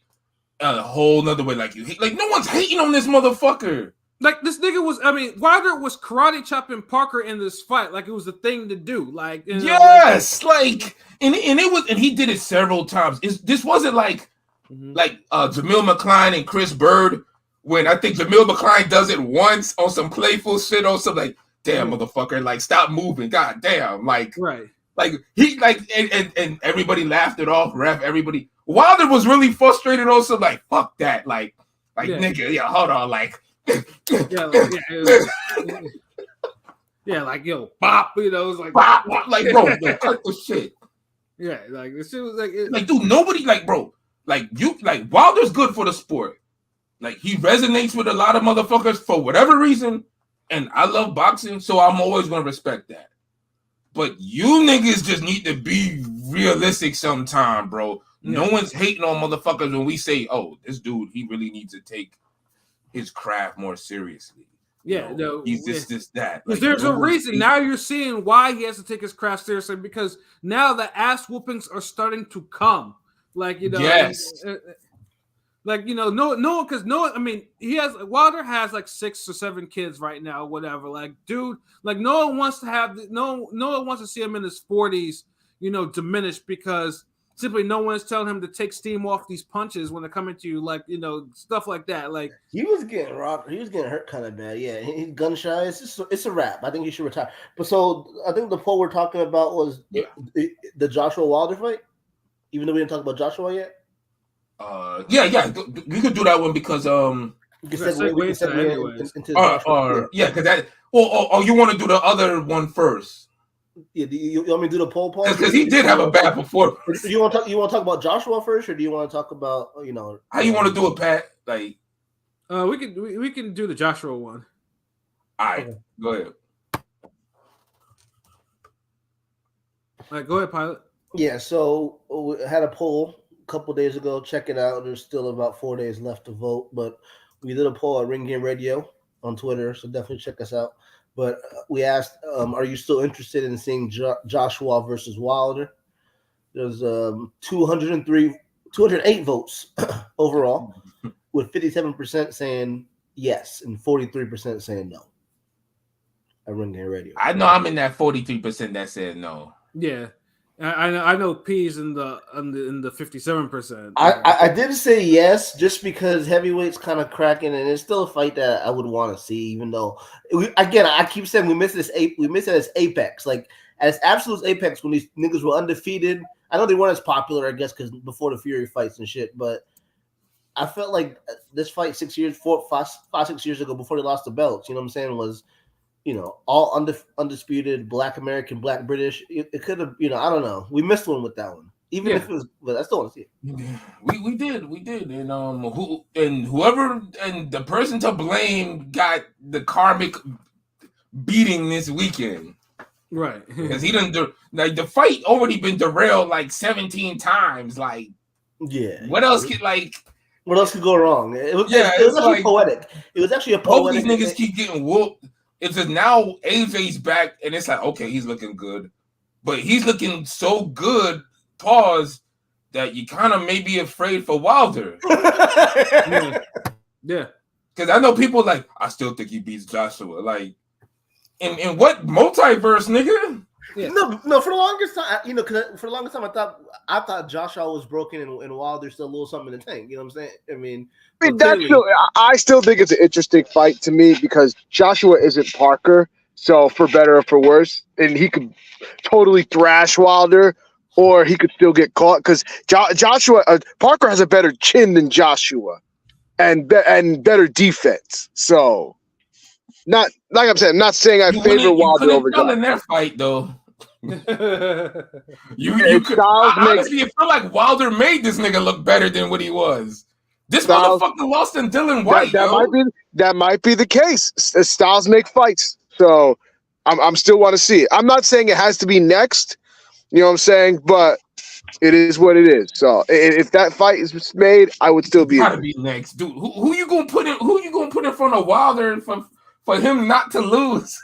a whole nother way. Like no one's hating on this motherfucker. Like this nigga was. I mean, Wilder was karate chopping Parker in this fight. Like it was the thing to do. Like yes, like and it was, and he did it several times. This wasn't like Jamil McCline and Chris Bird when I think Jamil McCline does it once on some playful shit or something like, damn motherfucker, like stop moving, god damn, like right. Like he like and everybody laughed it off, ref, everybody. Wilder was really frustrated also, like, fuck that, like nigga, hold on, like like yo, bop, it was like bop, like bro, cut the shit. Yeah, like this shit was like dude, nobody like bro, like you like Wilder's good for the sport. Like he resonates with a lot of motherfuckers for whatever reason, and I love boxing, so I'm always gonna respect that. But you niggas just need to be realistic sometime, bro. No one's hating on motherfuckers when we say, oh, this dude, he really needs to take his craft more seriously. Yeah, no, he's this, that. Because there's a reason. Now you're seeing why he has to take his craft seriously, because now the ass whoopings are starting to come. Like, yes. Like, no, because I mean, Wilder has like 6 or 7 kids right now, whatever. Like, dude, like no one wants to see him in his 40s, diminished, because simply no one is telling him to take steam off these punches when they're coming to you, like, stuff like that. Like he was getting robbed, he was getting hurt kind of bad. Yeah, he's gun shy. It's a wrap. I think he should retire. But so I think the poll we're talking about was the Joshua Wilder fight, even though we didn't talk about Joshua yet. Yeah, we could do that one because because because that. Or you want to do the other one first? Yeah, you want me to do the poll? Because he did have a bad performance. Do you want to talk about Joshua first, or do you want to talk about how you want to do it, Pat? Like, we can do the Joshua one. All right, go ahead. All right, go ahead, Pilot. Yeah, so we had a poll a couple days ago. Check it out. There's still about 4 days left to vote, but we did a poll at Ring Game Radio. on Twitter, so definitely check us out. But we asked, are you still interested in seeing Joshua versus Wilder? There's 208 votes overall, with 57% saying yes and 43% saying no. I Ring Game Radio. I know I'm in that 43% that said no. Yeah, I know P's in the 57%. I did say yes just because heavyweight's kind of cracking, and it's still a fight that I would want to see. Even though, I keep saying we miss it as apex, like as absolute apex when these niggas were undefeated. I know they weren't as popular, I guess, because before the Fury fights and shit, but I felt like this fight 6 years ago, before they lost the belts, you know what I'm saying, was, all undisputed Black American, Black British. It could have, I don't know. We missed one with that one. Even if it was, but I still want to see it. We did, and whoever and the person to blame got the karmic beating this weekend. Right, because he done like the fight already been derailed like 17 times. Like, what else could go wrong? It was actually poetic. It was actually a poetic. Both these niggas keep getting whooped. It's just now AJ's back, and it's like, okay, he's looking good, but he's looking so good. Pause. That you kind of may be afraid for Wilder. Yeah. Because I know people like, I still think he beats Joshua. Like, in what multiverse, nigga? Yeah. No. For the longest time, I thought Joshua was broken and Wilder's still a little something in the tank. You know what I'm saying? I mean, I still think it's an interesting fight to me because Joshua isn't Parker. So for better or for worse, and he could totally thrash Wilder, or he could still get caught because Parker has a better chin than Joshua, and better defense. So, not like I'm saying, I'm not saying I favor Wilder over Joshua in that fight though. you could honestly, it felt like Wilder made this nigga look better than what he was. This motherfucker lost in Dylan White. That might be the case. Styles make fights, so I'm still want to see it. I'm not saying it has to be next. You know what I'm saying? But it is what it is. So if that fight is made, I would still be. Gotta be next, dude. Who you gonna put in? Who you gonna put in front of Wilder for him not to lose?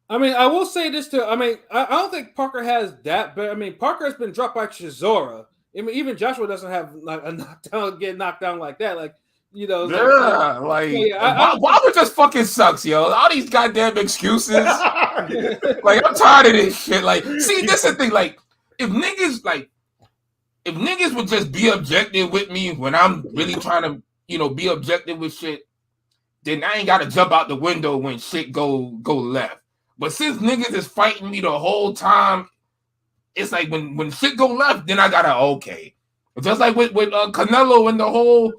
I mean, I will say this too. I mean, I don't think Parker has that, but I mean, Parker has been dropped by Chisora. I mean, even Joshua doesn't have like a knockdown, get knocked down like that. Like, Wilder just fucking sucks, yo. All these goddamn excuses. Like, I'm tired of this shit. Like, see, this is the thing. Like, if niggas would just be objective with me when I'm really trying to, be objective with shit, then I ain't gotta jump out the window when shit go left. But since niggas is fighting me the whole time, it's like when shit go left, then I gotta okay. Just like with Canelo and the whole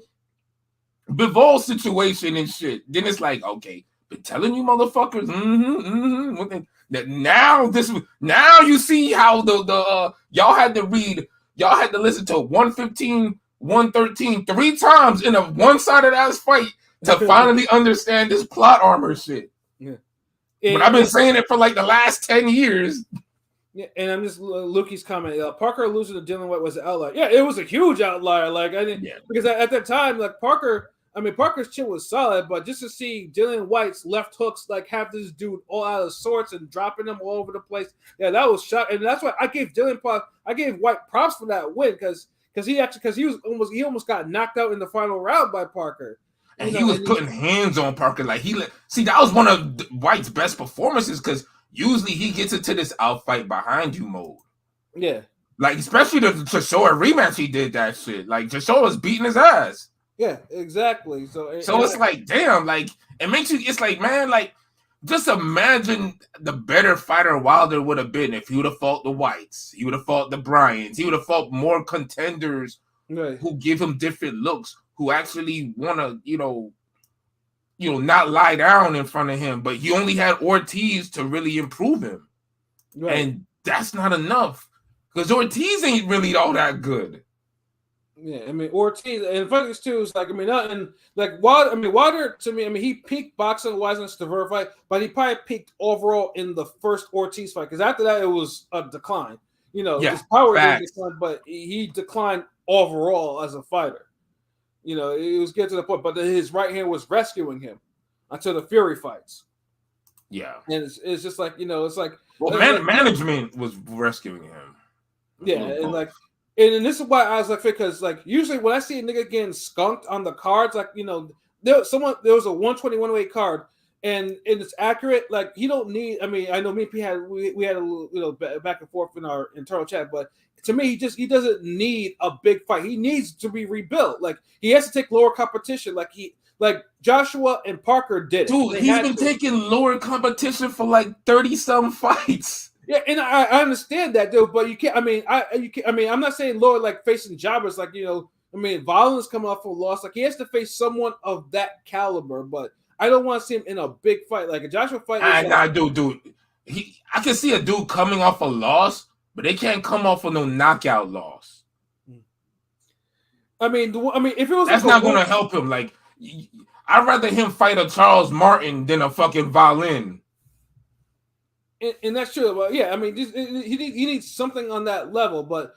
Bivol situation and shit. Then it's like, okay, been telling you motherfuckers, Now you see how the y'all had to listen to 115, 113 3 times in a one-sided ass fight to finally understand this plot armor shit. Yeah. But I've been saying it for like the last 10 years. Yeah, and I'm just Lukey's comment. Parker losing to Dylan White was an outlier. Yeah, it was a huge outlier. Like because at that time, like Parker's chin was solid, but just to see Dylan White's left hooks like have this dude all out of sorts and dropping them all over the place. Yeah, that was shot, and that's why I gave White props for that win because he almost got knocked out in the final round by Parker. And he was putting hands on Parker. Like that was one of White's best performances because usually he gets into this outfight behind you mode. Yeah. Like, especially the Chisora rematch, he did that shit. Like, Chisora was beating his ass. Yeah, exactly. So it's like, damn, like, it makes you, it's like, man, like, just imagine the better fighter Wilder would have been if he would have fought the Whites. He would have fought the Bryans. He would have fought more contenders who give him different looks, who actually want to, not lie down in front of him. But he only had Ortiz to really improve him. Right. And that's not enough because Ortiz ain't really all that good. Yeah, I mean Ortiz, and funny too is like Wilder to me. I mean he peaked boxing wise in the Stavur fight, but he probably peaked overall in the first Ortiz fight because after that it was a decline. His power didn't decline, but he declined overall as a fighter. It was getting to the point, but his right hand was rescuing him. until the Fury fights. Yeah. And it's just like, it's like, well, management was rescuing him. Yeah, and like, and this is why I was like, because like usually when I see a nigga getting skunked on the cards, like there was a 121 weight card, and it's accurate. Like he don't need. I mean, I know me and P had we had a little back and forth in our internal chat, but to me, he doesn't need a big fight. He needs to be rebuilt. Like he has to take lower competition. Like Joshua and Parker did it. Dude, he's been taking lower competition for like 30-some fights. Yeah, and I understand that, dude, but you can't. I mean, I'm not saying lower like facing jobbers, like Violence coming off a loss, like he has to face someone of that caliber. But I don't want to see him in a big fight, like a Joshua fight. Dude. I can see a dude coming off a loss, but they can't come off of no knockout loss. I mean, if it was that's not going to help him. Like, I'd rather him fight a Charles Martin than a fucking Violin. And that's true. Well, yeah, I mean, he needs something on that level. But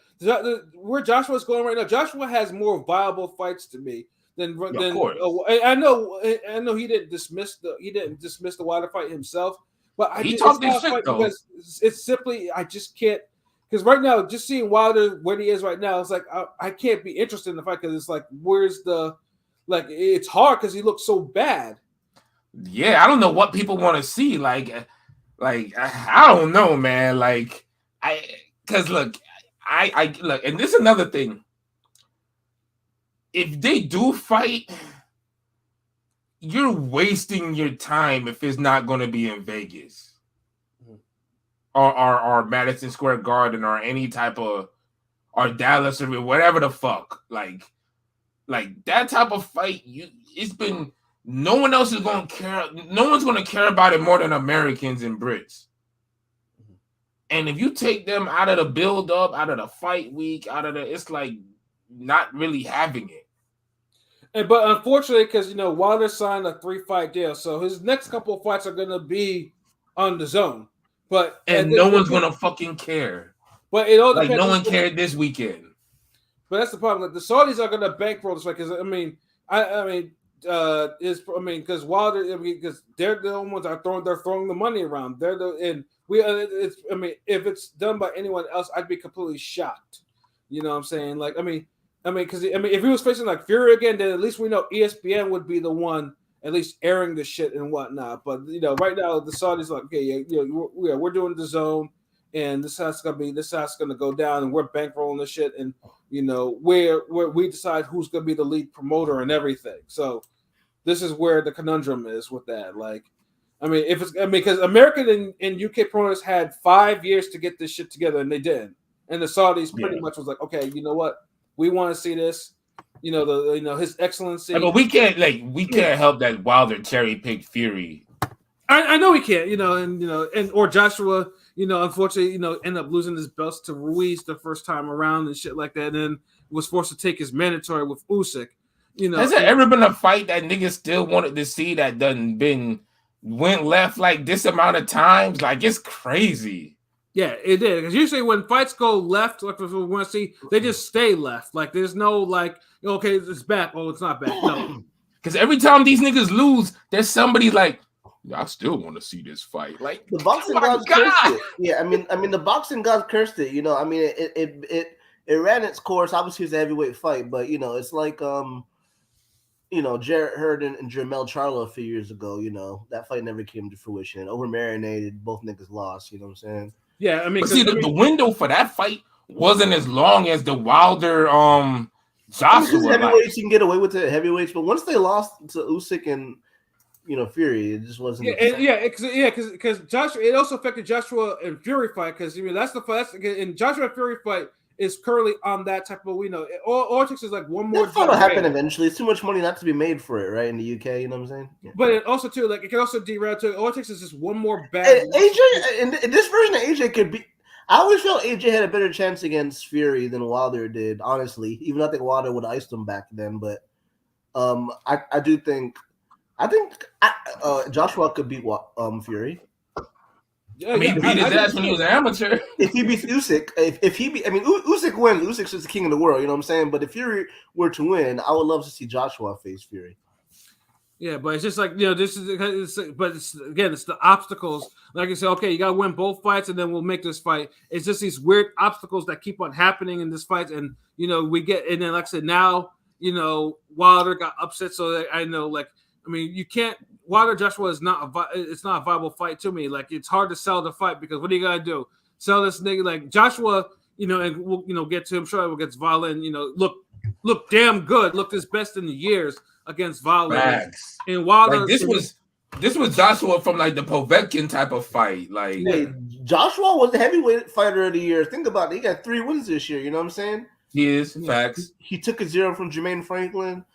where Joshua's going right now, Joshua has more viable fights to me than. Of course. I know he didn't dismiss the Wilder fight himself, but he talked this shit though. Because it's simply I just can't. Because right now, just seeing Wilder where he is right now, it's like I can't be interested in the fight because it's like where's the it's hard because he looks so bad. Yeah, I don't know what people want to see. Like I don't know, man. Like because look, I look, and this is another thing. If they do fight, you're wasting your time if it's not going to be in Vegas or Madison Square Garden or any type of or Dallas or whatever the fuck. Like that type of fight, it's been. No one else is going to care. No one's going to care about it more than Americans and Brits. And if you take them out of the build-up, out of the fight week, it's like not really having it. But unfortunately, because Wilder signed a 3-fight deal, so his next couple of fights are going to be on the zone. And no one's going to fucking care. But it all depends. Like no one cared this weekend. But that's the problem. Like, the Saudis are going to bankroll this fight because because Wilder, because they're the ones that they're throwing the money around. If it's done by anyone else, I'd be completely shocked. You know what I'm saying? Like, because if he was facing like Fury again, then at least we know ESPN would be the one at least airing the shit and whatnot. But right now the Saudis like, okay, we're doing the zone, and this is gonna go down, and we're bankrolling the shit, and where we decide who's gonna be the lead promoter and everything. So this is where the conundrum is with that. Like, because American and UK promoters had 5 years to get this shit together, and they didn't. And the Saudis pretty much was like, okay, you know what? We want to see this. His Excellency. But we can't help that Wilder cherry picked Fury. I know he can't, or Joshua, unfortunately, end up losing his belts to Ruiz the first time around and shit like that, and then was forced to take his mandatory with Usyk. Has there ever been a fight that niggas still wanted to see that went left like this amount of times? Like, it's crazy. Yeah, it did. Because usually when fights go left, like we want to see, they just stay left. Like, there's no okay, it's back. Oh, it's not back. No. Because every time these niggas lose, there's somebody like, I still want to see this fight. Like, the boxing gods cursed it. Yeah, the boxing gods cursed it. It ran its course. Obviously, it's a heavyweight fight, but it's like Jarrett Hurd and Jermell Charlo a few years ago. That fight never came to fruition. Over marinated, both niggas lost. You know what I'm saying? Yeah, the window for that fight wasn't as long as the Wilder Joshua. Heavyweights you can get away with it, heavyweights, but once they lost to Usyk and Fury, it just wasn't. Because Joshua, it also affected Joshua and Fury fight because that's the fight. And Joshua and Fury fight is currently on that type of all it takes is like one more. That's gonna happen eventually. It's too much money not to be made for it, right? In the UK, you know what I'm saying? Yeah. But it also too, like it can also derail too. All it takes is just one more bad. AJ and this version of AJ could be. I always felt AJ had a better chance against Fury than Wilder did. Honestly, even though I think Wilder would have iced him back then, but I do think. I think Joshua could beat Fury. Yeah, he beat his ass when he was an amateur. If he beats Usyk, Usyk wins. Usyk's just the king of the world, you know what I'm saying? But if Fury were to win, I would love to see Joshua face Fury. Yeah, but it's just like this is. But it's the obstacles. Like I said, okay, you gotta win both fights, and then we'll make this fight. It's just these weird obstacles that keep on happening in this fight, and we get. And then, like I said, now Wilder got upset, so that I know, you can't. Wilder Joshua is not it's not a viable fight to me. Like it's hard to sell the fight because what are you gonna do? Sell this nigga like Joshua? And we'll get to him. Sure, we'll get to Violin. Look damn good. Looked his best in the years against Violin. And Wilder, this was Joshua from like the Povetkin type of fight. Like Joshua was the heavyweight fighter of the year. Think about it. He got 3 wins this year. You know what I'm saying? He is facts. He took a 0 from Jermaine Franklin.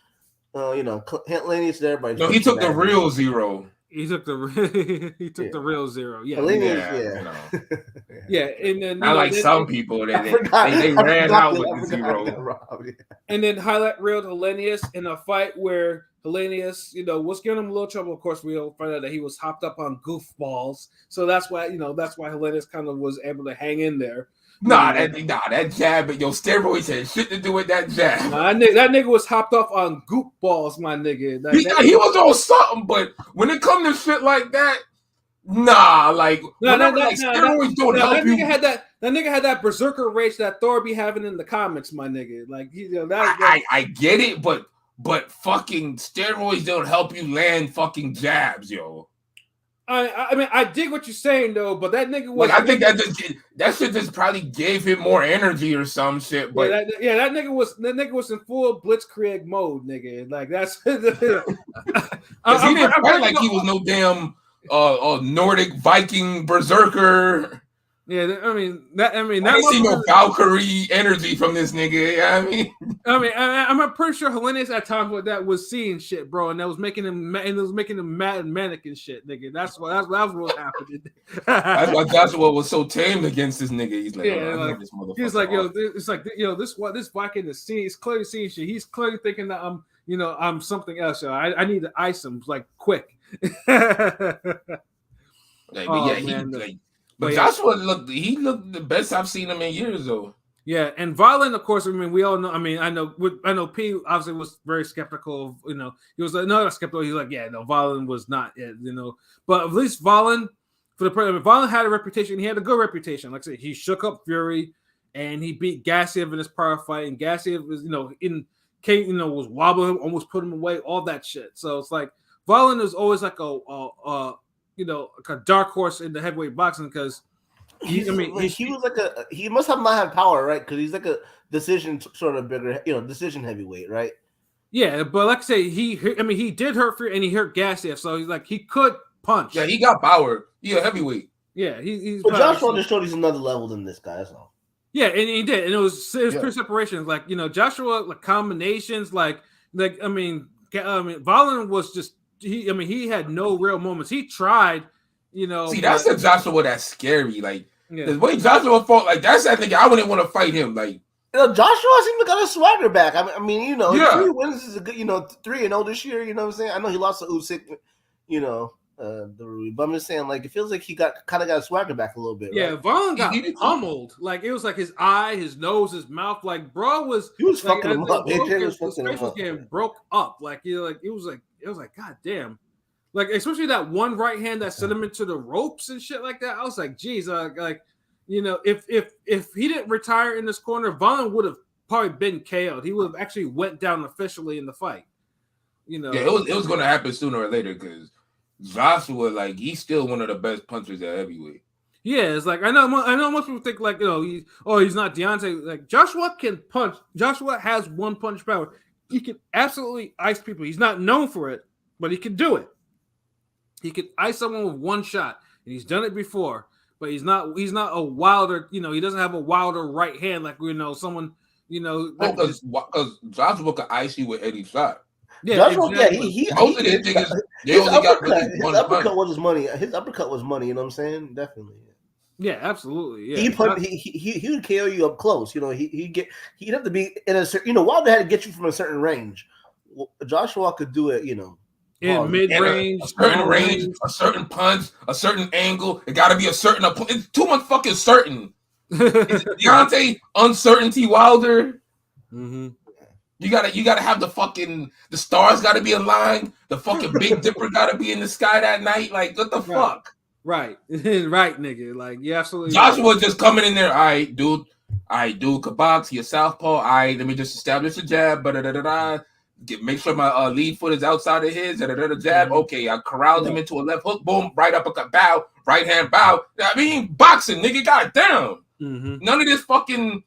Helenius to everybody. No, he took the real 0. He took the real 0. Yeah, yeah. And then I like some people they ran out with the 0. And then highlight reeled Helenius in a fight where Helenius, was giving him a little trouble. Of course, we'll find out that he was hopped up on goofballs, so that's why Helenius kind of was able to hang in there. That jab, but steroids had shit to do with that jab. That nigga was hopped off on goop balls, my nigga. He was on something, but when it comes to shit like that, steroids don't help you. That nigga had that berserker rage that Thor be having in the comics, my nigga. I get it, but fucking steroids don't help you land fucking jabs, yo. I dig what you're saying though, but that nigga was. I think that shit just probably gave him more energy or some shit. But that nigga was in full blitzkrieg mode, nigga. Like that's. He didn't fight like he was no damn Nordic Viking berserker. Yeah, I didn't see no Valkyrie energy from this nigga. I'm pretty sure Helenius at times like that was seeing shit, bro, and that was making him mad and manic and shit, nigga. That was what happened. That's why Joshua was so tamed against this nigga. He's like, this motherfucker. He's like, this Viking is seeing. He's clearly seeing shit. He's clearly thinking that I'm something else. So I need to ice him quick. But Joshua looked the best I've seen him in years, though. Yeah, and Violin, of course. We all know. I know. P obviously was very skeptical. He was like, no, not skeptical. He's like, yeah, no, Violin was not. But at least Violin, Violin had a reputation. He had a good reputation. Like I said, he shook up Fury, and he beat Gassiev in his prior fight. And Gassiev was, was wobbling, almost put him away, all that shit. So it's like Violin is always like a dark horse in the heavyweight boxing because he must have not had power, right? Because he's like a decision sort of bigger, decision heavyweight, right? Yeah, but like I say, he did hurt Fury and he hurt Gassiev, so he's like he could punch. Yeah, he got power. He a heavyweight. Yeah, he's. But Joshua just showed he's another level than this guy. That's all. Yeah, and he did, and it was pure separations. Like Joshua combinations. Violin was just. He had no real moments. He tried, See, that's the Joshua that's scary. Like the way Joshua fought, like that's that nigga. I wouldn't want to fight him. Like Joshua seemed to got a swagger back. 3 wins is a good. 3-0 this year. You know what I'm saying? I know he lost to Usyk. But I'm just saying, like it feels like he kind of got a swagger back a little bit. Yeah, right? Violin got pummeled. Like it was like his eye, his nose, his mouth. Like bro was fucking him up. His face was getting broke up. It was like god damn. Like especially that one right hand that sent him into the ropes and shit like that. I was like, geez, if he didn't retire in this corner, Violin would have probably been KO'd. He would have actually went down officially in the fight. Yeah, it was going to happen sooner or later because Joshua, he's still one of the best punchers at heavyweight. Yeah, it's like I know most people think he's not Deontay. Like Joshua can punch. Joshua has one punch power. He can absolutely ice people. He's not known for it, but he can do it. He can ice someone with one shot, and he's done it before. But he's not a Wilder. He doesn't have a Wilder right hand like someone. Because Joshua can ice you with any shot. Yeah, Joshua, exactly. His uppercut was his money. His uppercut was money. You know what I'm saying? Definitely. Yeah, absolutely. Yeah, he would KO you up close. He'd have to be in a certain. Wilder had to get you from a certain range. Joshua could do it. In mid range, a certain range, a certain punch, a certain angle. It got to be a certain. It's too much fucking certain. Deontay uncertainty Wilder. Mm-hmm. You gotta have the stars gotta be aligned. The fucking Big Dipper gotta be in the sky that night. Like, what the fuck? Right, right, nigga. Like, yeah, absolutely. Joshua just coming in there. All right, dude. Kabox, you're southpaw. All right, let me just establish a jab. Make sure my lead foot is outside of his. Jab. Okay, I corralled him into a left hook. Boom, right uppercut, bow, right hand, bow. I mean, boxing, nigga, goddamn. None of this fucking.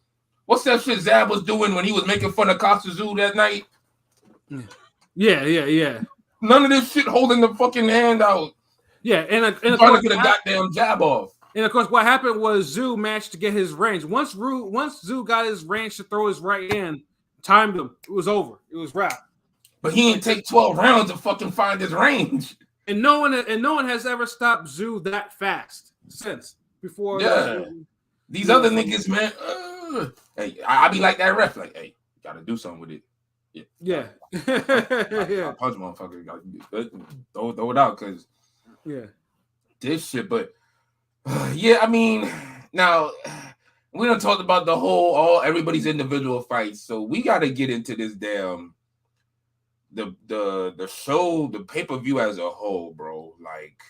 What's that shit Zab was doing when he was making fun of Costa Zoo that night? Yeah. None of this shit holding the fucking hand out. Yeah, and of trying course, to get a goddamn jab off. And of course, what happened was Zoo managed to get his range. Once Zoo got his range to throw his right hand, timed him. It was over. It was wrap. But he didn't take 12 rounds to fucking find his range. And no one has ever stopped Zoo that fast since before. Yeah. These other niggas, man. Hey, I be like that ref. Like, hey, gotta do something with it. Yeah. I punch motherfucker. Gotta throw it out because this shit. But I mean, now we done talked about the whole everybody's individual fights, so we gotta get into this damn the show, the pay-per-view as a whole, bro. Like,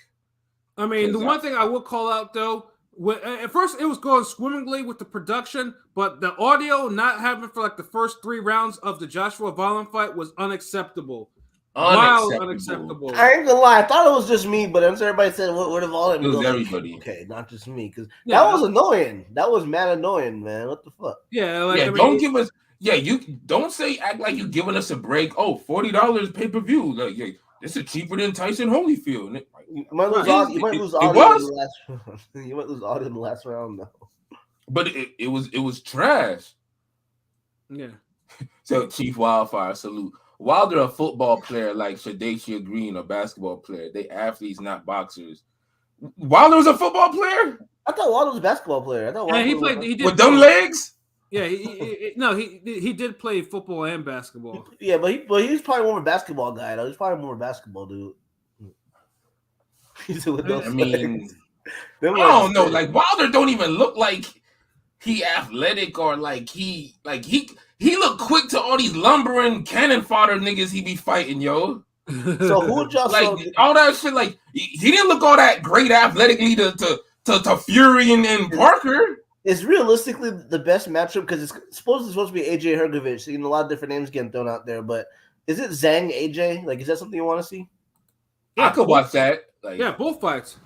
I mean, the one thing I will call out though. At first, it was going swimmingly with the production, but the audio not having for like the first 3 rounds of the Joshua Volin fight was unacceptable. Unacceptable. I ain't gonna lie, I thought it was just me, but once everybody said what if Volin, it was everybody. Okay, not just me, because that was annoying. That was mad annoying, man. What the fuck? Yeah, like, don't give us. Yeah, you don't act like you giving us a break. Oh, $40 pay-per-view. Like, yeah, this is cheaper than Tyson Holyfield. You might lose audio in the last round. You might lose audio in the last round, though. But it was trash. Yeah. So Chief Wildfire salute. Wilder a football player like Shadacia Green, a basketball player. They athletes, not boxers. Wilder was a football player? I thought Wilder was a basketball player. I thought Wilder he played. He did with them legs. Yeah, he did play football and basketball. Yeah, but he's probably more of a basketball guy. Though. He's probably more of a basketball dude. I mean, I don't know. Like, Wilder don't even look like he athletic or like he look quick to all these lumbering cannon fodder niggas he be fighting, yo. So who just like all that shit? Like, he didn't look all that great athletically to Fury and Parker. It's realistically the best matchup because it's supposed to be AJ Hergovich. So, a lot of different names getting thrown out there, but is it Zhang AJ? Like, is that something you want to see? Yeah, I could watch that. Like, yeah, both fights.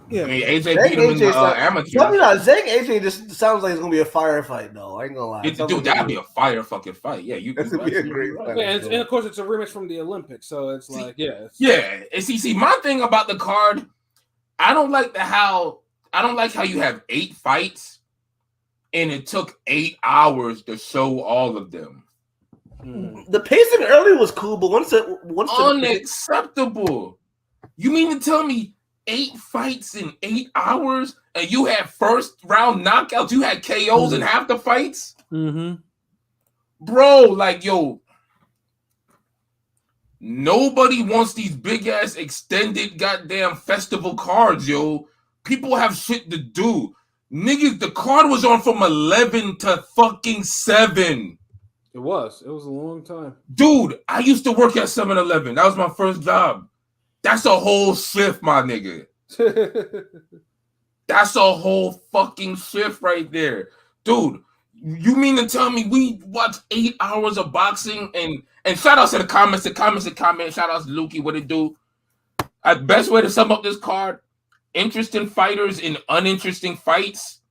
Yeah, I mean, AJ beat him in the amateur. Probably not. Zhang AJ just sounds like it's gonna be a firefight, though. I ain't gonna lie. Dude, that'd be a fire fucking fight. Yeah, that's gonna be a great fight. Yeah, and of course it's a rematch from the Olympics, so it's like And see, my thing about the card, I don't like how you have 8 fights, and it took 8 hours to show all of them. The pacing early was cool, but once unacceptable. You mean to tell me 8 fights in 8 hours, and you had first round knockouts? You had KOs in half the fights, bro. Like, yo, nobody wants these big ass extended goddamn festival cards, yo. People have shit to do. Niggas, the card was on from 11 to fucking 7. It was a long time. Dude, I used to work at 7-Eleven. That was my first job. That's a whole shift, my nigga. That's a whole fucking shift right there. Dude, you mean to tell me we watched 8 hours of boxing and shout outs to the comments. Shout outs to Lukey, what it do? Best way to sum up this card, interesting fighters in uninteresting fights.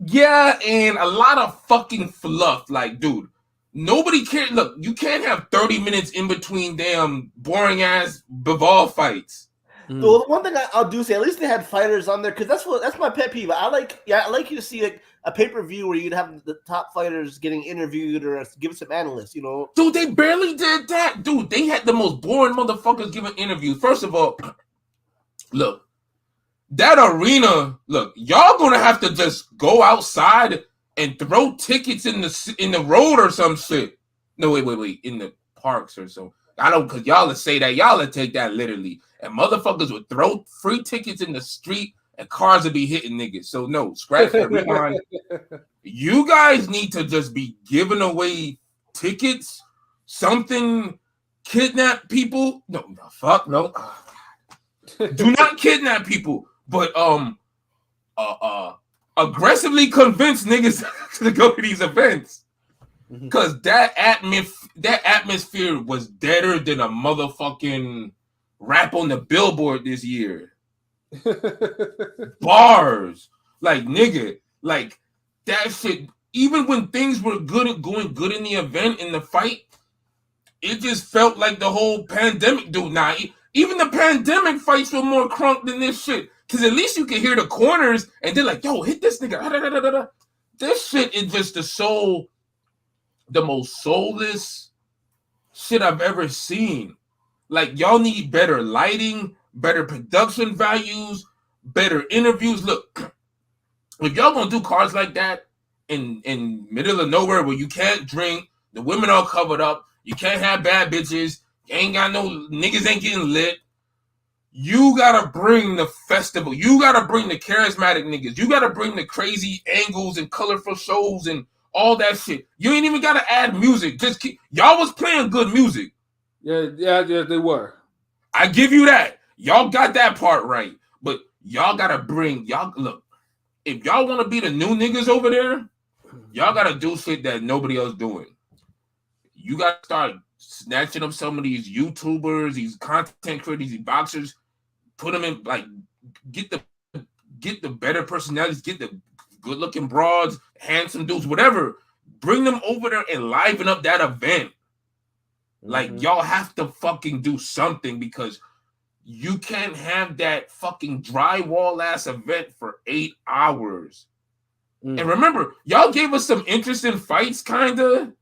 Yeah, and a lot of fucking fluff. Like, dude, nobody cares. Look, you can't have 30 minutes in between damn boring ass Bivol fights. So the one thing I'll do say, at least they had fighters on there, because that's my pet peeve. I like you to see like a pay-per-view where you'd have the top fighters getting interviewed or give some analysts, Dude, they barely did that. Dude, they had the most boring motherfuckers giving interviews. First of all, look, that arena, y'all gonna have to just go outside and throw tickets in the road or some shit. No, wait, in the parks or so. I don't, because y'all would say that, y'all would take that literally. And motherfuckers would throw free tickets in the street and cars would be hitting niggas. So no, scratch that. Rewind. You guys need to just be giving away tickets, something, kidnap people. No, fuck no. Do not kidnap people, but aggressively convince niggas to go to these events. Because that atmosphere was deader than a motherfucking rap on the billboard this year. Bars. Like, nigga, like that shit. Even when things were going good in the event, in the fight, it just felt like the whole pandemic, dude. Nah, even the pandemic fights were more crunk than this shit. Because at least you can hear the corners and they're like, yo, hit this nigga. This shit is just the most soulless shit I've ever seen. Like, y'all need better lighting, better production values, better interviews. Look, if y'all gonna do cards like that in middle of nowhere where you can't drink, the women all covered up, you can't have bad bitches, you ain't got no niggas ain't getting lit. You gotta bring the festival. You gotta bring the charismatic niggas. You gotta bring the crazy angles and colorful shows and all that shit. You ain't even gotta add music. Just y'all was playing good music. Yeah, they were. I give you that. Y'all got that part right. But y'all gotta bring look. If y'all want to be the new niggas over there, y'all gotta do shit that nobody else doing. You gotta start snatching up some of these YouTubers, these content creators, these boxers, put them in, like, get the better personalities, get the good looking broads, handsome dudes, whatever. Bring them over there and liven up that event. Like, y'all have to fucking do something, because you can't have that fucking drywall ass event for 8 hours. And remember, y'all gave us some interesting fights, kinda,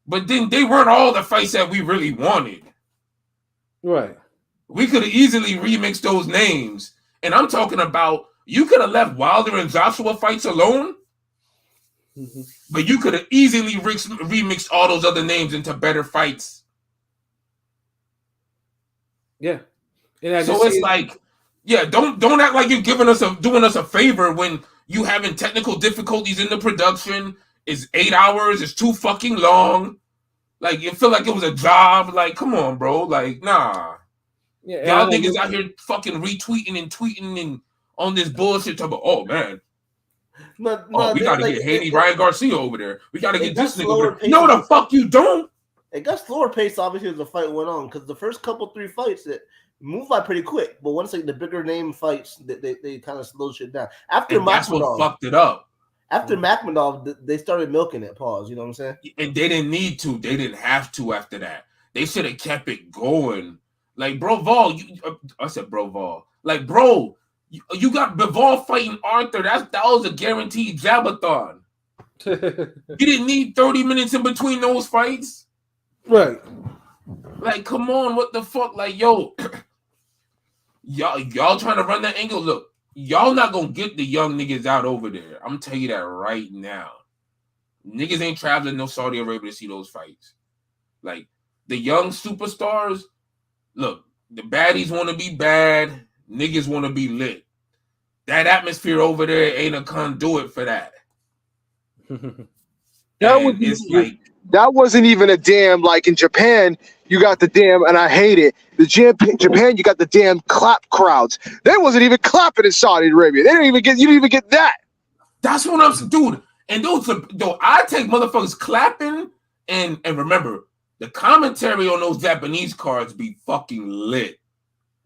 but then they weren't all the fights that we really wanted. Right. We could have easily remixed those names. And I'm talking about, you could have left Wilder and Joshua fights alone, but you could have easily remixed all those other names into better fights. Yeah. So it's like, yeah, don't act like you're doing us a favor when you having technical difficulties in the production. It's 8 hours. It's too fucking long. Like, you feel like it was a job. Like, come on, bro. Like, nah. Yeah, y'all niggas out here fucking retweeting and tweeting and on this bullshit. Talking about, oh man, we gotta get Haney Ryan Garcia over there. We gotta get this nigga over there. No, the fuck you don't. It got slower pace, obviously, as the fight went on, because the first couple 3 fights that moved by pretty quick, but once like the bigger name fights, they kind of slowed shit down. After that's what fucked it up. After Makhmadov, they started milking it. Pause. You know what I'm saying? And they didn't need to. They didn't have to. After that, they should have kept it going. Like, bro, Vol, I said, bro, Vol. Like, bro, you got Bivol fighting Arthur. That was a guaranteed jabathon. You didn't need 30 minutes in between those fights. Right. Like, come on, what the fuck? Like, yo, y'all trying to run that angle. Look, y'all not gonna get the young niggas out over there. I'm gonna tell you that right now. Niggas ain't traveling no Saudi Arabia to see those fights. Like, the young superstars, look, the baddies want to be bad. Niggas want to be lit. That atmosphere over there ain't a conduit for that. That wasn't even a damn, like in Japan, you got the damn, and I hate it. Japan, you got the damn clap crowds. They wasn't even clapping in Saudi Arabia. You didn't even get that. That's what I'm saying, dude. And though I take motherfuckers clapping, and remember, the commentary on those Japanese cards be fucking lit.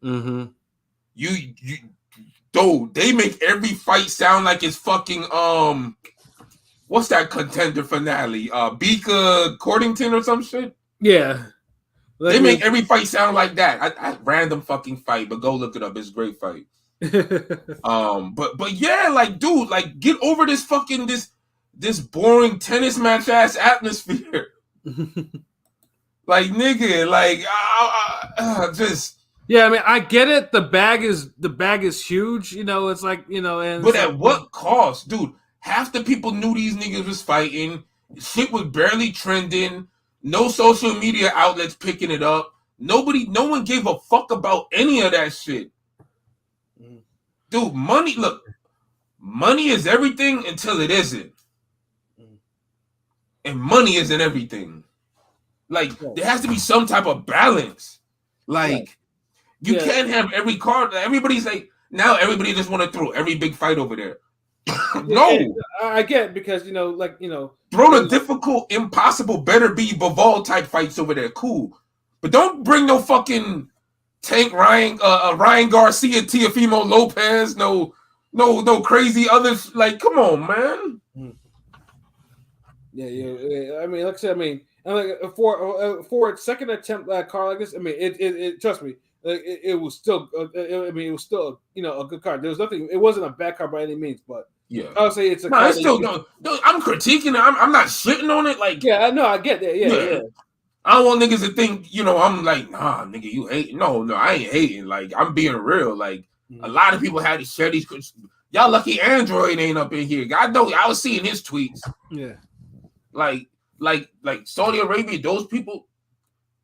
Mm-hmm. Dude, they make every fight sound like it's fucking what's that contender finale? Bika Cordington or some shit? Yeah. Like, they make every fight sound like that. I random fucking fight, but go look it up. It's a great fight. But yeah, like, dude, like, get over this fucking this boring tennis match ass atmosphere. Like, nigga, like, just. Yeah, I mean, I get it. The bag is huge. You know, it's like, you know, and but at what cost, dude? Half the people knew these niggas was fighting. Shit was barely trending. No social media outlets picking it up. No one gave a fuck about any of that shit. Dude, money is everything until it isn't. and money isn't everything. Like there has to be some type of balance. Like you can't have every card. Everybody's like now everybody just want to throw every big fight over there. No, I get it because throw the difficult, impossible, better be Bivol type fights over there. Cool, but don't bring no fucking Tank Ryan Garcia, Teofimo Lopez, no crazy others. Like, come on, man. Yeah. I mean, like I said, and like for a second attempt card like this, I mean, it trust me, it was still, it was still a good card. There was nothing. It wasn't a bad card by any means, but yeah, I would say it's a. No, it's still no. I'm critiquing it. I'm not shitting on it. Like, yeah, I know, I get that. Yeah. I don't want niggas to think, I'm like, nah, nigga, you hate. No, I ain't hating. Like, I'm being real. Like, a lot of people had to share these. Y'all lucky Android ain't up in here. I know. I was seeing his tweets. Yeah. Like Saudi Arabia, those people,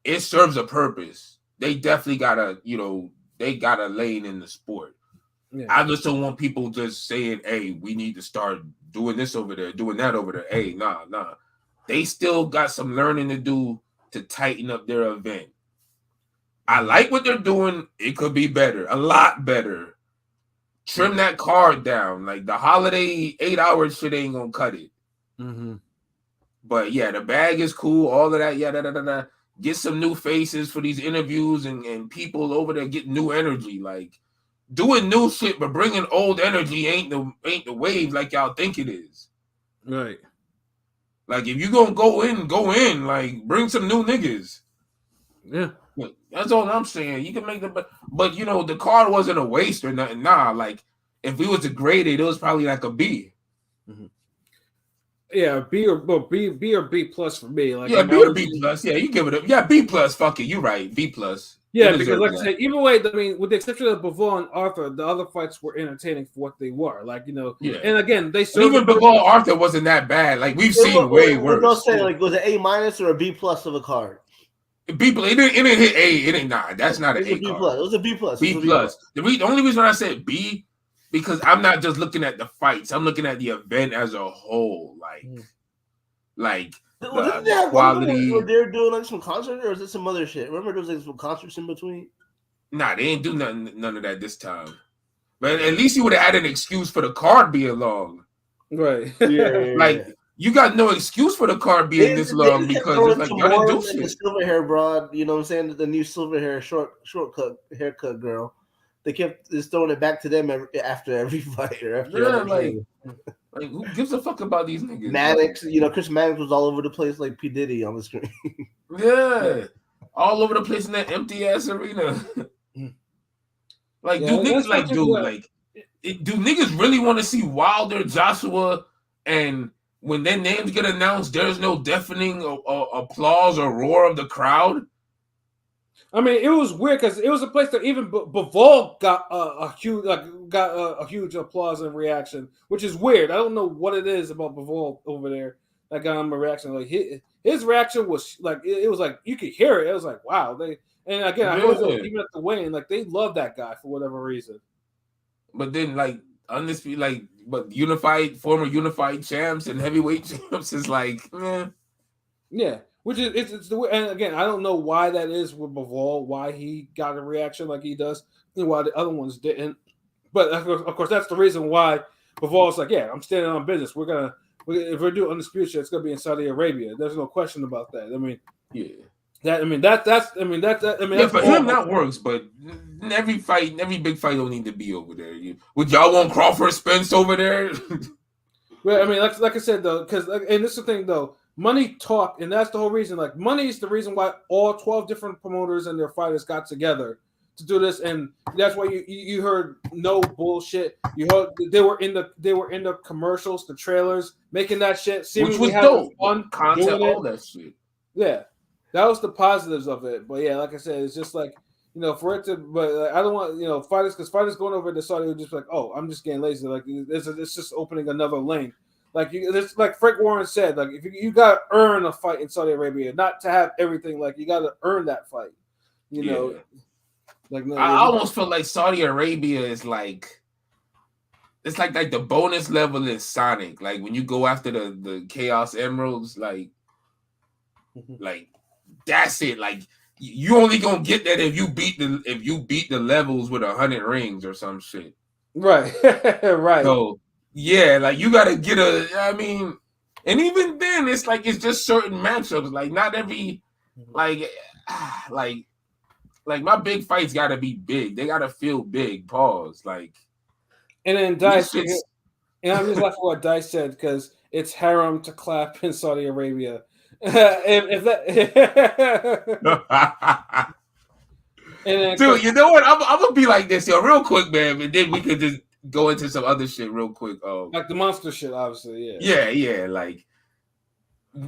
it serves a purpose. They definitely got they got a lane in the sport. Yeah. I just don't want people just saying, hey, we need to start doing this over there, doing that over there. Hey, nah. They still got some learning to do to tighten up their event. I like what they're doing. It could be better, a lot better. Trim that card down. Like the holiday 8-hour shit ain't gonna cut it. Mm-hmm. But yeah, the bag is cool. All of that, yeah. Get some new faces for these interviews and people over there get new energy. Like doing new shit, but bringing old energy ain't the wave like y'all think it is. Right. Like if you gonna go in. Like bring some new niggas. Yeah. That's all I'm saying. You can make but the card wasn't a waste or nothing. Nah, like if we was to grade it, it was probably like a B. Mm-hmm. Yeah, B or B plus for me. Like yeah, B or B plus. Yeah, you give it up. Yeah, B plus. Fuck it, you right. B plus. Yeah, because like I said, either way, I mean, with the exception of Bivol and Arthur, the other fights were entertaining for what they were. Like yeah. And again, they even Bivol Arthur wasn't that bad. Like we've seen way worse. I'll say, like, was it A minus or a B plus of a card? B plus. It didn't hit A. It ain't nah. That's not an A B card. plus. It was a B plus. B plus. The only reason I said B because I'm not just looking at the fights. I'm looking at the event as a whole. Like the quality. Were they doing like some concert or is it some other shit? Remember there was like some concerts in between? Nah, they ain't do none of that this time. But at least you would have had an excuse for the card being long. Right. Yeah. You got no excuse for the card being this long because it's like y'all didn't do shit. The silver hair broad, you know what I'm saying? The new silver hair shortcut haircut girl. They kept just throwing it back to them after every fight or after every like who gives a fuck about these niggas? Maddox, Chris Maddox was all over the place like P. Diddy on the screen. Yeah. All over the place in that empty ass arena. Like, do niggas really want to see Wilder, Joshua, and when their names get announced, there's no deafening applause or roar of the crowd? I mean, it was weird because it was a place that even Bivol got a huge applause and reaction, which is weird. I don't know what it is about Bivol over there that got him a reaction. Like his reaction was like it was like you could hear it. It was like wow. I heard even at the weigh-in, like they love that guy for whatever reason. But then like undisputed, former unified champs and heavyweight champs is like, yeah. Which is it's the way, and again, I don't know why that is with Bivol, why he got a reaction like he does, and why the other ones didn't. But of course, that's the reason why Bivol's like, yeah, I'm standing on business. If we're doing undisputed shit, it's gonna be in Saudi Arabia. There's no question about that. I mean, yeah. For him that works, but every big fight don't need to be over there. Would y'all want Crawford Spence over there? Well, I mean, like I said though, and this is the thing though. Money talk, and that's the whole reason. Like, money is the reason why all 12 different promoters and their fighters got together to do this, and that's why you heard no bullshit. You heard they were in the commercials, the trailers, making that shit. Which was dope. Fun content, all that shit. Yeah, that was the positives of it. But yeah, like I said, it's just like for it to. But I don't want fighters because fighters going over to Saudi would just be like, oh, I'm just getting lazy. Like it's just opening another lane. Like like Frank Warren said, like if you gotta earn a fight in Saudi Arabia, not to have everything. Like you gotta earn that fight. Like I almost feel like Saudi Arabia is like it's like the bonus level in Sonic. Like when you go after the Chaos Emeralds, like that's it. Like you only gonna get that if you beat the levels with 100 rings or some shit. Right. Right. So yeah, like you gotta get I mean, and even then it's like it's just certain matchups. Like not every like my big fights gotta be big. They gotta feel big. Pause. Like And then Dice, and I'm just laughing at what Dice said because it's haram to clap in Saudi Arabia. if that, and then, dude, you know what? I'm gonna be like this, yo, real quick, man, and then we could just go into some other shit real quick. Like the monster shit, obviously, yeah. Like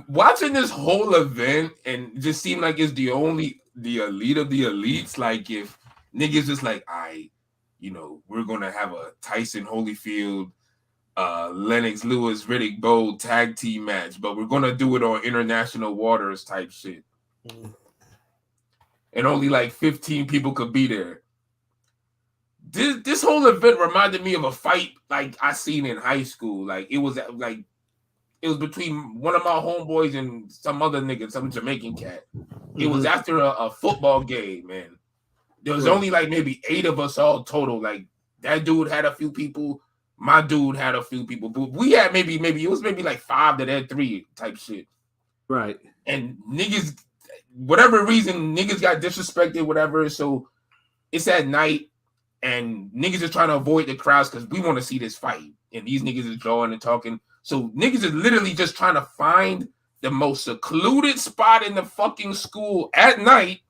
watching this whole event and just seem like it's the elite of the elites. Like if niggas just like, we're gonna have a Tyson Holyfield, Lennox Lewis, Riddick Bowe tag team match, but we're gonna do it on international waters type shit. And only like 15 people could be there. This whole event reminded me of a fight like I seen in high school. Like it was between one of my homeboys and some other nigga, some Jamaican cat. It was after a football game, man. There was only like maybe 8 of us all total. Like that dude had a few people, my dude had a few people, but we had maybe it was maybe like 5 to that 3 type shit. Right. And niggas, whatever reason, niggas got disrespected, whatever. So it's at night, and niggas is trying to avoid the crowds because we want to see this fight. And these niggas is drawing and talking. So niggas is literally just trying to find the most secluded spot in the fucking school at night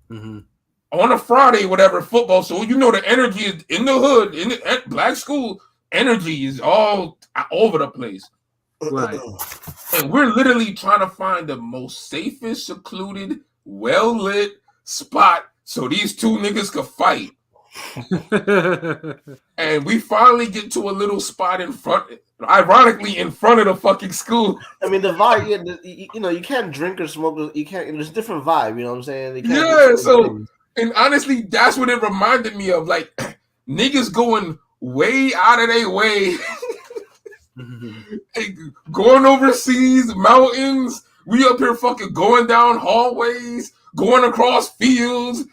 on a Friday, whatever, football. So you know the energy is in the hood, at black school, energy is all over the place. Right. And we're literally trying to find the most safest, secluded, well-lit spot so these two niggas could fight. And we finally get to a little spot in front, ironically, in front of the fucking school. I mean, the vibe, you can't drink or smoke. You can't. There's a different vibe. You know what I'm saying? Yeah. So, and honestly, that's what it reminded me of. Like niggas going way out of their way, going overseas, mountains. We up here fucking going down hallways, going across fields.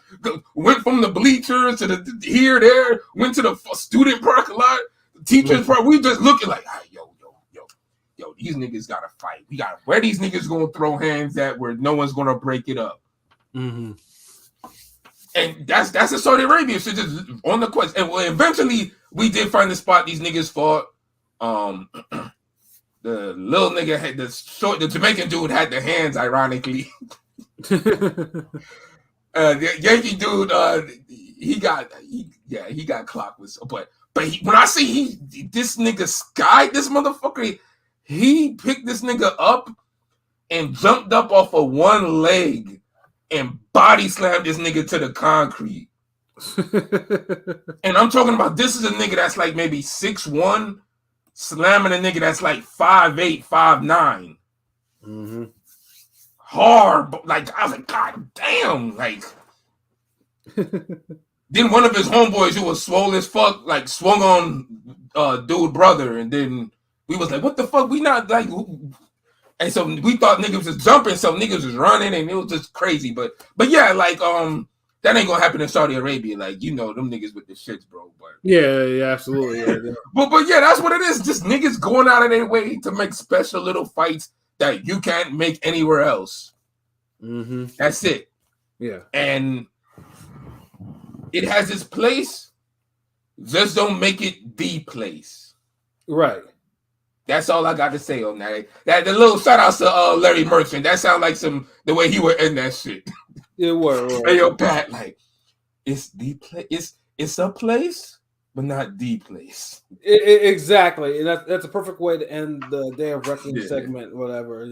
Went from the bleachers to the here, there. Went to the student parking lot, teachers park. We just looking like, yo, these niggas gotta fight. We got where these niggas gonna throw hands at where no one's gonna break it up. And that's the Saudi Arabia shit just on the quest. And eventually we did find the spot these niggas fought. The little nigga had the Jamaican dude had the hands, ironically. The Yankee dude, he got clocked with, but when I say this nigga skied this motherfucker, he picked this nigga up and jumped up off of one leg and body slammed this nigga to the concrete. And I'm talking about this is a nigga that's like maybe 6'1", slamming a nigga that's like 5'8", 5'9". Hard, like I was like, God damn, like. Then one of his homeboys who was swole as fuck, like swung on dude brother, and then we was like, what the fuck? We not like, and so we thought niggas was jumping, so niggas was running, and it was just crazy. But yeah, like that ain't gonna happen in Saudi Arabia, like them niggas with the shits, bro. But yeah, absolutely. Yeah. but yeah, that's what it is. Just niggas going out of their way to make special little fights that you can't make anywhere else. That's it. Yeah. And it has its place. Just don't make it the place. Right. That's all I got to say on that. The little shout out to Larry Merchant. That sound like the way he would end that shit. It was. Hey yo, Pat, like it's the place. It's a place, but not the place. Exactly, and that's a perfect way to end the Day of Reckoning segment. Whatever,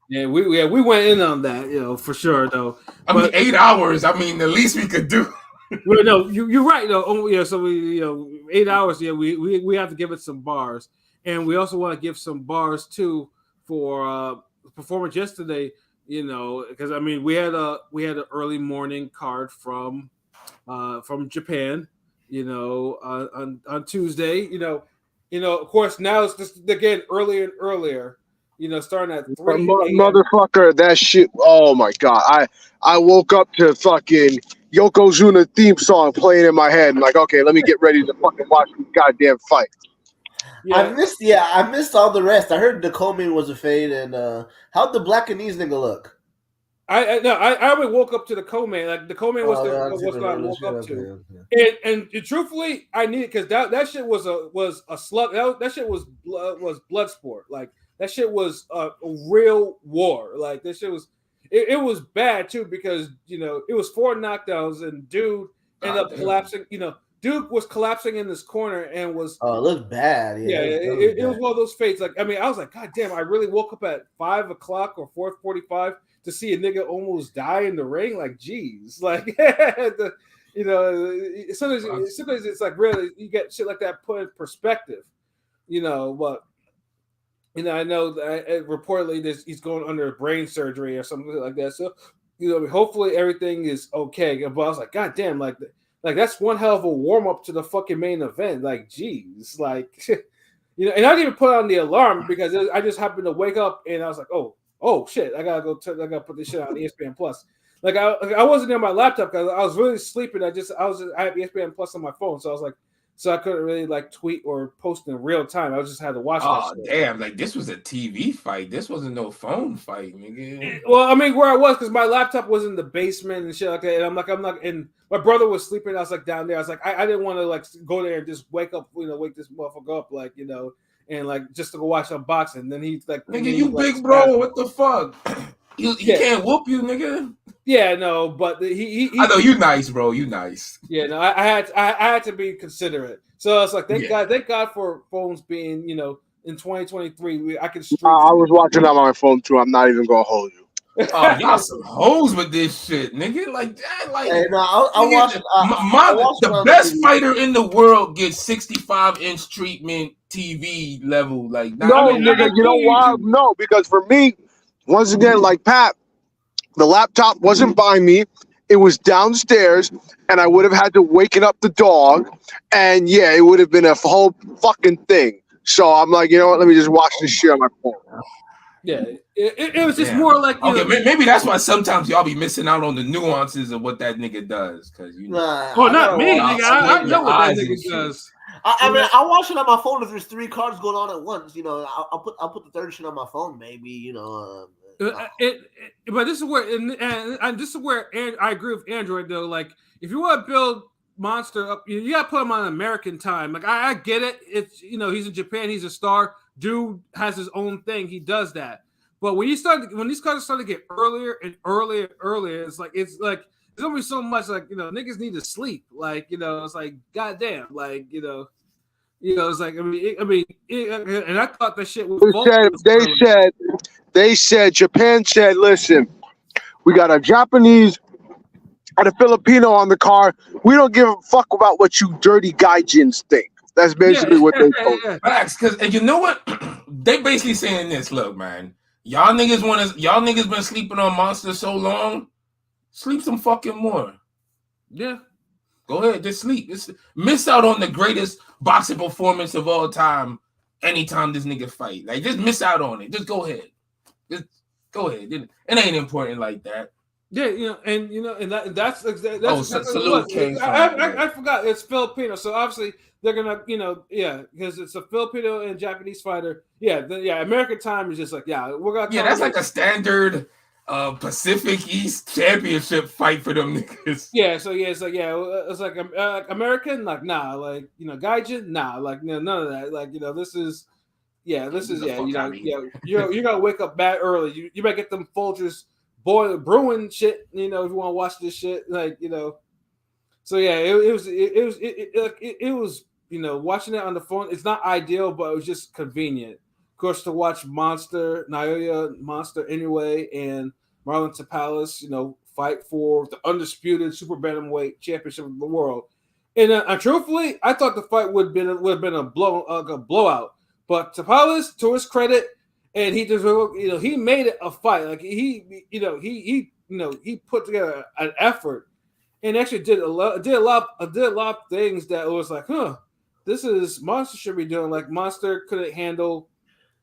Yeah, we went in on that, for sure, though. I mean, 8 hours. I mean, the least we could do. Well, no, you're right, though. So we, 8 hours. Yeah, we have to give it some bars, and we also want to give some bars too for performance yesterday. Because I mean, we had an early morning card from Japan. on Tuesday. Of course, now it's just again earlier and earlier. Starting at 3 a.m. Motherfucker, that shit. Oh my god, I woke up to fucking Yokozuna theme song playing in my head. And like, okay, let me get ready to fucking watch this goddamn fight. Yeah. I missed all the rest. I heard the Coleman was a fade, and how'd the Black and Knees nigga look? I already woke up to the co-main. Like the co-main was what I woke up to. Okay. And truthfully, I needed because that shit was a slug. That shit was blood sport. Like that shit was a real war. Like this shit was. It was bad too because it was 4 knockdowns and dude ended up collapsing. Duke was collapsing in this corner and was. Oh, it looked bad. It was one of those fates. Like I was like, God damn! I really woke up at 5 o'clock or 4:45 to see a nigga almost die in the ring. Like, geez, like sometimes it's like really you get shit like that put in perspective. But I know that reportedly he's going under brain surgery or something like that. So hopefully everything is okay. But I was like, God damn, like that's one hell of a warm up to the fucking main event. Like, geez, like and I didn't even put on the alarm because I just happened to wake up and I was like, oh shit, I gotta put this shit on ESPN Plus. Like I wasn't near my laptop because I was really sleeping. I had ESPN Plus on my phone, so I was like, so I couldn't really like tweet or post in real time. I just had to watch. Oh damn! Like this was a TV fight. This wasn't no phone fight, nigga. Well, I mean, where I was because my laptop was in the basement and shit like that, and I'm not. And my brother was sleeping. I was like down there. I was like, I didn't want to like go there and just wake this motherfucker up, like and like just to go watch unboxing. And then he's like, nigga, you big bro, what the fuck? He can't whoop you, nigga. Yeah, no, but he I know you nice, bro. You nice. Yeah, no, I had to be considerate. So I was like, thank God for phones being, in 2023, I can stream. I was watching on my phone too. I'm not even gonna hold you. Oh, y'all some hoes with this shit, nigga. Like that, like hey, no, I watched the best fighter in the world gets 65-inch treatment TV level. Like nigga, you know why? No, because for me, once again, like Pat, the laptop wasn't by me. It was downstairs, and I would have had to waken up the dog, and yeah, it would have been a whole fucking thing. So I'm like, you know what? Let me just watch this shit on my phone. Yeah, it was just more like maybe that's why sometimes y'all be missing out on the nuances of what that nigga does, because not me, nigga. I know what that nigga does. I mean, I watch it on my phone if there's 3 cards going on at once. I'll put the third shit on my phone, maybe. But this is where and this is where I agree with Android though. Like, if you want to build Monster up, you got to put him on American time. Like, I get it. It's he's in Japan. He's a star. Dude has his own thing. He does that. But when these cards start to get earlier and earlier, it's like there's gonna be so much like niggas need to sleep. Like it's like goddamn. Like it's like and I thought that shit was. They said Japan said, listen, we got a Japanese and a Filipino on the car. We don't give a fuck about what you dirty gaijins think. That's basically what they told. Facts, and you know what? They basically saying this. Look, man, y'all niggas been sleeping on Monster so long. Sleep some fucking more. Yeah. Go ahead, just sleep. Miss out on the greatest boxing performance of all time. Anytime this nigga fight, like just miss out on it. Just go ahead. Just go ahead. It ain't important like that. Yeah, and that's salute King. I forgot it's Filipino, so obviously they're gonna, because it's a Filipino and Japanese fighter. American time is just like, we're gonna. Yeah, that's like a standard Pacific East Championship fight for them niggas. Yeah, so it's like American, like nah, like Gaijin, nah, like none of that. Like this is you're gonna wake up bad early. You might get them Folgers brewing shit, if you want to watch this shit, like So yeah, it was watching it on the phone. It's not ideal, but it was just convenient. Of course, to watch Naoya Monster anyway, and Marlon Tapales, fight for the undisputed super bantamweight championship of the world. And truthfully, I thought the fight would have been a blowout. But Tapales, to his credit, and he just he made it a fight. Like he put together an effort, and actually did a lot of things that was like, this is Monster should be doing. Like Monster couldn't handle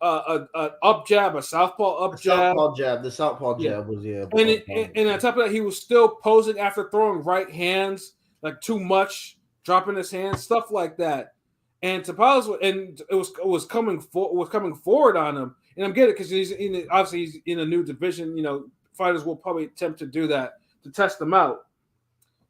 a up jab, a southpaw up jab. The southpaw Yeah. jab was And on top of that, he was still posing after throwing right hands, like too much, dropping his hands, stuff like that. And Tapales was coming forward on him, and I'm getting it because obviously he's in a new division. You know, fighters will probably attempt to do that to test him out.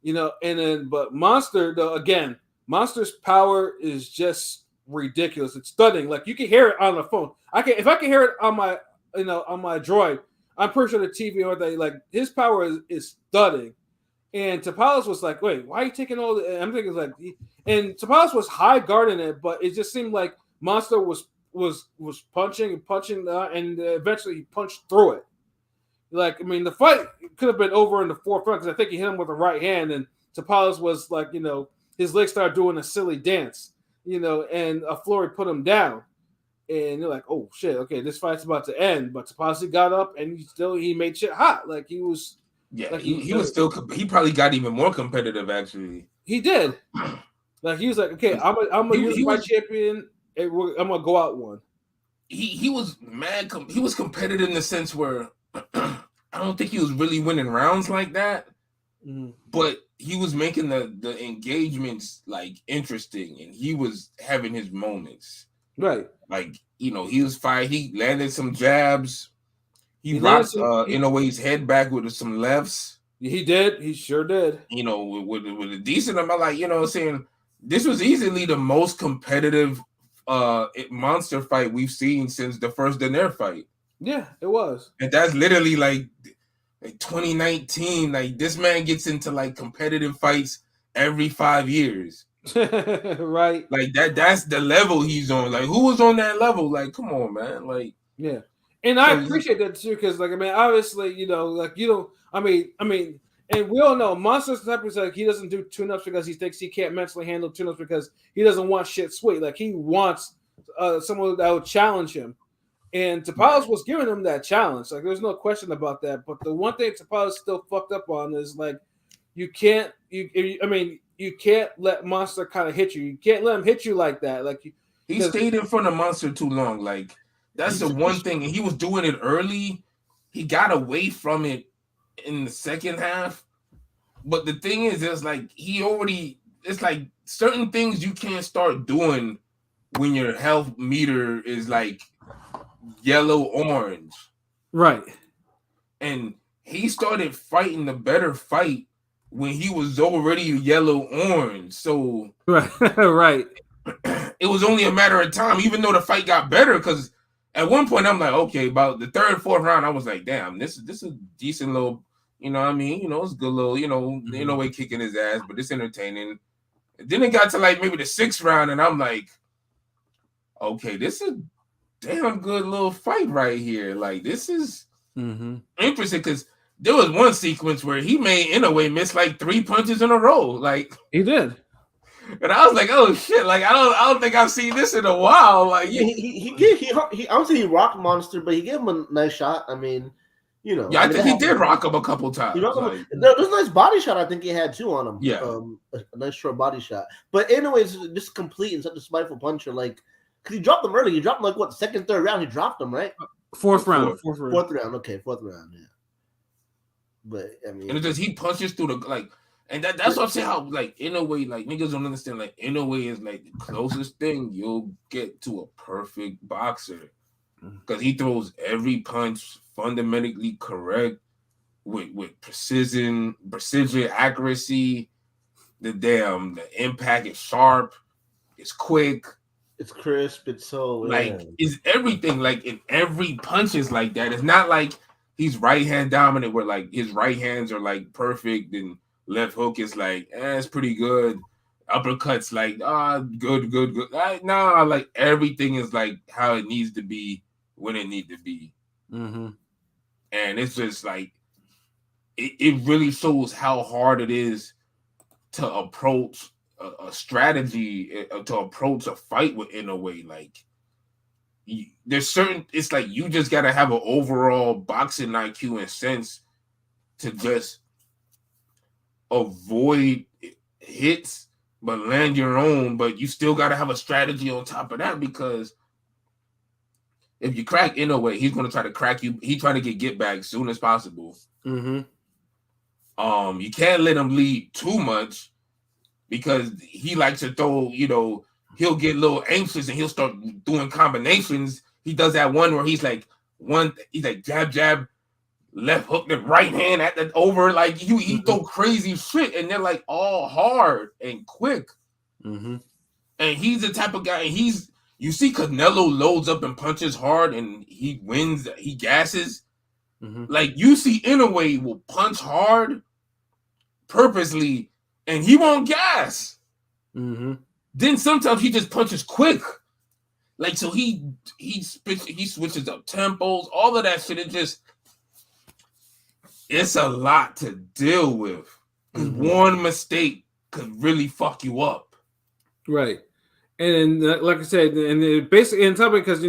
You know, and then but Monster though, again, Monster's power is just ridiculous. It's stunning. Like you can hear it on the phone. If I can hear it on my on my droid, I'm pretty sure the TV or like his power is stunning. And Tapales was like, wait, why are you taking all the? I'm thinking like, and Tapales was high guarding it, but it just seemed like Monster was punching and punching, and eventually he punched through it. Like, I mean, the fight could have been over in the fourth round because I think he hit him with a right hand, and Tapales was like, his legs started doing a silly dance, and Flory put him down. And you're like, oh shit, okay, this fight's about to end. But Tapales got up and he made shit hot. Like he was. Yeah, like he was still. He probably got even more competitive. Actually, he did. Like he was like, okay, I'm a unified champion. And I'm gonna go out one. He was mad. He was competitive in the sense where I don't think he was really winning rounds like that. Mm-hmm. But he was making the engagements like interesting, and he was having his moments. Right. Like he was fighting. He landed some jabs. He rocked Inoue's head back with some lefts. He did. He sure did. With a decent amount, like what I'm saying, this was easily the most competitive monster fight we've seen since the first Daenerys fight. Yeah, it was. And that's literally like 2019. Like this man gets into like competitive fights every 5 years. Right. Like that's the level he's on. Like who was on that level? Like, come on, man. Like, yeah. And I appreciate that too, because like I mean, obviously, like you don't. I mean, and we all know Monster's type is like he doesn't do tune-ups because he thinks he can't mentally handle tune-ups because he doesn't want shit sweet. Like he wants someone that will challenge him. And Tapales was giving him that challenge. Like there's no question about that. But the one thing Tapales still fucked up on is like you can't let Monster kind of hit you. You can't let him hit you like that. Like he stayed in front of Monster too long. Like that's the one thing. And he was doing it early. He got away from it in the second half. But the thing is, it's like it's like certain things you can't start doing when your health meter is like yellow orange. Right. And he started fighting the better fight when he was already yellow orange. So right. It was only a matter of time, even though the fight got better, because at one point I'm like, okay, about the third, fourth round, I was like, damn, this is a decent little, it's a good little, Inoue kicking his ass, but it's entertaining. Then it got to like maybe the sixth round, and I'm like, okay, this is damn good little fight right here. Like this is interesting because there was one sequence where he made Inoue miss like 3 punches in a row. Like he did. And I was like, "Oh shit!" Like I don't think I've seen this in a while. Like he obviously he rocked Monster, but he gave him a nice shot. I mean, yeah, I think he did rock him a couple times. Like, there was a nice body shot. I think he had too on him. Yeah, a nice short body shot. But anyways, just complete and such a spiteful puncher. Like, because he dropped him early. He dropped him like what second, third round. He dropped him right. Fourth round. Okay, fourth round. Yeah. But I mean, and it's just he punches through the like. And that's what I'm saying. How like Inoue, like niggas don't understand. Like Inoue is like the closest thing you'll get to a perfect boxer because he throws every punch fundamentally correct with precision, accuracy. The impact is sharp, it's quick, it's crisp, it's so like it's everything. Like in every punch is like that. It's not like he's right hand dominant where like his right hands are like perfect and left hook is like, it's pretty good. Uppercuts like, good. Nah, like everything is like how it needs to be when it needs to be. Mm-hmm. And it's just like, it really shows how hard it is to approach a strategy, to approach a fight with Inoue. Like, there's certain, it's like you just got to have an overall boxing IQ and sense to just avoid hits but land your own, but you still got to have a strategy on top of that, because if you crack Inoue, he's going to try to crack you. He's trying to get back as soon as possible. Mm-hmm. You can't let him lead too much, because he likes to throw, he'll get a little anxious and he'll start doing combinations. He does that one where he's like jab, jab, left hook, the right hand at the over. Like he throw crazy shit, and they're like all hard and quick. Mm-hmm. And he's the type of guy, and you see Canelo loads up and punches hard and he wins, he gasses. Mm-hmm. Like you see Inoue will punch hard purposely and he won't gas. Mm-hmm. Then sometimes he just punches quick. Like, so he switches up tempos, all of that shit. It's a lot to deal with. Mm-hmm. One mistake could really fuck you up. Right. And like I said, and basically in top, because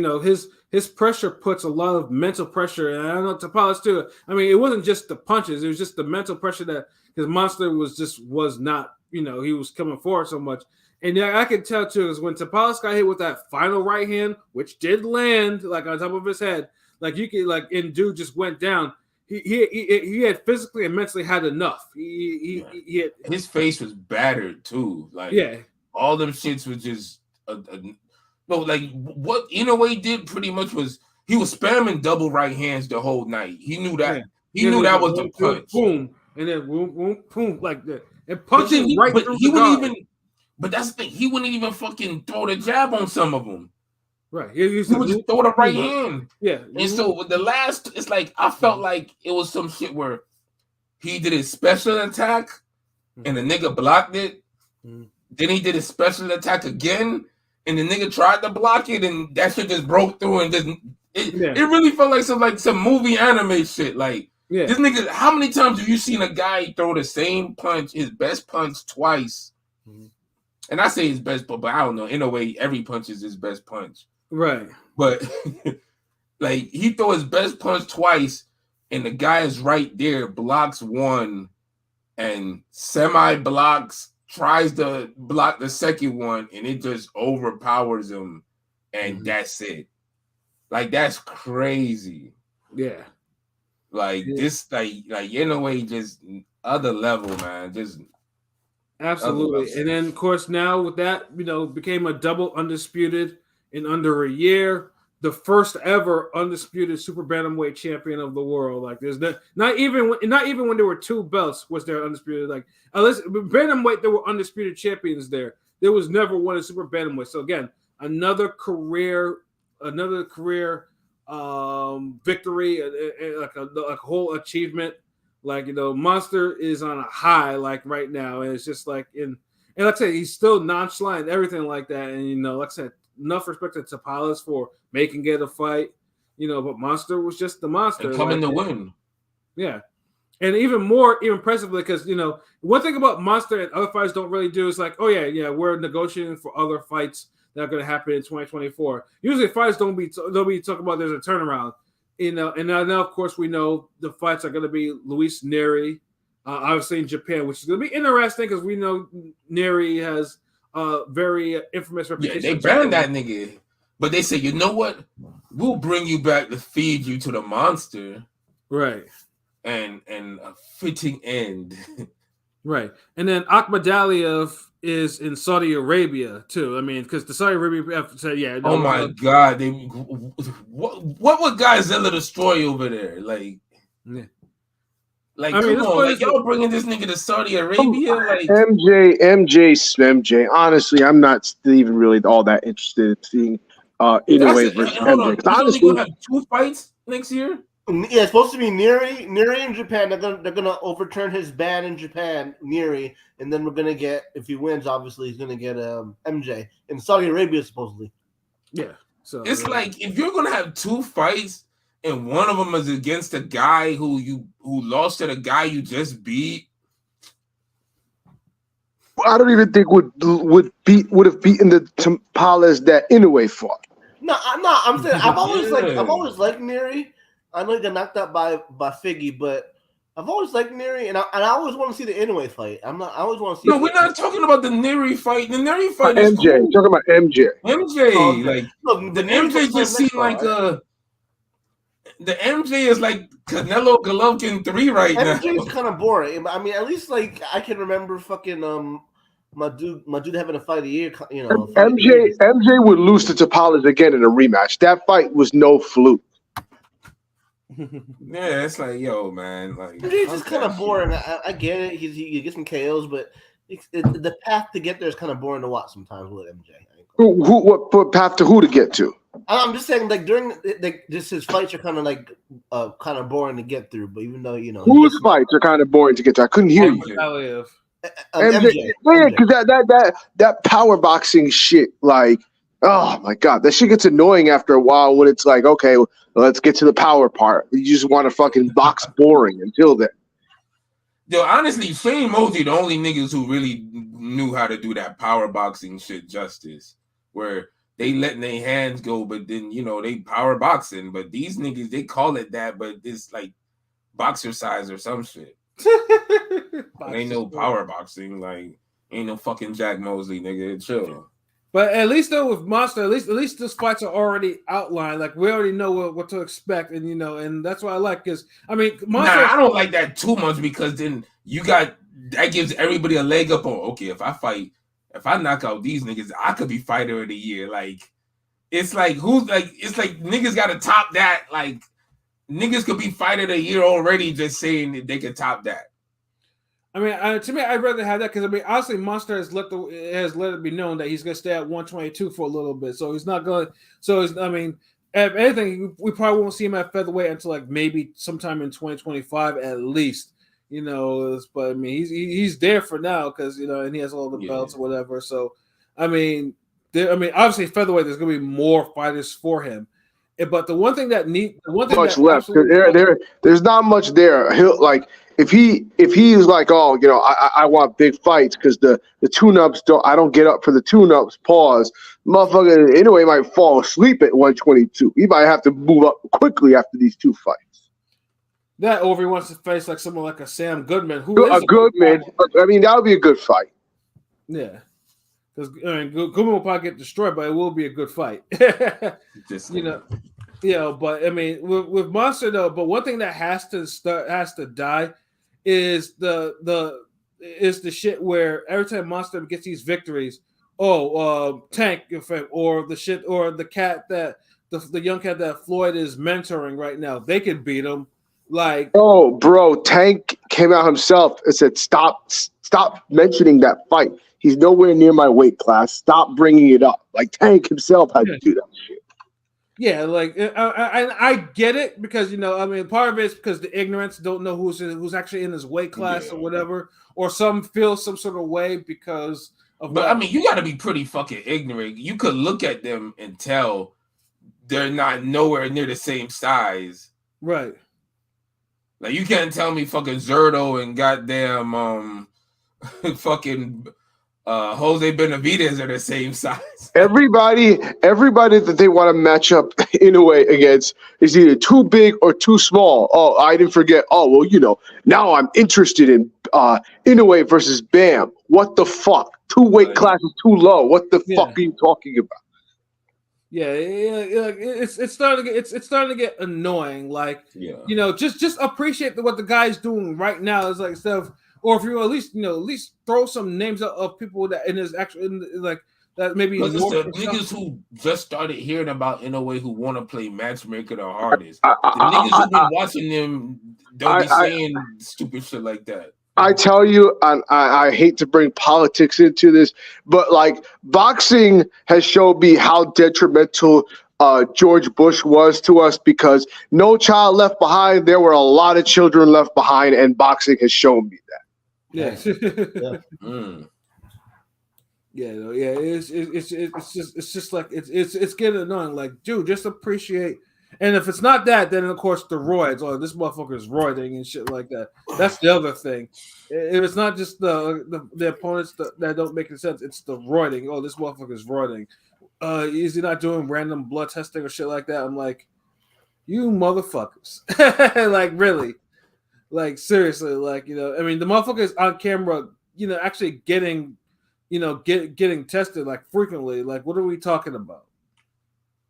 his pressure puts a lot of mental pressure, and I know Tapales too. I mean, it wasn't just the punches; it was just the mental pressure that because Monster was not, he was coming forward so much, and I could tell too is when Tapales got hit with that final right hand, which did land like on top of his head, like you could and dude just went down. He had physically and mentally had enough. He had, his face was battered too. Like all them shits was just like what Inoue did pretty much was he was spamming double right hands the whole night. He knew that. Yeah. He knew that was the punch. Boom, and then boom, boom, boom, like that. And punching right but through he the wouldn't guard. even. But that's the thing. He wouldn't even fucking throw the jab on some of them. Right. He would just throw the right hand. Yeah. And so with the last, it's like I felt like it was some shit where he did his special attack and the nigga blocked it. Then he did his special attack again, and the nigga tried to block it, and that shit just broke through and just it really felt like some movie anime shit. Like this nigga, how many times have you seen a guy throw the same punch, his best punch twice? And I say his best, but I don't know. In a way, every punch is his best punch. Right. But like he throw his best punch twice, and the guy is right there, blocks one, and semi-blocks, tries to block the second one, and it just overpowers him, and that's it. Like that's crazy. Yeah. Like this, like in a way, just other level, man. Just absolutely. And then of course now with that, became a double undisputed in under a year, the first ever undisputed super bantamweight champion of the world. Like there's not even when there were two belts was there undisputed. Like unless bantamweight, there were undisputed champions there. There was never one in super bantamweight. So again, another career victory, like a whole achievement. Like Monster is on a high like right now, and it's just like and like I said, he's still nonchalant and everything like that. And like I said, enough respect to Tapales for making it a fight, but Monster was just the Monster. And coming to win. Yeah. And even more impressively, because, one thing about Monster and other fights don't really do is like, oh, yeah, we're negotiating for other fights that are going to happen in 2024. Usually fights don't be talking about there's a turnaround, and now, of course, we know the fights are going to be Luis Neri, obviously in Japan, which is going to be interesting because we know Neri has very infamous reputation. Yeah, they banned that nigga, but they say, you know what? We'll bring you back to feed you to the Monster, right? And a fitting end, right? And then Akhmadaliev is in Saudi Arabia too. I mean, because the Saudi Arabia have to say, yeah. Oh my God, what would Godzilla destroy over there? Like, yeah. Like, I mean, come on, like y'all bringing this nigga to Saudi Arabia? Like MJ. Honestly, I'm not even really all that interested in seeing Inoue versus MJ. Honestly, gonna have 2 fights next year. Yeah, it's supposed to be Neri in Japan. They're gonna overturn his ban in Japan, Neri, and then we're gonna get, if he wins, obviously he's gonna get MJ in Saudi Arabia supposedly. Yeah, so it's like if you're gonna have 2 fights and one of them is against a guy who lost to the guy you just beat. I don't even think would have beaten the Tapales that Inoue fought. No, I'm saying I've always liked Neri. I know he got knocked out by Figgy, but I've always liked Neri, and I always want to see the Inoue fight. I always want to see. No, we're not talking about the Neri fight. The Neri fight MJ, is cool. talking about MJ. MJ, Oh, okay. like Look, the Neri MJ fight just next seemed like fight. the MJ is like Canelo Golovkin 3 right now. MJ is kind of boring. I mean, at least like I can remember fucking my dude having a fight a year. You know, MJ would lose to Tapales again in a rematch. That fight was no fluke. Yeah, it's like, yo, man, like MJ's just kind of boring. I get it. He gets some KOs, but the path to get there is kind of boring to watch sometimes with MJ. What path to who to get to? I'm just saying, like during just his fights are kind of like kind of boring to get through. But even though whose fights are kind of boring to get to, I couldn't hear you. MJ. Yeah, because that power boxing shit, like, oh my god, that shit gets annoying after a while when it's like, okay, well, let's get to the power part. You just want to fucking box boring until then. Yo, honestly, Shane Mosley, the only niggas who really knew how to do that power boxing shit justice, where they letting their hands go, but then they power boxing. But these niggas, they call it that, but it's like boxer size or some shit. Ain't no power boxing, like ain't no fucking Jack Mosley, nigga. Chill. But at least though with Monster, at least those fights are already outlined. Like we already know what to expect, and and that's what I like. Because I mean, Monster. Nah, I don't like that too much because then that gives everybody a leg up on. Okay, if I knock out these niggas, I could be fighter of the year. Like it's like niggas got to top that. Like niggas could be fighter of the year already, just saying that they could top that. I mean, to me, I'd rather have that because I mean, honestly, Monster has let it be known that he's going to stay at 122 for a little bit. So he's not going. I mean, if anything, we probably won't see him at featherweight until like maybe sometime in 2025 at least. But I mean, he's there for now because and he has all the belts or whatever. So I mean, obviously featherweight, there's going to be more fighters for him. But the one thing much left. There's not much there. He'll like. If he's like, oh, I want big fights because the tune-ups I don't get up for the tune-ups, pause. Motherfucker anyway might fall asleep at 122. He might have to move up quickly after these two fights. That or if he wants to face like someone like a Sam Goodman, Goodman. I mean, that would be a good fight. Yeah. Because Goodman will probably get destroyed, but it will be a good fight. But I mean, with Monster though, but one thing that has to die is the shit where every time Monster gets these victories, Tank or the shit or the cat that the young cat that Floyd is mentoring right now, they can beat him. Like, oh, bro, Tank came out himself and said, "Stop mentioning that fight. He's nowhere near my weight class. Stop bringing it up." Like Tank himself had to do that shit. Yeah, like I get it because I mean, part of it is because the ignorance don't know who's actually in his weight class or whatever, or some feel some sort of way because of. But I mean, you got to be pretty fucking ignorant. You could look at them and tell they're not nowhere near the same size, right? Like you can't tell me fucking Zerto and goddamn fucking. Jose Benavidez are the same size. Everybody that they want to match up in a way against is either too big or too small. Oh, I didn't forget. Oh, well, now I'm interested in Inoue versus Bam. What the fuck? Two weight classes too low. What the fuck are you talking about? Yeah, it's starting to get annoying. Like, just appreciate what the guy's doing right now. It's like stuff. Or if you at least throw some names of people that in his actual like that maybe the niggas who just started hearing about Inoue who want to play matchmaker the hardest. The niggas who've been watching them don't be saying stupid shit like that. I tell you, and I hate to bring politics into this, but like boxing has shown me how detrimental George Bush was to us because No Child Left Behind. There were a lot of children left behind, and boxing has shown me that. Yeah. Yeah. It's just like it's getting annoying. Like, dude, just appreciate. And if it's not that, then of course the roids. Oh, this motherfucker is roiding and shit like that. That's the other thing. If it's not just the opponents that don't make any sense, it's the roiding. Oh, this motherfucker is roiding. Is he not doing random blood testing or shit like that? I'm like, you motherfuckers. Like, really. Like seriously, like I mean, the motherfucker is on camera, actually getting, getting tested like frequently. Like, what are we talking about?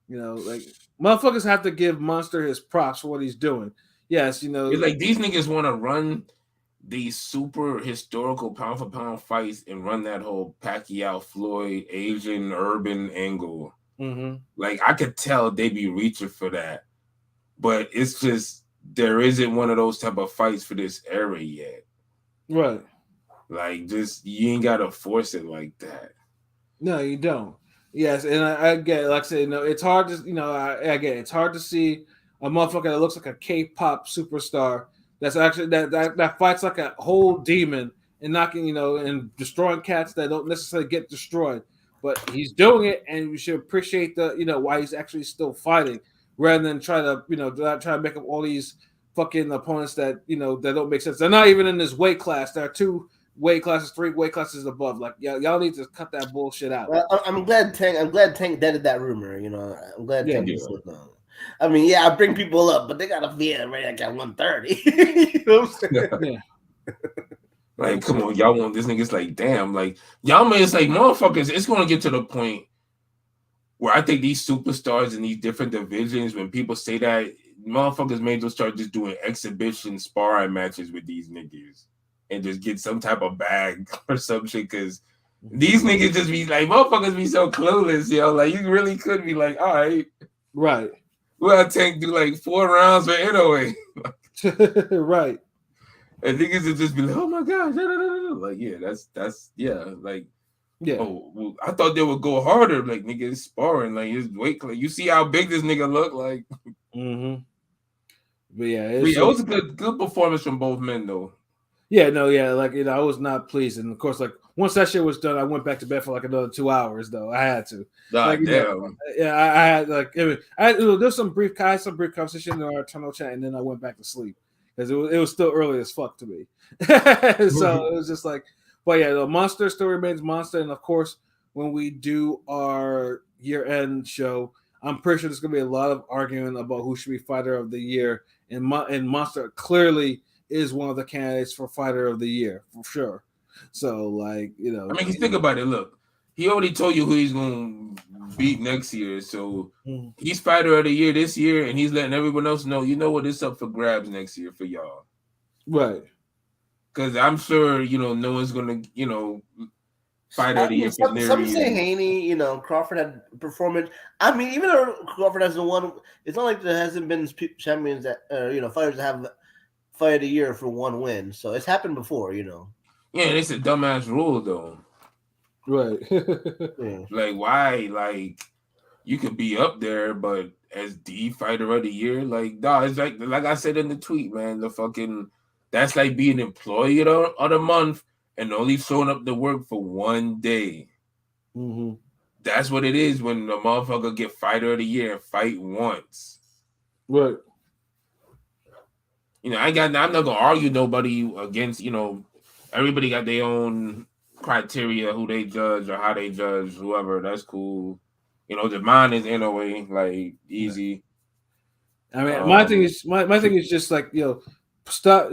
Like motherfuckers have to give Monster his props for what he's doing. Yes, It's like these niggas want to run these super historical pound for pound fights and run that whole Pacquiao Floyd Asian urban angle. Mm-hmm. Like I could tell they be reaching for that, but it's just there isn't one of those type of fights for this era yet. Right. Like just you ain't gotta force it like that. No, you don't. Yes, and I get it. Like I said, it's hard to I get it. It's hard to see a motherfucker that looks like a K-pop superstar that's actually that fights like a whole demon and knocking and destroying cats that don't necessarily get destroyed. But he's doing it, and we should appreciate the why he's actually still fighting, rather than try to try to make up all these fucking opponents that that don't make sense. They're not even in this weight class. There are 2 weight classes, 3 weight classes above. Like y'all need to cut that bullshit out. Well, I'm glad Tank deaded that rumor. I'm glad Tank said no. I mean, yeah, I bring people up, but they gotta feel right like at 130. You know what I'm saying? Yeah. Like, come on, y'all want this nigga's like, damn, like y'all man, it's like motherfuckers, it's gonna get to the point where I think these superstars in these different divisions, when people say that, motherfuckers may just start just doing exhibition sparring matches with these niggas and just get some type of bag or some shit, because these niggas just be like, motherfuckers be so clueless, yo. Like, you really could be like, all right. Right. Well, Tank do like 4 rounds for NOA. Right. And niggas would just be like, oh my gosh. Like, yeah, that's like, yeah. Oh, well, I thought they would go harder. Like, nigga, it's sparring. Like, it's weight. Like, you see how big this nigga look like. Mm-hmm. But yeah, it was a good performance from both men, though. Yeah, no, yeah, like I was not pleased, and of course, like once that shit was done, I went back to bed for like another 2 hours. Though I had to. Like, damn. Yeah, I had like there's some brief conversation in our tunnel chat, and then I went back to sleep because it was still early as fuck to me. So it was just like, but yeah, the Monster still remains Monster, and of course, when we do our year-end show, I'm pretty sure there's gonna be a lot of arguing about who should be Fighter of the Year, and Monster clearly is one of the candidates for Fighter of the Year for sure. So, like, I mean, think about it. Look, he already told you who he's gonna beat next year. So he's Fighter of the Year this year, and he's letting everyone else know. You know what? It's up for grabs next year for y'all, right? Because I'm sure no one's gonna Fighter of the Year. Some say Haney. Crawford had performance. I mean, even though Crawford hasn't won, it's not like there hasn't been champions that fighters that have Fight of the Year for 1 win. So it's happened before, Yeah, and it's a dumbass rule though. Right. Yeah. Like, why? Like, you could be up there, but as the Fighter of the Year, like, dog, it's like I said in the tweet, man, that's like being employee of the month and only showing up to work for 1 day. Mm-hmm. That's what it is when the motherfucker get Fighter of the Year and fight once. Right. I'm not gonna argue nobody against, everybody got their own criteria, who they judge or how they judge, whoever. That's cool. The mine is NOA, like, easy. I mean, my thing is just like, start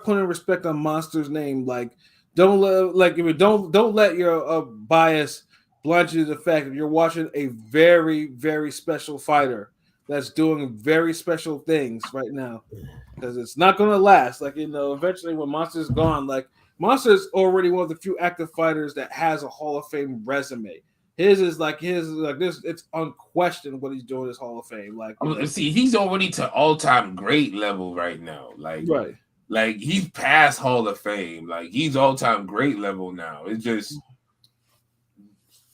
putting respect on Monster's name. Like, don't let your bias blind you to the fact that you're watching a very, very special fighter that's doing very special things right now, because it's not going to last. Like, eventually when Monster's gone, like, Monster's already one of the few active fighters that has a Hall of Fame resume. His is like this. It's unquestioned what he's doing is Hall of Fame. Like, see, he's already to all-time great level right now. Like, right. Like, he's past Hall of Fame. Like, he's all-time great level now. It's just,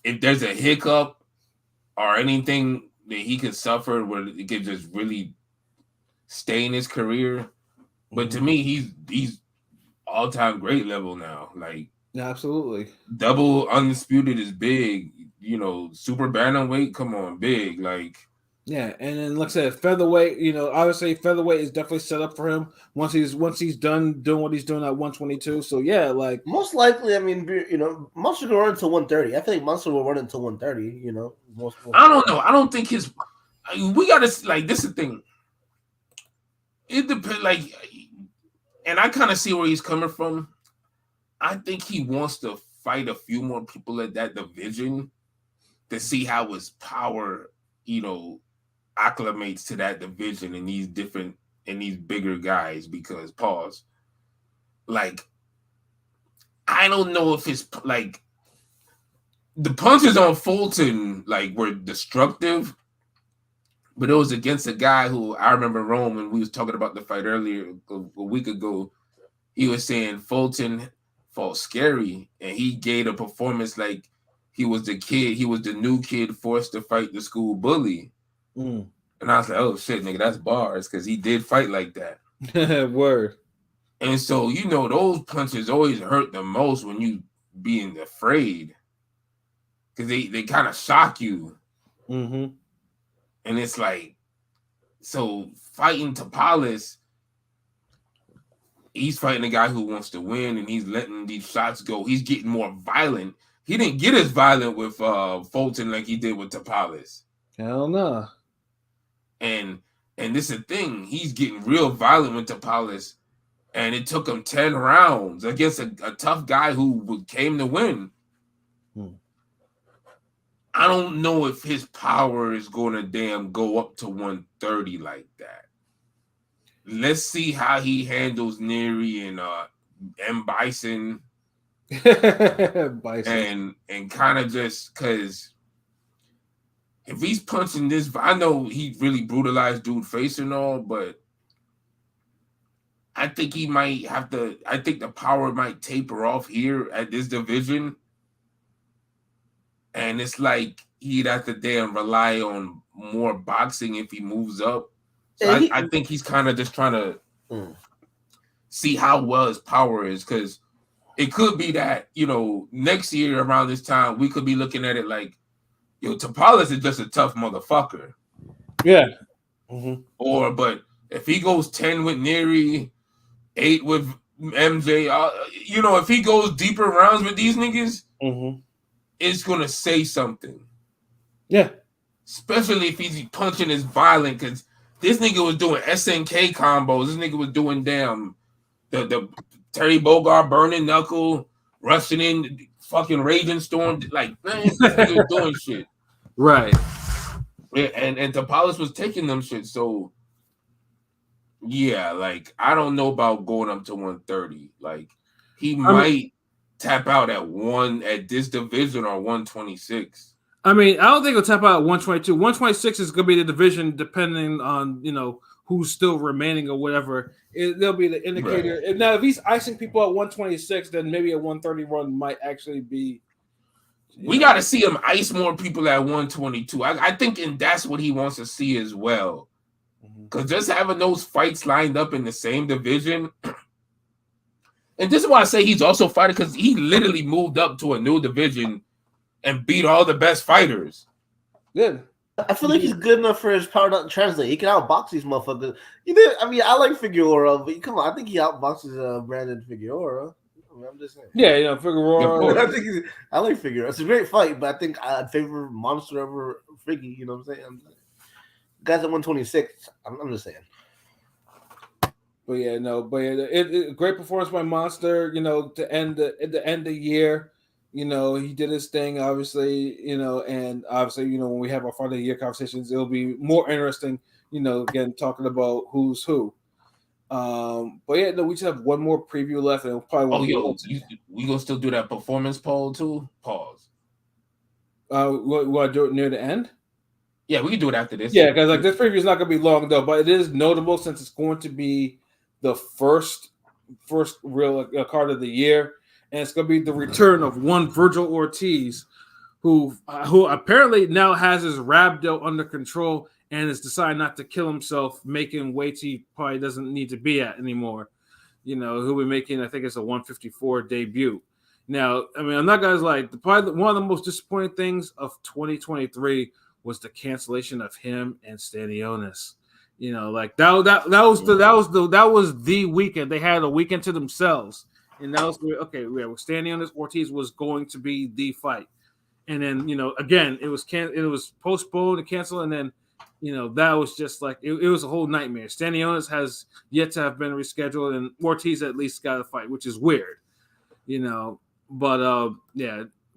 if there's a hiccup or anything that he could suffer where it could just really stay in his career. But to me, he's all-time great level now. Like, absolutely. Double undisputed is big. Super bantamweight, come on, big. Like, yeah, and then like I said, featherweight, obviously featherweight is definitely set up for him once he's done doing what he's doing at 122. So yeah, like, most likely, I mean, Monster will run until 130. I think Monster will run until 130. I don't know. I don't think we gotta, like, this is the thing. It depends. Like, and I kind of see where he's coming from. I think he wants to fight a few more people at that division to see how his power, acclimates to that division and these bigger guys. Because I don't know if it's like the punches on Fulton were destructive, but it was against a guy who I remember when we was talking about the fight earlier a week ago. He was saying Fulton fought scary, and he gave a performance like he was the new kid forced to fight the school bully. And I was like, oh shit, nigga, that's bars, because he did fight like that. Word. And so, those punches always hurt the most when you being afraid, because they kind of shock you. Mm-hmm. And it's like, so fighting Tapales, he's fighting a guy who wants to win, and he's letting these shots go. He's getting more violent. He didn't get as violent with Fulton like he did with Tapales. Hell no. And this is the thing. He's getting real violent with Tapales, and it took him 10 rounds against a tough guy who came to win. I don't know if his power is going to go up to 130 like that. Let's see how he handles Neary and M. Bison. Bison. And kind of just because if he's punching this, I know he really brutalized dude face and all, but I think he might have to. I think the power might taper off here at this division. And it's like he'd have to rely on more boxing if he moves up. So I think he's kind of just trying to see how well his power is, because it could be that, next year around this time, we could be looking at it like, Tapales is just a tough motherfucker. Yeah. But if he goes 10 with Neary, 8 with MJ, if he goes deeper rounds with these niggas, it's going to say something. Yeah. Especially if he's punching as violent, because this nigga was doing SNK combos. This nigga was doing the Terry Bogard burning knuckle, rushing in, fucking raging storm. Like, man, this nigga was doing shit. Right. Yeah, and Tapales was taking them shit. So, yeah, I don't know about going up to 130. He might tap out at this division or 126. I don't think he'll tap out at 122. 126 is going to be the division depending on, who's still remaining or whatever. They'll be the indicator. Right. Now, if he's icing people at 126, then maybe a 130 run might actually be. We got to see him ice more people at 122. I think, and that's what he wants to see as well. Because just having those fights lined up in the same division. And this is why I say he's also fighting, because he literally moved up to a new division and beat all the best fighters. Good. I feel like he's good enough for his power not to translate. He can outbox these motherfuckers. I like Figueroa, but come on, I think he outboxes Brandon Figueroa. I'm just saying. Yeah, Figueroa. I like Figueroa. It's a great fight, but I think I'd favor Monster over Figgy. You know what I'm saying? Guys at 126. I'm just saying. Great performance by Monster. To end the year. He did his thing, obviously, and obviously, when we have our final year conversations, it'll be more interesting, again, talking about who's who. We just have one more preview left, and we'll probably we gonna still do that performance poll too? Pause. We want to do it near the end? Yeah, we can do it after this. Yeah, because this preview is not going to be long though, but it is notable since it's going to be the first real card of the year. And it's going to be the return of one Vergil Ortiz, who apparently now has his rhabdo under control and has decided not to kill himself, making weights he probably doesn't need to be at anymore. He'll be making, I think it's a 154 debut. Now, I'm not going to probably one of the most disappointing things of 2023 was the cancellation of him and Stanionis. That was the weekend. They had a weekend to themselves. And that was okay. Yeah, Stanionis Ortiz was going to be the fight, and then again it was postponed and canceled, and then that was just like it was a whole nightmare. Stanionis has yet to have been rescheduled, and Ortiz at least got a fight, which is weird, But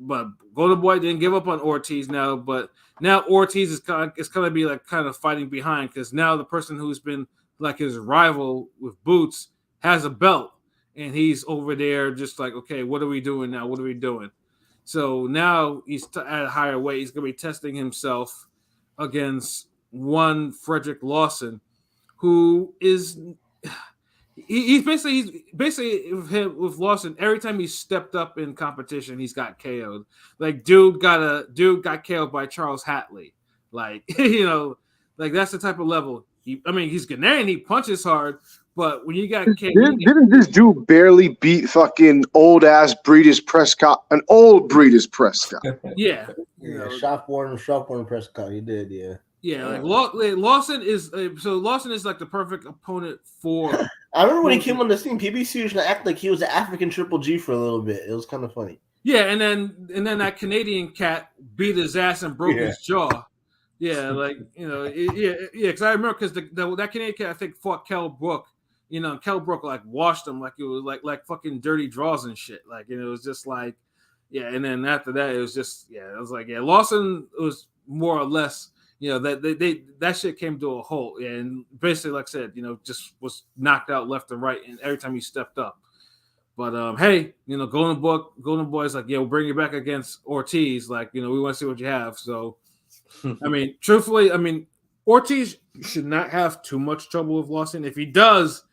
but Golden Boy didn't give up on Ortiz now, but now Ortiz is kind of be like kind of fighting behind because now the person who's been like his rival with Boots has a belt, and he's over there just like, okay, what are we doing now? What are we doing? So now he's at a higher weight. He's going to be testing himself against one Frederick Lawson, who is he's basically with Lawson. Every time he stepped up in competition, he's got KO'd. Like dude got KO'd by Charles Hatley. Like like that's the type of level. He's Ghanaian. He punches hard, but when you got didn't this dude barely beat fucking old ass Breeders Prescott, an old Breeders Prescott? Yeah, Shopborn Prescott. He did, yeah. Yeah, like Lawson is Lawson is like the perfect opponent for. I remember when he came on the scene, PBC used to act like he was an African Triple G for a little bit. It was kind of funny. Yeah, and then that Canadian cat beat his ass and broke his jaw. Yeah, like because I remember because that Canadian cat I think fought Kell Brook. Kell Brook like washed him like it was like fucking dirty draws and shit. Like it was just like and then after that it was just it was like Lawson was more or less. That shit came to a halt, and basically, like I said, just was knocked out left and right, and every time he stepped up. But hey, Golden Boy's like, we'll bring you back against Ortiz. Like, we want to see what you have. So, truthfully, Ortiz should not have too much trouble with Lawson. If he does,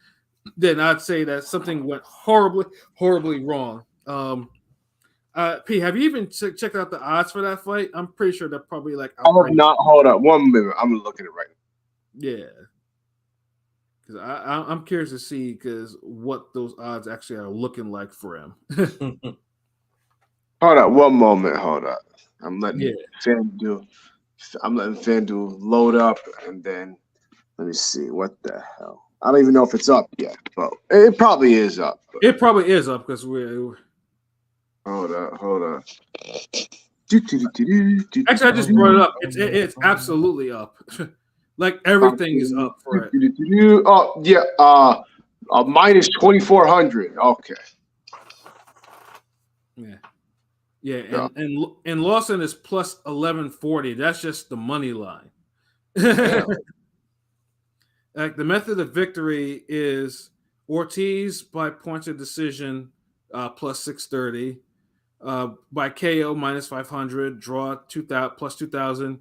then I'd say that something went horribly, horribly wrong. P, have you even checked out the odds for that fight? I'm pretty sure they're probably like. I have not. Hold up, 1 minute. I'm gonna look at it right now. Yeah, because I'm curious to see what those odds actually are looking like for him. Hold up, 1 moment. Hold up. I'm letting FanDuel load up, and then let me see what the hell. I don't even know if it's up yet, but it probably is up. It probably is up because we're. Hold up. Actually, I just brought it up. It's absolutely up. Like everything is up for it. Oh yeah. Minus 2,400. Okay. Yeah. And Lawson is plus 1,140. That's just the money line. Like the method of victory is Ortiz by points of decision plus 630. By KO minus 500, draw 2,000 plus 2,000,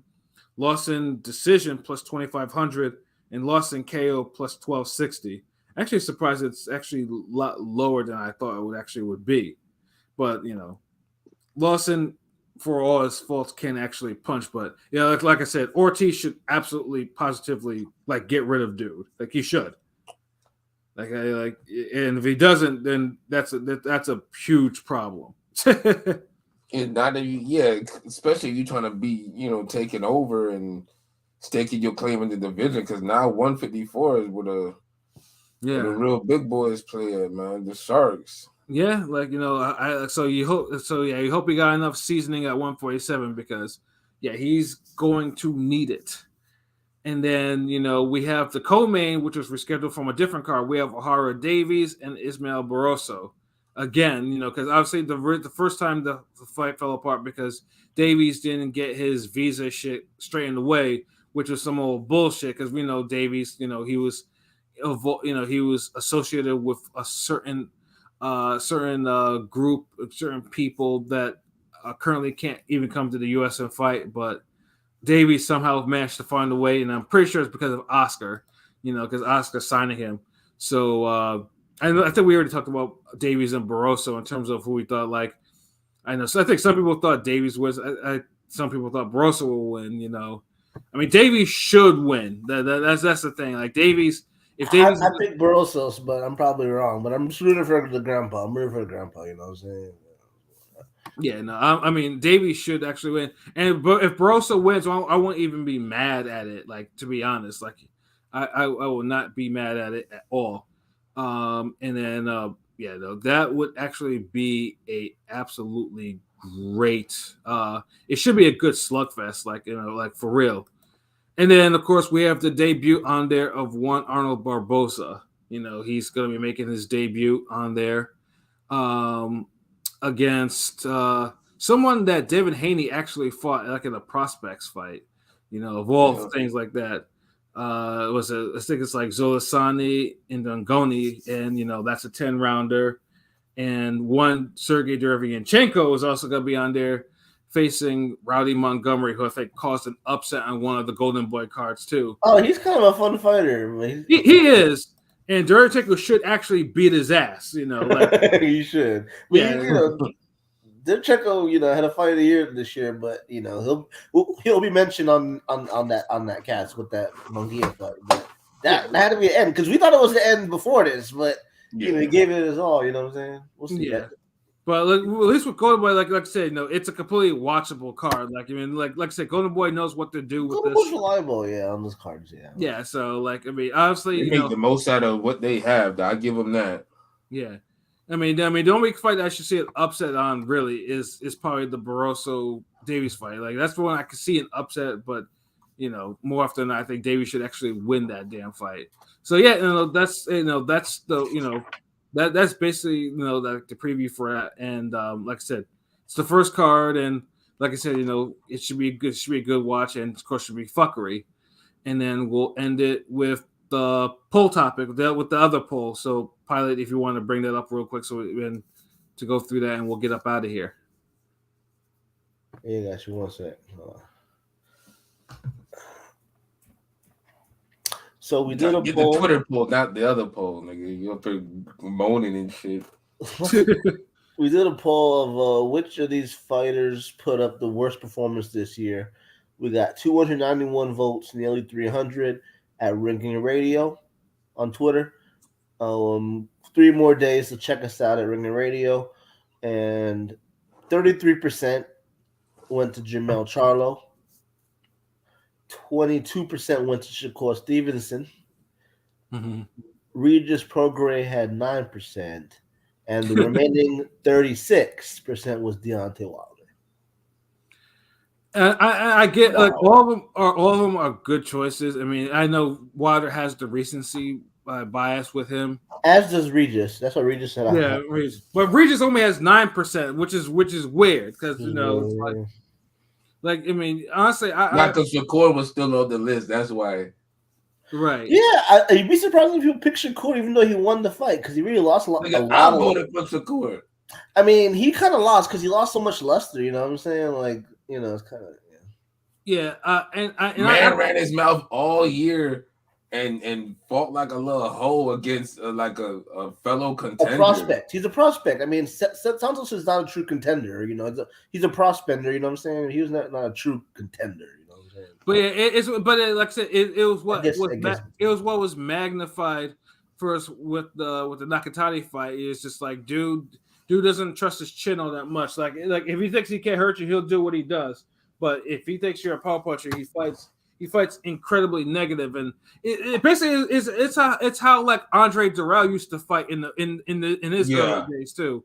Lawson decision plus 2,500, and Lawson KO plus 1,260. Actually, surprised it's actually a lot lower than I thought it would be. But Lawson, for all his faults, can actually punch. But like I said, Ortiz should absolutely, positively get rid of dude. Like he should. And if he doesn't, then that's a huge problem. And not especially if you're trying to be, taking over and staking your claim in the division, because now 154 is with a real big boys player, man, the Sharks. Yeah, you hope he got enough seasoning at 147 because he's going to need it. And then we have the co-main, which was rescheduled from a different card. We have O'Hara Davies and Ismael Barroso. Again, because obviously the first time the fight fell apart because Davies didn't get his visa shit straightened away, which was some old bullshit. Because we know Davies, he was associated with a certain group of certain people that currently can't even come to the U.S. and fight. But Davies somehow managed to find a way, and I'm pretty sure it's because of Oscar, because Oscar signing him. So. I think we already talked about Davies and Barroso in terms of who we thought. So I think some people thought Davies was. Some people thought Barroso will win. Davies should win. That's the thing. Like Davies, if Davies, I picked Barroso, but I'm probably wrong. But I'm just rooting for the grandpa. I'm rooting for the grandpa. You know what I'm saying? Yeah, no. Davies should actually win. And if Barroso wins, I won't even be mad at it. Like to be honest, I will not be mad at it at all. And then that would actually be a absolutely great. It should be a good slugfest, like for real. And then, of course, we have the debut on there of one Arnold Barboza. He's going to be making his debut on there against someone that David Haney actually fought like in a prospects fight. Of all things like that. I think it's like Zolasani and Dungoni, and that's a 10-rounder. And one Sergey Derevyanchenko is also going to be on there facing Rowdy Montgomery, who I think caused an upset on one of the Golden Boy cards too. Oh, he's kind of a fun fighter. He is, and Derevyanchenko should actually beat his ass. Like he should. Derevyanchenko, had a fight of the year this year, but he'll be mentioned on that cast with that Munguia fight. But that had to be an end because we thought it was the end before this, but he gave it his all. You know what I'm saying? We'll see. Yeah. But at least with Golden Boy, like I said, it's a completely watchable card. Like I said, Golden Boy knows what to do with Golden this. Boy's reliable, on those cards, Yeah, so honestly, they make the most out of what they have. I give them that. Yeah, the only fight that I should see an upset on really is probably the Barroso Davies fight. Like that's the one I could see an upset, but more often than not, I think Davies should actually win that damn fight. So yeah, that's the That's basically the preview for that, and like I said, it's the first card, and like I said, it should be good. Should be a good watch, and of course, should be fuckery, and then we'll end it with the poll topic with the other poll. So, Pilot, if you want to bring that up real quick, to go through that, and we'll get up out of here. Yeah, got you. One sec. So we did Get the Twitter poll, not the other poll, nigga. You're up there moaning and shit. We did a poll of which of these fighters put up the worst performance this year. We got 291 votes, nearly 300 at Ringing Radio on Twitter. 3 more days to check us out at Ringing Radio, and 33% went to Jamel Charlo. 22% went to Shakur Stevenson. Mm-hmm. Regis Prograis had 9%, and the remaining 36% was Deontay Wilder. I get like all of them are good choices. I know Wilder has the recency bias with him, as does Regis. That's what Regis said. Yeah, Regis. But Regis only has 9%, which is weird because honestly, not because Shakur was still on the list. That's why. Right. Yeah, you'd be surprised if you pick Shakur, even though he won the fight, because he really lost a lot. I voted for Shakur. He kind of lost because he lost so much luster. You know what I'm saying? It's kind of Man ran his mouth all year and fought like a little hoe against like a fellow contender. A prospect. He's a prospect. Santos is not a true contender. He's a prospector. You know what I'm saying? He was not a true contender. You know what I'm saying? But like I said, it was what was magnified first with the Nakatani fight. It's just like dude doesn't trust his chin all that much. Like if he thinks he can't hurt you, he'll do what he does. But if he thinks you're a power puncher, he fights incredibly negative, and it basically it's how like Andre Durrell used to fight in his early days too.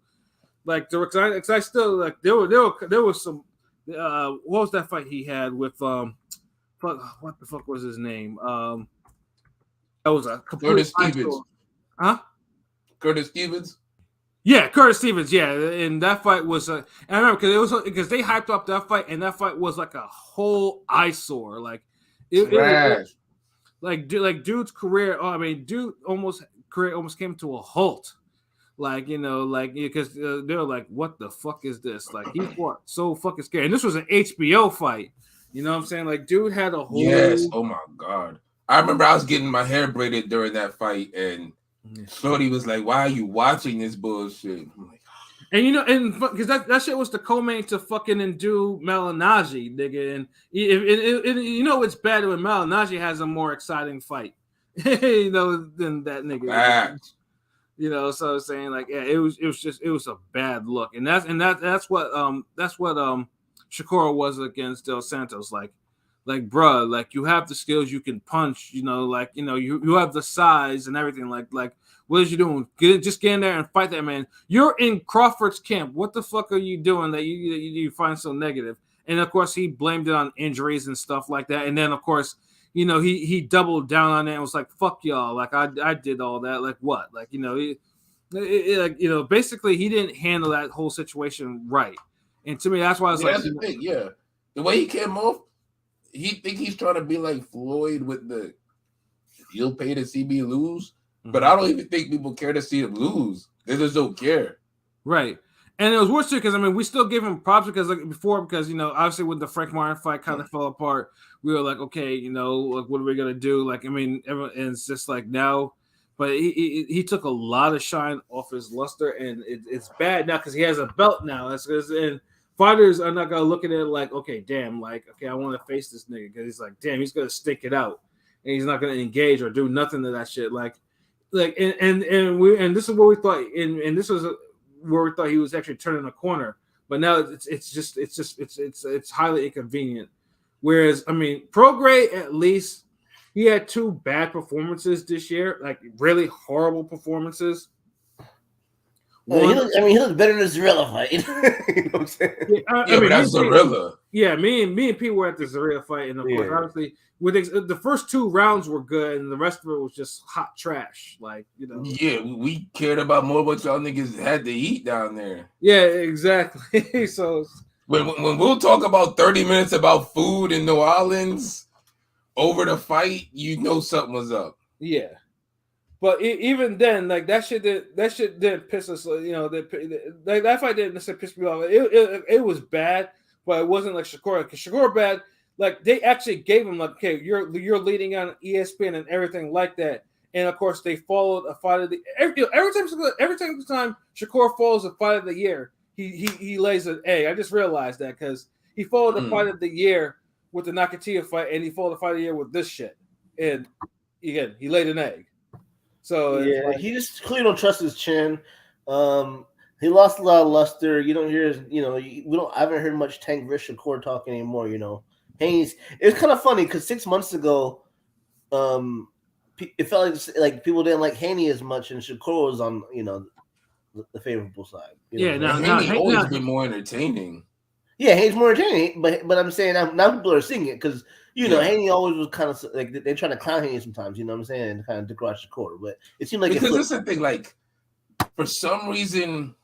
Like because I still like there was some what was that fight he had with what the fuck was his name? That was a Curtis Stevens. Huh? Curtis Stevens. Yeah, Curtis Stevens. Yeah, and that fight was. I remember because they hyped up that fight, and that fight was like a whole eyesore. Like dude's career. Dude career almost came to a halt. Because they were like, "What the fuck is this?" Like he fought so fucking scary, and this was an HBO fight. You know what I'm saying? Like, dude had a whole. Yes. Oh my god. I remember I was getting my hair braided during that fight, and Shorty was like, "Why are you watching this bullshit?" I'm like, and because that shit was the co-main to fucking Ndu Malignaggi, nigga, and it's bad when Malignaggi has a more exciting fight, than that nigga. Facts. So I'm saying like, yeah, it was a bad look, and that's what Shakur was against Dos Santos, like, bruh, like you have the skills, you can punch, you have the size and everything. Like, what is you doing? Just get in there and fight that man. You're in Crawford's camp. What the fuck are you doing that you find so negative? And of course, he blamed it on injuries and stuff like that. And then of course, he doubled down on it and was like, "Fuck y'all!" Like I did all that. Like what? Like basically he didn't handle that whole situation right. And to me, that's why I was that's the thing. Yeah, the way he came off, he think he's trying to be like Floyd with the "you'll pay to see me lose," but I don't even think people care to see him lose. They just don't care. Right. And it was worse too because we still gave him props because obviously when the Frank Martin fight kind of fell apart, we were like, okay, like what are we gonna do? Like, and it's just like now, but he took a lot of shine off his luster, and it's bad now because he has a belt now. And fighters are not gonna look at it like, okay, damn, like, okay, I want to face this nigga because he's like, damn, he's gonna stick it out, and he's not gonna engage or do nothing to that shit. Like, and this is what we thought, and this was where we thought he was actually turning a corner, but now it's highly inconvenient. Whereas, Prograis, at least he had 2 bad performances this year, like really horrible performances. He looks better than Zarella fight. You know what I'm saying? Yeah, but that's Zarella. Yeah, me and Pete were at the Zarella fight, and of course, obviously, the first 2 rounds were good, and the rest of it was just hot trash. Like, Yeah, we cared about more what y'all niggas had to eat down there. Yeah, exactly. So when we'll talk about 30 minutes about food in New Orleans over the fight, something was up. Yeah. But even then, like that shit didn't piss us. That fight didn't necessarily piss me off. It was bad, but it wasn't like Shakur. Because Shakur bad, like they actually gave him like, okay, you're leading on ESPN and everything like that. And of course, they followed a fight of the every time Shakur follows a fight of the year, he lays an egg. I just realized that because he followed the fight of the year with the Nakatia fight, and he followed the fight of the year with this shit. And again, he laid an egg. So yeah, he just clearly don't trust his chin. He lost a lot of luster. You don't hear his, I haven't heard much Tank versus Shakur talk anymore. Haney's. It's kind of funny because 6 months ago, it felt like people didn't like Haney as much, and Shakur was on the favorable side. Now Haney's always been more entertaining. Yeah, Haney's more entertaining, but I'm saying now people are seeing it because. Haney always was kind of like they try to clown Haney sometimes, you know what I'm saying, and kind of dick rush Shakur. But it seemed like because that's the thing, like for some reason,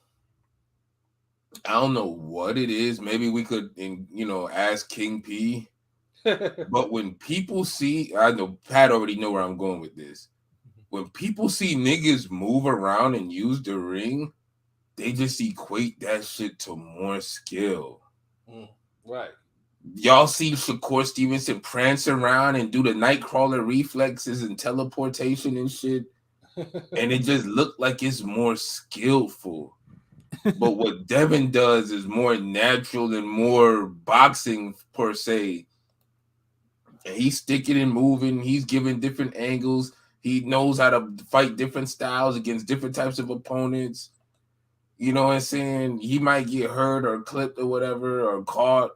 I don't know what it is. Maybe we could, ask King P. But when people see, I know Pat already know where I'm going with this. When people see niggas move around and use the ring, they just equate that shit to more skill. Right. Y'all see Shakur Stevenson prance around and do the Nightcrawler reflexes and teleportation and shit, and it just looked like it's more skillful. But what Devin does is more natural and more boxing per se. And he's sticking and moving. He's giving different angles. He knows how to fight different styles against different types of opponents. You know what I'm saying? He might get hurt or clipped or whatever or caught.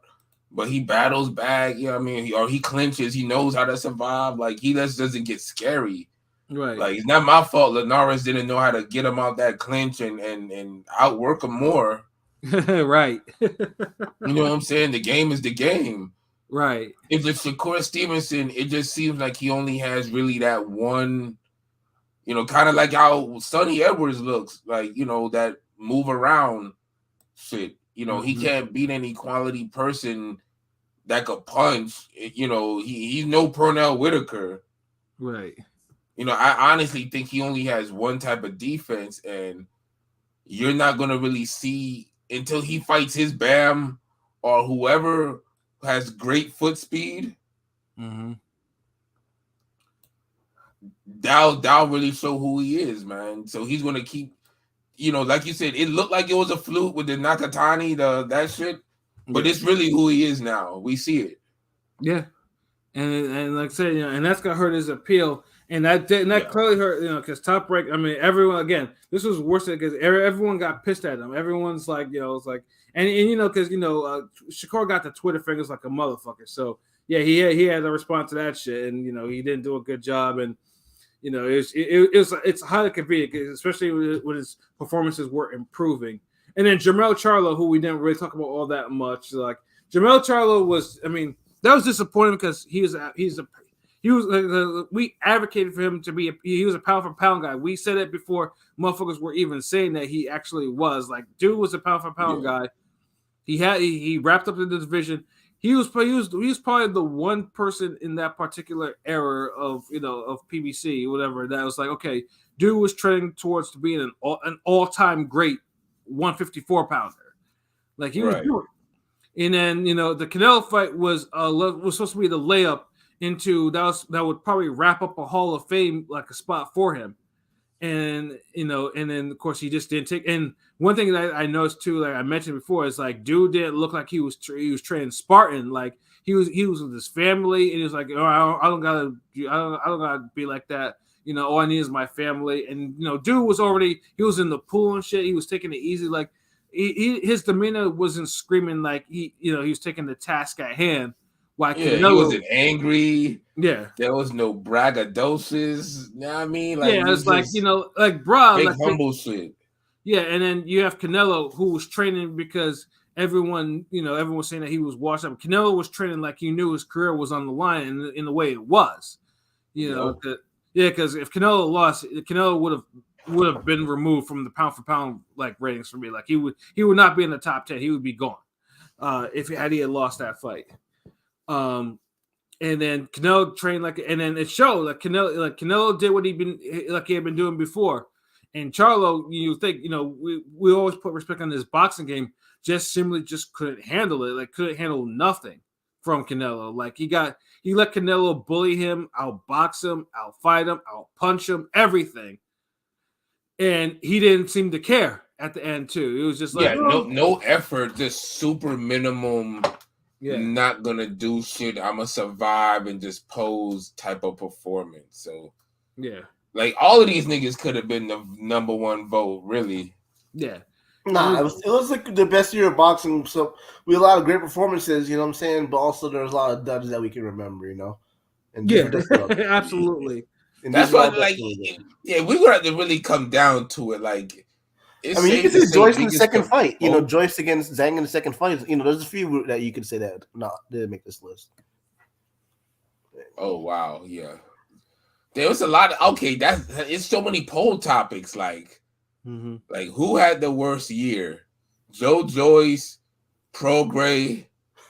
But he battles back, or he clinches. He knows how to survive. Like, he just doesn't get scary. Right. Like, it's not my fault Linares didn't know how to get him out that clinch and outwork him more. Right. You know what I'm saying? The game is the game. Right. If it's Shakur Stevenson, it just seems like he only has really that one, kind of like how Sonny Edwards looks. Like, that move around shit. He can't beat any quality person that could punch. He's no Pernell Whitaker. Right. I honestly think he only has one type of defense, and you're not going to really see until he fights his Bam or whoever has great foot speed. Mm-hmm. That'll really show who he is, man. So he's going to keep, like you said, it looked like it was a fluke with the Nakatani, that shit, but it's really who he is now. We see it. Yeah. And like I said, and that's going to hurt his appeal. And that clearly hurt, because Top Rank, everyone, again, this was worse because everyone got pissed at him. Everyone's like, it's like, and because, Shakur got the Twitter fingers like a motherfucker. So, yeah, he had to respond to that shit. And, he didn't do a good job. And, it's highly convenient, especially when his performances were improving. And then Jermell Charlo, who we didn't really talk about all that much, like Jermell Charlo was, that was disappointing because He was we advocated for him to be. He was a pound for pound guy. We said it before motherfuckers were even saying that he actually was. Like, dude was a pound for pound guy. He wrapped up in the division. He was probably the one person in that particular era of PBC whatever that was like, okay, dude was trending towards to being an all-time great 154 pounder. Like he was doing. And then the Canelo fight was supposed to be the layup into that would probably wrap up a Hall of Fame like a spot for him. And and then of course he just didn't take. And one thing that I noticed too, like I mentioned before, is like dude didn't look like he was training Spartan. Like he was with his family, and he was like, oh, I don't gotta be like that. All I need is my family. And dude was he was in the pool and shit. He was taking it easy. Like his demeanor wasn't screaming like he was taking the task at hand. Like he wasn't angry. Yeah, there was no braggadocious. You know what I mean? Like, it's like like bro, big like humble shit. Yeah, and then you have Canelo who was training because everyone was saying that he was washed up. Canelo was training like he knew his career was on the line in the way it was. Because if Canelo lost, Canelo would have been removed from the pound for pound like ratings for me. Like he would not be in the top 10. He would be gone if he had lost that fight. And then Canelo trained and then it showed like Canelo did what he had been doing before. And Charlo, you think we always put respect on this boxing game, just couldn't handle it. Like couldn't handle nothing from Canelo. Like he let Canelo bully him, outbox him, outfight him, outpunch him, everything. And he didn't seem to care at the end too. It was just like no effort, just super minimum. Not gonna do shit. I'm gonna survive and just pose type of performance. So like all of these niggas could have been the number one vote, really. Yeah. Nah, it was like the best year of boxing. So we had a lot of great performances, you know what I'm saying? But also there's a lot of duds that we can remember, And absolutely. And that's why, like, we're gonna have to really come down to it. Like, you can say Joyce in the second fight. Joyce against Zhang in the second fight. There's a few that you could say that didn't make this list. Oh wow, yeah. There was a lot of it's so many poll topics. Like, like who had the worst year? Joe Joyce, Prograis,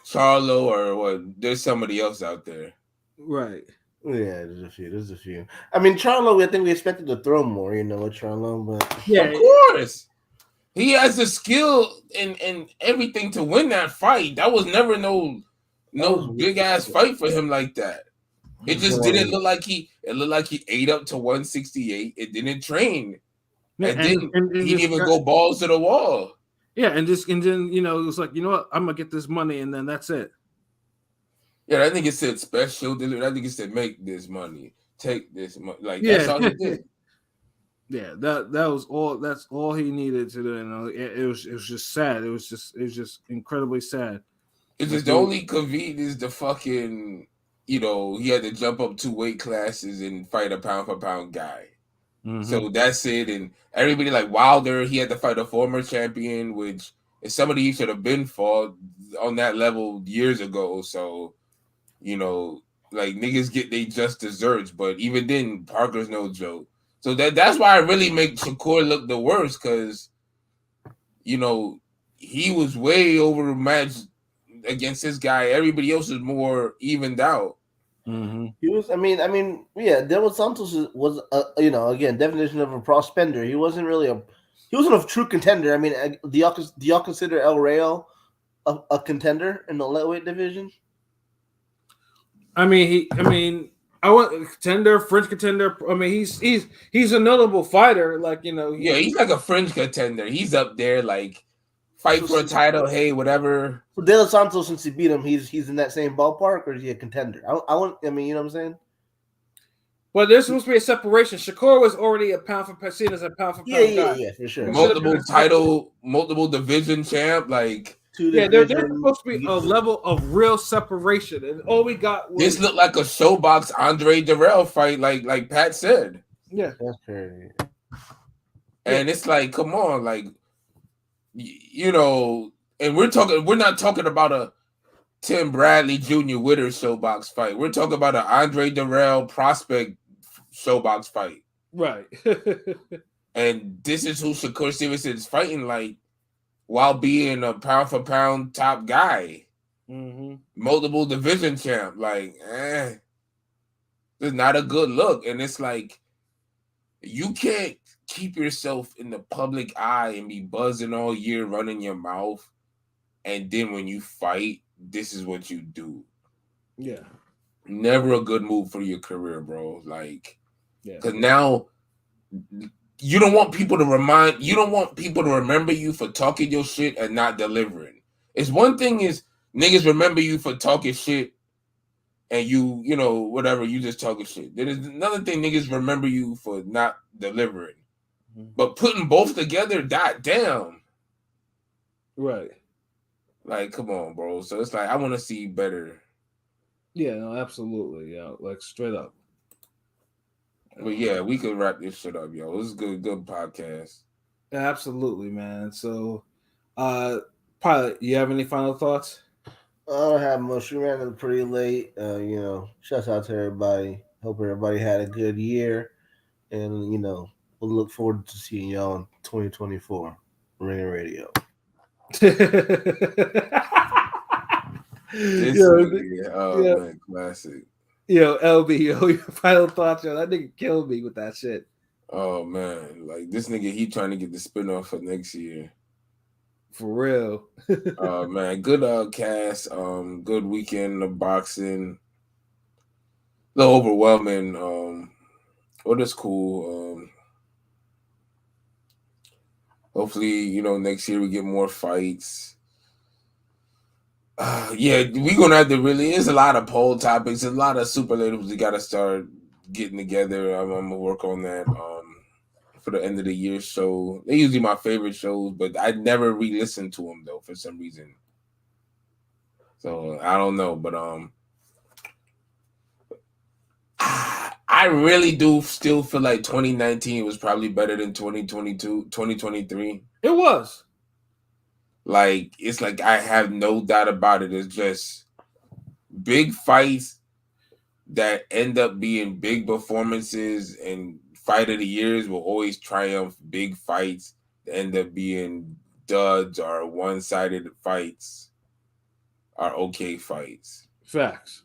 Charlo, or what? There's somebody else out there, right? Yeah, there's a few. I mean, Charlo, I think we expected to throw more, with Charlo, but of course, he has the skill and everything to win that fight. That was never no big ass fight for him like that. It just didn't look like it looked like he ate up to 168. It didn't train, and he didn't even go balls to the wall. Yeah, and then it was like, you know what, I'm gonna get this money, and then that's it. Yeah, I think it said special delivery. I think it said make this money, take this money. Like that's all he did. Yeah, that was all. That's all he needed to do. It was just sad. It was just incredibly sad. It's just the only convenience is the fucking he had to jump up 2 weight classes and fight a pound for pound guy. So that's it. And everybody like Wilder, he had to fight a former champion, which is somebody he should have been fought on that level years ago. So. Like niggas get they just desserts, but even then, Parker's no joke. So that's why I really make Shakur look the worst, because he was way overmatched against this guy. Everybody else was more evened out. He was. I mean, Delmo Santos was, again, definition of a pro spender. He wasn't a true contender. I mean, do y'all consider El Rayo a contender in the lightweight division? I want contender, French contender. I mean, he's a notable fighter. Like he's like a French contender. He's up there, like fight for a title. Hey, whatever. So De Los Santos, since he beat him, he's in that same ballpark, or is he a contender? you know what I'm saying? Well, there's supposed to be a separation. Shakur was already seen as a pound for pound guy. Yeah, for sure. Multiple division champ, like. There's supposed to be a level of real separation, and all we got was this looked like a showbox Andre Darrell fight, like Pat said. Yeah, that's crazy. And it's like, come on, like, and we're not talking about Tim Bradley Jr. Witter showbox fight. We're talking about an Andre Durrell prospect showbox fight. Right. And this is who Shakur Stevenson is fighting like while being a pound for pound top guy. Mm-hmm. Multiple division champ. Like, it's not a good look. And it's like, you can't keep yourself in the public eye and be buzzing all year, running your mouth. And then when you fight, this is what you do. Yeah. Never a good move for your career, bro. Like, yeah. Because now you don't want people to remember you for talking your shit and not delivering. It's one thing is niggas remember you for talking shit and you know, whatever, you just talking shit. There is another thing niggas remember you for not delivering. Mm-hmm. But putting both together, damn. Right. Like, come on, bro. So it's like, I want to see better. Yeah, no, absolutely. Yeah, like straight up. But yeah, we could wrap this shit up, yo. This is good podcast. Yeah, absolutely, man. So, Pilot, you have any final thoughts? I don't have much. We ran it pretty late. You know, shouts out to everybody. Hope everybody had a good year. And, you know, we'll look forward to seeing y'all in 2024. Ringer Radio. Man, classic. Yo, LB, yo, your final thoughts, yo. That nigga killed me with that shit. Oh man, like this nigga, he trying to get the spinoff for next year. For real. Man, good cast. Good weekend of boxing. A little overwhelming. What is cool. Hopefully, you know, next year we get more fights. Yeah, we're gonna have to really. There's a lot of poll topics, a lot of superlatives we gotta start getting together. I'm gonna work on that for the end of the year show. They're usually my favorite shows, but I never re-listen to them though for some reason. So I don't know, but I really do still feel like 2019 was probably better than 2022, 2023. It was. Like, it's like I have no doubt about it. It's just big fights that end up being big performances, and fight of the years will always triumph big fights that end up being duds or one-sided fights are okay fights. Facts.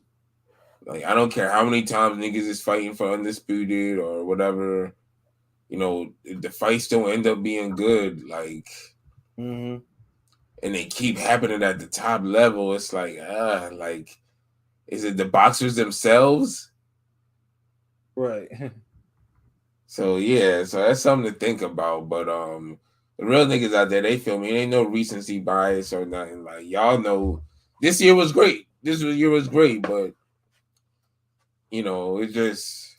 Like, I don't care how many times niggas is fighting for Undisputed or whatever, you know, the fights don't end up being good. Like, mm-hmm. And they keep happening at the top level. It's like, is it the boxers themselves? Right. So yeah, so that's something to think about. But the real niggas out there, they feel me. It ain't no recency bias or nothing. Like, y'all know this year was great. This year was great, but you know, it just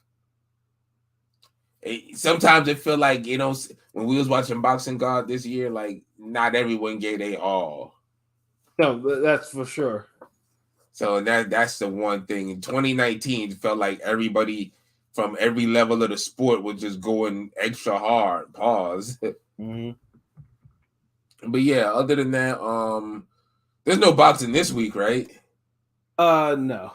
sometimes it feel like, you know, when we was watching Boxing God this year, like not everyone gave they all. No, that's for sure. So that's the one thing. In 2019, it felt like everybody from every level of the sport was just going extra hard. Pause. Mm-hmm. But yeah, other than that, there's no boxing this week, right? No.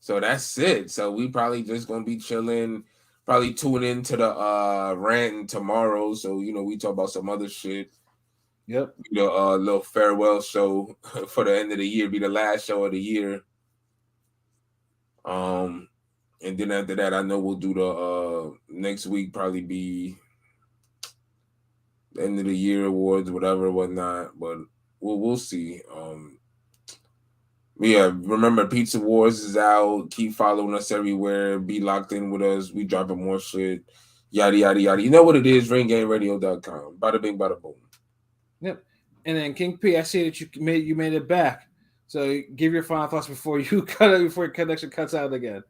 So that's it. So we probably just gonna be chilling. Probably tune into the rant tomorrow. So, you know, we talk about some other shit. Yep. You know, little farewell show for the end of the year, be the last show of the year. And then after that, I know we'll do the next week probably be the end of the year awards, whatever, whatnot. But we'll see. Yeah, remember Pizza Wars is out. Keep following us everywhere. Be locked in with us. We dropping more shit. Yada yada yada. You know what it is? RingGameRadio.com. Bada bing, bada boom. Yep. And then King P, I see that you made it back. So give your final thoughts before you cut it, before your connection cuts out again.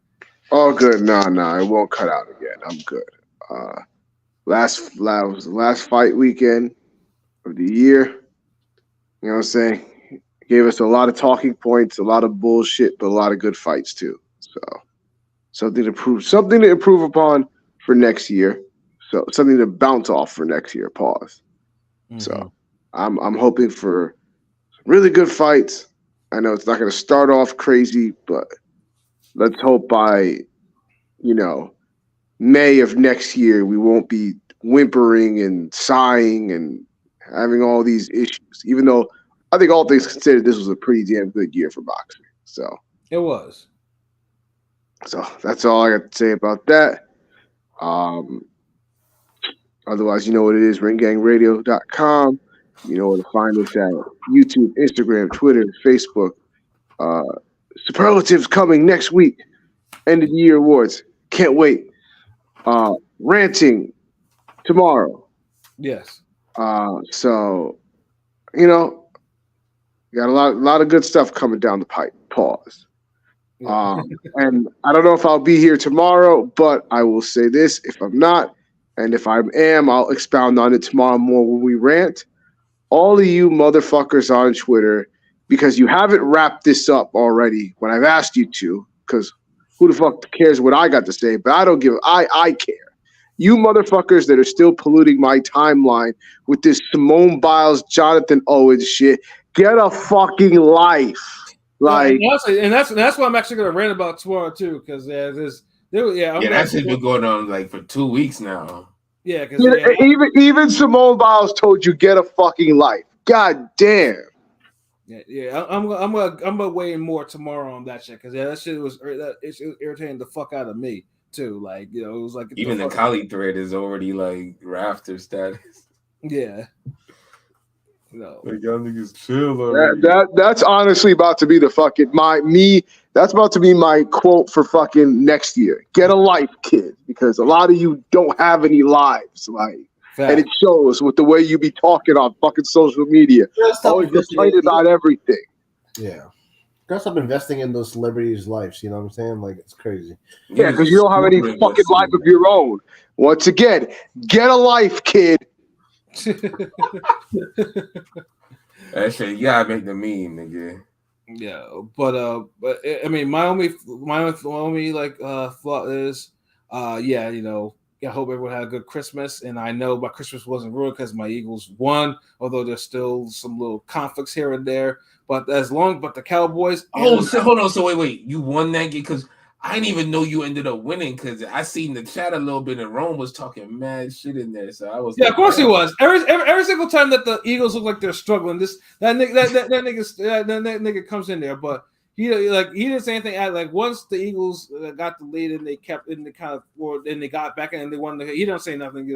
Oh, good. No, it won't cut out again. I'm good. Last fight weekend of the year. You know what I'm saying? Gave us a lot of talking points, a lot of bullshit, but a lot of good fights too. So something to improve upon for next year. So something to bounce off for next year. Pause. Mm-hmm. So I'm hoping for really good fights, I know it's not going to start off crazy, but let's hope by, May of next year, we won't be whimpering and sighing and having all these issues. Even though I think all things considered, this was a pretty damn good year for boxing. So it was. So that's all I got to say about that. Otherwise, you know what it is, ringgangradio.com. You know where to find us at YouTube, Instagram, Twitter, Facebook. Superlatives coming next week. End of the year awards. Can't wait. Ranting tomorrow. Yes. So, got a lot of good stuff coming down the pipe. Pause. And I don't know if I'll be here tomorrow, but I will say this: if I'm not, and if I am, I'll expound on it tomorrow more when we rant. All of you motherfuckers on Twitter, because you haven't wrapped this up already when I've asked you to, because who the fuck cares what I got to say? But I care. You motherfuckers that are still polluting my timeline with this Simone Biles, Jonathan Owens shit, get a fucking life. Like, and that's what I'm actually gonna rant about tomorrow too, because that's been going on like for 2 weeks now. Yeah, because even Simone Biles told you get a fucking life. God damn. Yeah. I'm gonna weigh in more tomorrow on that shit, because that shit was irritating the fuck out of me too. Like, it was like even the Kali thread is already like rafter status. Yeah. No. Like, y'all niggas chill already. That's honestly about to be the fucking that's about to be my quote for fucking next year. Get a life, kid, because a lot of you don't have any lives, like, and it shows with the way you be talking on fucking social media. Always complain about everything. Yeah. Gotta stop investing in those celebrities' lives, you know what I'm saying? Like, it's crazy. Yeah, because you don't have any fucking life of your own. Once again, get a life, kid. That shit, you gotta make the meme, nigga. Yeah, but I mean, my only like thought is, I hope everyone had a good Christmas, and I know my Christmas wasn't ruined because my Eagles won, although there's still some little conflicts here and there. But the Cowboys. Hold on. So wait, you won that game? Because I didn't even know you ended up winning, because I seen the chat a little bit, and Rome was talking mad shit in there. So I was of course he was. Every single time that the Eagles look like they're struggling, that nigga comes in there, but he didn't say anything. Like, once the Eagles got the lead and they kept in the kind of, or then they got back in and they won. He don't say nothing.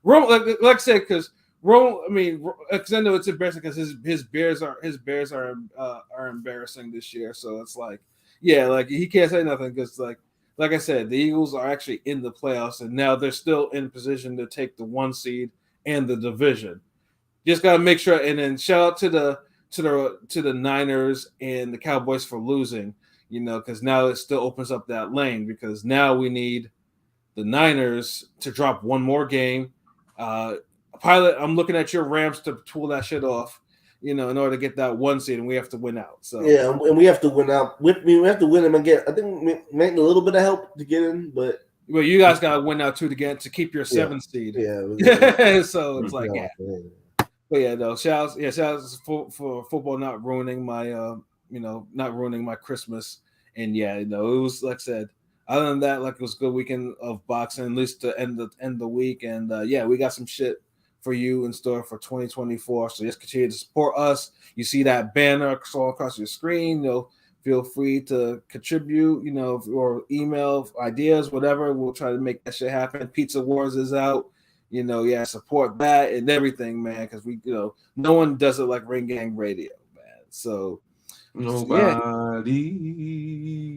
Rome, like I said, because Rome. I mean, because I know it's embarrassing because his Bears are embarrassing this year. So it's like. Yeah, like, he can't say nothing because, like I said, the Eagles are actually in the playoffs, and now they're still in position to take the 1 seed and the division. Just gotta make sure. And then shout out to the Niners and the Cowboys for losing, because now it still opens up that lane, because now we need the Niners to drop one more game. Pilot, I'm looking at your Rams to pull that shit off. In order to get that 1 seed, and we have to win out. So yeah, and we have to win out. We have to win them again. I think we make a little bit of help to get in, but you guys got to win out too to keep your 7 seed. Yeah. So it's like But yeah, no. Shout outs for football not ruining my not ruining my Christmas. And it was, like I said. Other than that, like, it was a good weekend of boxing, at least to end the week. And we got some shit for you in store for 2024. So just continue to support us. You see that banner all across your screen. Feel free to contribute, or email ideas, whatever. We'll try to make that shit happen. Pizza Wars is out. Support that and everything, man, because we, no one does it like Ring Gang Radio, man. So nobody.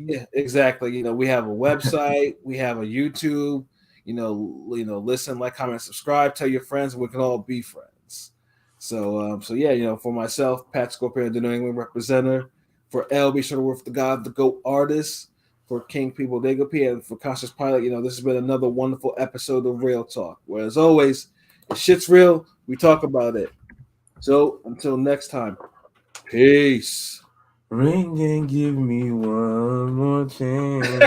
Yeah, exactly. We have a website, we have a YouTube. Listen, like, comment, subscribe, tell your friends, and we can all be friends. So for myself, Pat Scorpion, the New England representative, for LB Shuttleworth, the God, the GOAT artist, for King People Dagopy, and for Conscious Pilot, this has been another wonderful episode of Real Talk, where, as always, if shit's real, we talk about it. So until next time, peace. Ring and give me one more chance.